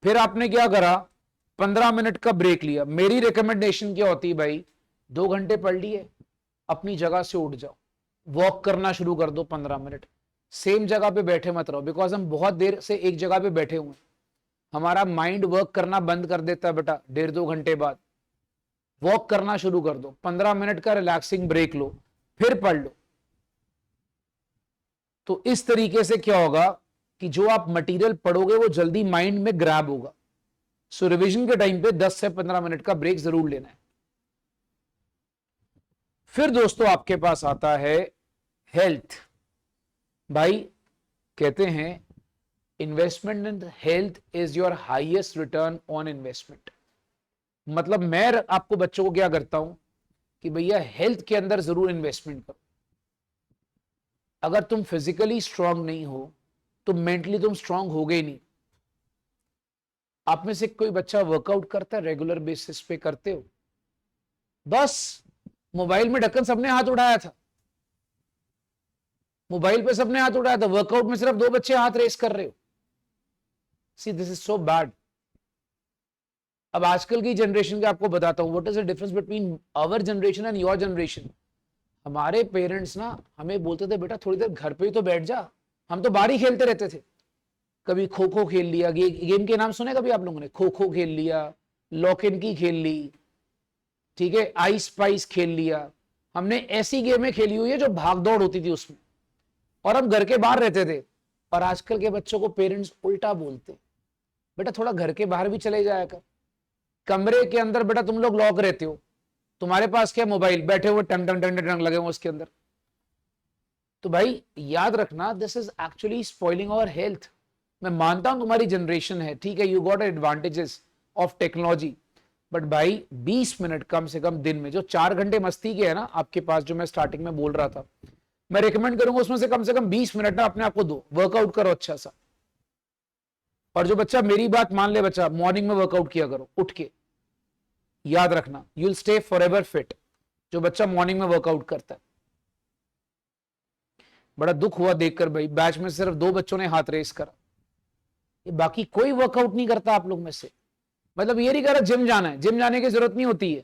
फिर आपने क्या करा, 15 मिनट का ब्रेक लिया। मेरी रिकमेंडेशन क्या होती है भाई, 2 घंटे पढ़ लिए, अपनी जगह से उठ जाओ, वॉक करना शुरू कर दो 15 मिनट। सेम जगह पे बैठे मत रहो, बिकॉज हम बहुत देर से एक जगह पे बैठे हुए हैं, हमारा माइंड वर्क करना बंद कर देता है बेटा 1.5-2 घंटे बाद। वॉक करना शुरू कर दो, 15 मिनट का रिलैक्सिंग ब्रेक लो, फिर पढ़ लो। तो इस तरीके से क्या होगा कि जो आप मटेरियल पढ़ोगे वो जल्दी माइंड में ग्रैब होगा। सो रिवीजन के टाइम पे 10 से 15 मिनट का ब्रेक जरूर लेना है। फिर दोस्तों आपके पास आता है हेल्थ। भाई कहते हैं investment in health is your highest return on investment. मतलब मैं आपको बच्चों को क्या करता हूं कि भैया हेल्थ के अंदर जरूर इन्वेस्टमेंट करो। अगर तुम फिजिकली स्ट्रांग नहीं हो तो मेंटली तुम स्ट्रांग होगे ही नहीं। आप में से कोई बच्चा वर्कआउट करता है रेगुलर बेसिस पे? करते हो? बस मोबाइल में ढक्कन सबने हाथ उठाया था, मोबाइल पे सबने हाथ उठाया था, वर्कआउट में सिर्फ 2 बच्चे हाथ रेस कर रहे हो। See this is so bad. अब आजकल की जनरेशन के आपको बताता हूं what is the difference between our generation and your generation. हमारे पेरेंट्स ना हमें बोलते थे बेटा थोड़ी देर घर पे ही तो बैठ जा, हम तो बाहर ही खेलते रहते थे। कभी खो खो खेल लिया, गेम के नाम सुने कभी आप लोगों ने? खो खो खेल लिया, लॉक इन की खेल ली, ठीक है, आइस स्पाइस खेल लिया। हमने ऐसी गेमें खेली हुई है जो भाग दौड़ होती थी उसमें, और हम घर के बाहर रहते थे। और आजकल के बच्चों को पेरेंट्स उल्टा बोलते, बेटा थोड़ा घर के बाहर भी चले जाया कर, कमरे के अंदर बेटा तुम लोग लॉक रहते हो, तुम्हारे पास क्या मोबाइल, बैठे हुए टंग टंग टंग टंग लगे हुए उसके अंदर। तो भाई याद रखना, this is actually spoiling our health. मैं मानता हूं तुम्हारी जनरेशन है, ठीक है, you got advantages of technology, but भाई 20 मिनट कम से कम दिन में, जो 4 घंटे मस्ती के है ना आपके पास, जो मैं स्टार्टिंग में बोल रहा था, मैं रिकमेंड करूंगा उसमें से कम 20 मिनट ना अपने आप को दो, वर्कआउट करो अच्छा सा। और जो बच्चा मेरी बात मान ले, बच्चा मॉर्निंग में वर्कआउट किया करो उठ के, याद रखना you will stay forever fit. जो बच्चा मॉर्निंग में वर्कआउट करता है, बड़ा दुख हुआ देखकर भाई, बैच में सिर्फ 2 बच्चों ने हाथ रेस करा, ये बाकी कोई वर्कआउट नहीं करता आप लोग में से। मतलब ये नहीं कह रहा जिम जाना है, जिम जाने की जरूरत नहीं होती है,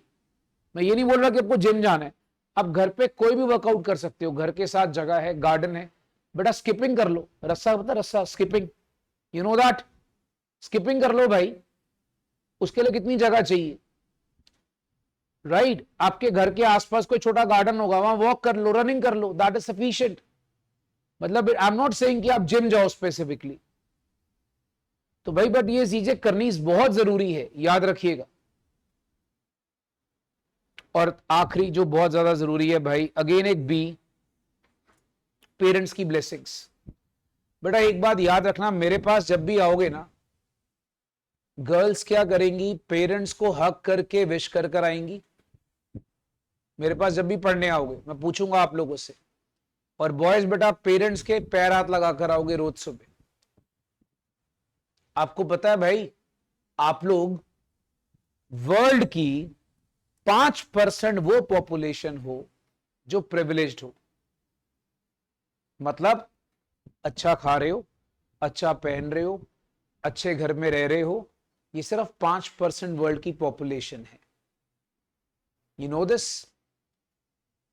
मैं ये नहीं बोल रहा कि आपको जिम जाना है, आप घर पे कोई भी वर्कआउट कर सकते हो, घर के साथ जगह है, गार्डन है, बेटा स्किपिंग कर लो, रस्सा पता, रस्सा skipping, you know that, skipping कर लो भाई, उसके लिए कितनी जगह चाहिए, राइट? आपके घर के आसपास कोई छोटा गार्डन होगा, वहां वॉक कर लो, रनिंग कर लो, दैट इज सफिशिएंट। मतलब आई एम नॉट सेइंग कि आप जिम जाओ स्पेसिफिकली, तो भाई बट ये चीजें करनी बहुत जरूरी है, याद रखिएगा। और आखिरी जो बहुत ज्यादा जरूरी है भाई, अगेन एक बी, पेरेंट्स की ब्लेसिंग्स। बेटा एक बात याद रखना, मेरे पास जब भी आओगे ना, गर्ल्स क्या करेंगी, पेरेंट्स को हक करके विश कर कर आएंगी। मेरे पास जब भी पढ़ने आओगे मैं पूछूंगा आप लोगों से, और बॉयज बेटा पेरेंट्स के पैर हाथ लगा कर आओगे रोज सुबह। आपको पता है भाई, आप लोग वर्ल्ड की 5% वो पॉपुलेशन हो जो प्रिविलेज्ड हो। मतलब अच्छा खा रहे हो, अच्छा पहन रहे हो, अच्छे घर में रह रहे हो, ये सिर्फ 5% वर्ल्ड की पॉपुलेशन है, यू नो दिस।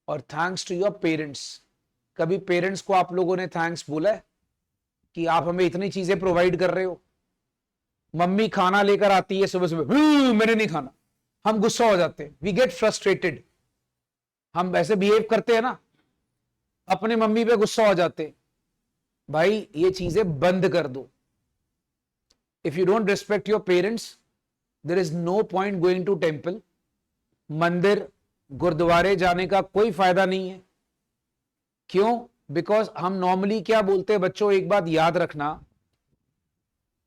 और थैंक्स टू योर पेरेंट्स। कभी पेरेंट्स को आप लोगों ने थैंक्स बोला है कि आप हमें इतनी चीजें प्रोवाइड कर रहे हो? मम्मी खाना लेकर आती है सुबह सुबह, मैंने नहीं खाना, हम गुस्सा हो जाते हैं, वी गेट फ्रस्ट्रेटेड, हम ऐसे बिहेव करते हैं ना, अपने मम्मी पे गुस्सा हो जाते हैं। भाई ये चीजें बंद कर दो। If you don't respect your parents, there is no point going to temple. मंदिर गुरुद्वारे जाने का कोई फायदा नहीं है। क्यों? बिकॉज हम नॉर्मली क्या बोलते हैं बच्चों, एक बात याद रखना,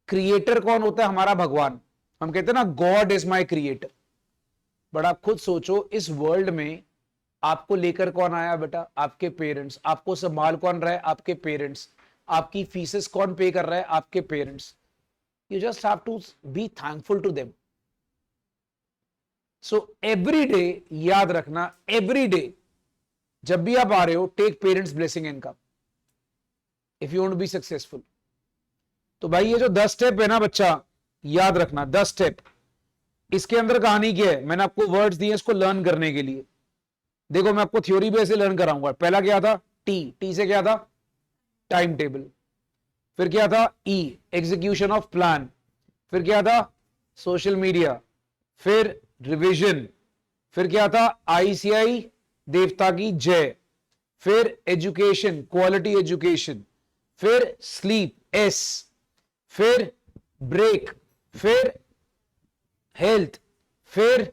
क्रिएटर कौन होता है? हमारा भगवान। हम कहते हैं ना गॉड इज माई क्रिएटर। बड़ा खुद सोचो, इस वर्ल्ड में आपको लेकर कौन आया बेटा? आपके पेरेंट्स। आपको संभाल कौन रहा है? आपके पेरेंट्स। आपकी फीसेस कौन पे कर रहा है? आपके parents. You just have to be thankful to them. So every day याद रखना, एवरी डे जब भी आप आ रहे हो, take parents blessing and come, if you want to be successful. तो भाई ये जो 10 स्टेप है ना बच्चा, याद रखना 10 स्टेप। इसके अंदर कहानी क्या है? मैंने आपको वर्ड्स दिए इसको लर्न करने के लिए। देखो मैं आपको थ्योरी भी ऐसे लर्न कराऊंगा। पहला क्या था? टी से क्या था? Time table. फिर क्या था? ई, एग्जीक्यूशन ऑफ प्लान। फिर क्या था? Social media. फिर रिविजन। फिर क्या था? आईसीआई देवता की जय। फिर एजुकेशन, क्वालिटी एजुकेशन। फिर स्लीप, एस। फिर ब्रेक। फिर हेल्थ। फिर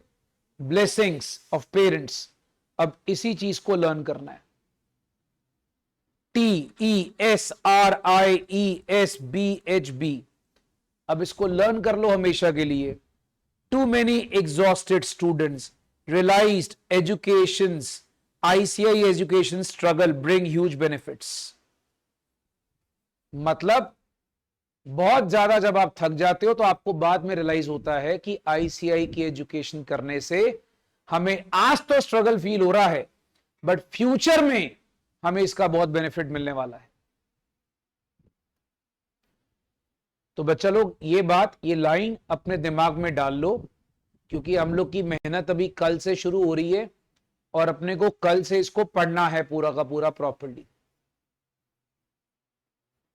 ब्लेसिंग्स ऑफ पेरेंट्स। अब इसी चीज को लर्न करना है। TESRIESBHB। अब इसको लर्न कर लो हमेशा के लिए। Too many exhausted students realized education's ICI education struggle bring huge benefits। मतलब बहुत ज्यादा जब आप थक जाते हो तो आपको बाद में रियलाइज होता है कि ICI की एजुकेशन करने से हमें आज तो स्ट्रगल फील हो रहा है, बट फ्यूचर में हमें इसका बहुत बेनिफिट मिलने वाला है। तो बच्चा लोग ये बात, ये लाइन अपने दिमाग में डाल लो, क्योंकि हम लोग की मेहनत अभी कल से शुरू हो रही है और अपने को कल से इसको पढ़ना है पूरा का पूरा प्रॉपर्ली,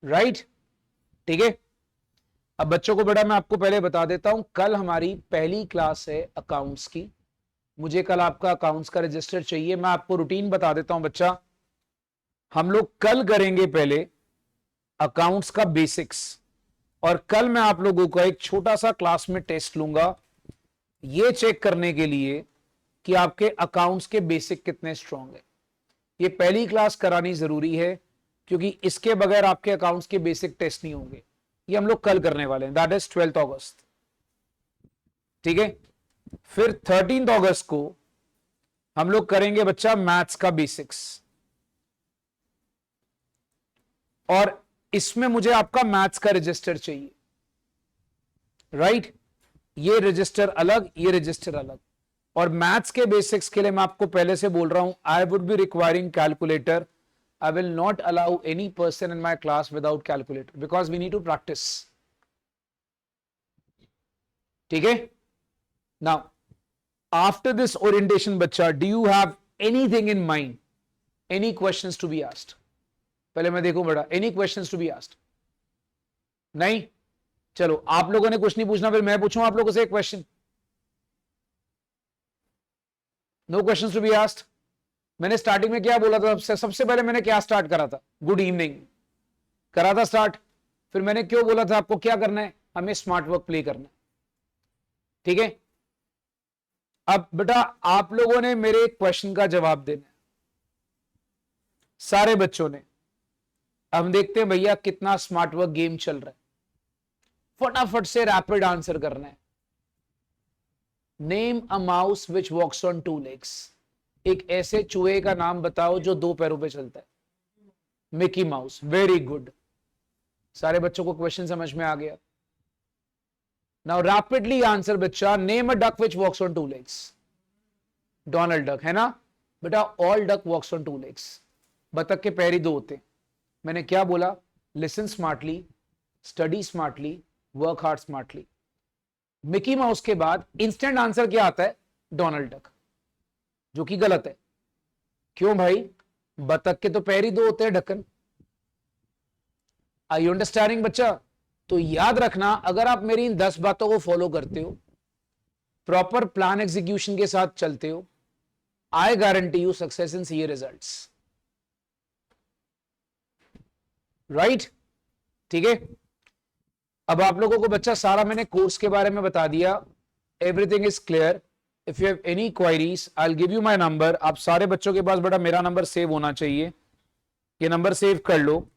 राइट? ठीक है, अब बच्चों को बेटा मैं आपको पहले बता देता हूं, कल हमारी पहली क्लास है अकाउंट्स की। मुझे कल आपका अकाउंट्स का रजिस्टर चाहिए। मैं आपको रूटीन बता देता हूं बच्चा, हम लोग कल करेंगे पहले अकाउंट्स का बेसिक्स, और कल मैं आप लोगों का एक छोटा सा क्लास में टेस्ट लूंगा ये चेक करने के लिए कि आपके अकाउंट्स के बेसिक कितने स्ट्रांग है। ये पहली क्लास करानी जरूरी है क्योंकि इसके बगैर आपके अकाउंट्स के बेसिक टेस्ट नहीं होंगे। ये हम लोग कल करने वाले हैं, दैट इज 12 अगस्त। ठीक है, फिर 13 अगस्त को हम लोग करेंगे बच्चा मैथ्स का बेसिक्स, और इसमें मुझे आपका मैथ्स का रजिस्टर चाहिए, राइट? ये रजिस्टर अलग, ये रजिस्टर अलग। और मैथ्स के बेसिक्स के लिए मैं आपको पहले से बोल रहा हूं, I would be requiring calculator. I will not allow any person in my class without calculator because we need to practice. ठीक है, नाउ आफ्टर दिस ओरिएंटेशन बच्चा, do you have anything in mind, any questions to be asked? पहले मैं देखूं बेटा, any questions to be asked? नहीं? चलो, आप लोगों ने कुछ नहीं पूछना, फिर मैं पूछूं आप लोगों से एक question. No questions to be asked. मैंने स्टार्टिंग में क्या बोला था? सबसे पहले मैंने क्या स्टार्ट करा था? गुड इवनिंग करा था स्टार्ट। फिर मैंने क्यों बोला था आपको क्या करना है? हमें स्मार्ट वर्क प्ले करना है। ठीक है, अब बेटा आप लोगों ने मेरे क्वेश्चन का जवाब देना है, सारे बच्चों ने। अब हम देखते हैं भैया कितना स्मार्ट वर्क गेम चल रहा है। फटाफट से रैपिड आंसर करना है। Name a mouse which walks on 2 legs। एक ऐसे चूहे का नाम बताओ जो 2 पैरों पे चलता है। Mickey Mouse, very good. सारे बच्चों को क्वेश्चन समझ में आ गया। नाउ रैपिडली आंसर बच्चा, name a duck which walks on 2 legs। Donald Duck, है ना बेटा? All duck walks on 2 legs। बतख के पैर ही 2 होते हैं। मैंने क्या बोला? Listen smartly, study smartly, work hard smartly. Mickey mouse के बाद इंस्टेंट आंसर क्या आता है? डोनाल्ड डक, जो कि गलत है। क्यों भाई? बतख के तो पैर ही 2 होते हैं, ढक्कन। आई यू अंडरस्टैंडिंग बच्चा? तो याद रखना, अगर आप मेरी इन 10 बातों को फॉलो करते हो, प्रॉपर प्लान एग्जीक्यूशन के साथ चलते हो, I guarantee you success in CA results, right? ठीक है, अब आप लोगों को बच्चा सारा मैंने कोर्स के बारे में बता दिया। Everything is clear. If you have any queries I will give you my number. आप सारे बच्चों के पास बेटा मेरा नंबर सेव होना चाहिए, ये नंबर सेव कर लो।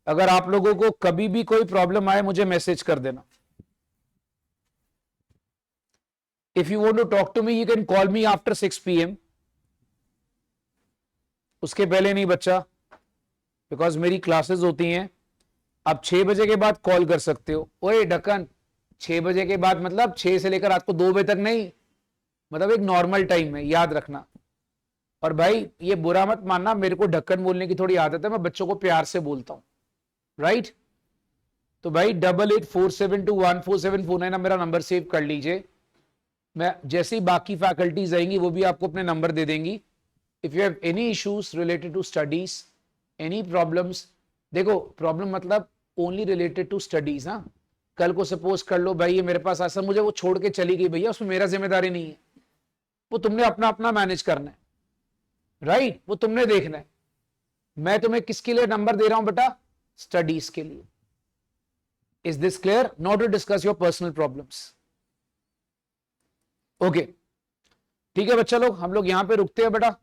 अगर आप लोगों को कभी भी कोई प्रॉब्लम आए मुझे मैसेज कर देना। If you want to talk to me you can call me after 6 PM। उसके पहले नहीं बच्चा, बिकॉज मेरी क्लासेस होती हैं। आप 6 बजे के बाद कॉल कर सकते हो। ओए ढक्कन, 6 बजे के बाद मतलब 6 से लेकर रात को 2 बजे तक नहीं, मतलब एक नॉर्मल टाइम है, याद रखना। और भाई ये बुरा मत मानना, मेरे को ढक्कन बोलने की थोड़ी आदत है, मैं बच्चों को प्यार से बोलता हूं, राइट? तो भाई 8847214749 मेरा नंबर सेव कर लीजिए। मैं जैसे ही बाकी फैकल्टीज आएंगी वो भी आपको अपने नंबर दे देंगी। If you have any issues related to studies, any problems, देखो प्रॉब्लम मतलब ओनली रिलेटेड टू स्टडीज। हाँ, कल को सपोज कर लो भाई ये मेरे पास ऐसा, मुझे वो छोड़ के चली गई, भैया उसमें मेरा जिम्मेदारी नहीं है, वो तुमने अपना अपना मैनेज करना है, राइट? वो तुमने देखना है। मैं तुम्हें किसके लिए नंबर दे रहा हूं बेटा? स्टडीज के लिए। Is this clear? Not to discuss your personal problems. Okay, ठीक है बच्चा लोग, हम लोग यहां पे रुकते हैं बेटा,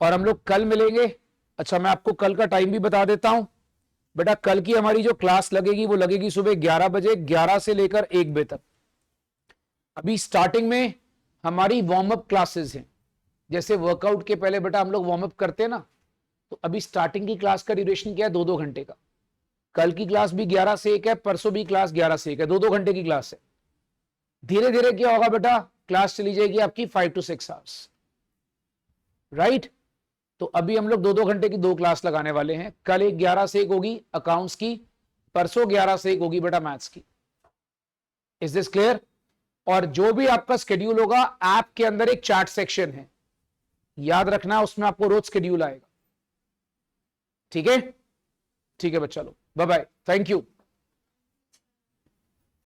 और हम लोग कल मिलेंगे। अच्छा, मैं आपको कल का टाइम भी बता देता हूं बेटा। कल की हमारी जो क्लास लगेगी वो लगेगी सुबह 11 बजे, 11 से लेकर 1 बजे तक। अभी स्टार्टिंग में हमारी वार्म अप क्लासेस हैं, जैसे वर्कआउट के पहले बेटा हम लोग वार्म अप करते हैं ना, तो अभी स्टार्टिंग की क्लास का ड्यूरेशन क्या है? 2-2 घंटे का। कल की क्लास भी 11 से 1 है, परसों भी क्लास 11 से 1 है, 2-2 घंटे की क्लास है। धीरे धीरे क्या होगा बेटा? क्लास चली जाएगी आपकी 5 to 6 hours, राइट? तो अभी हम लोग 2-2 घंटे की 2 क्लास लगाने वाले हैं। कल एक 11 से 1 होगी अकाउंट्स की, परसों 11 से 1 होगी बेटा मैथ्स की। Is this clear? और जो भी आपका स्केड्यूल होगा, ऐप के अंदर एक चैट सेक्शन है, याद रखना, उसमें आपको रोज शेड्यूल आएगा। ठीक है, ठीक है बच्चा लोग, बाय बाय, थैंक यू।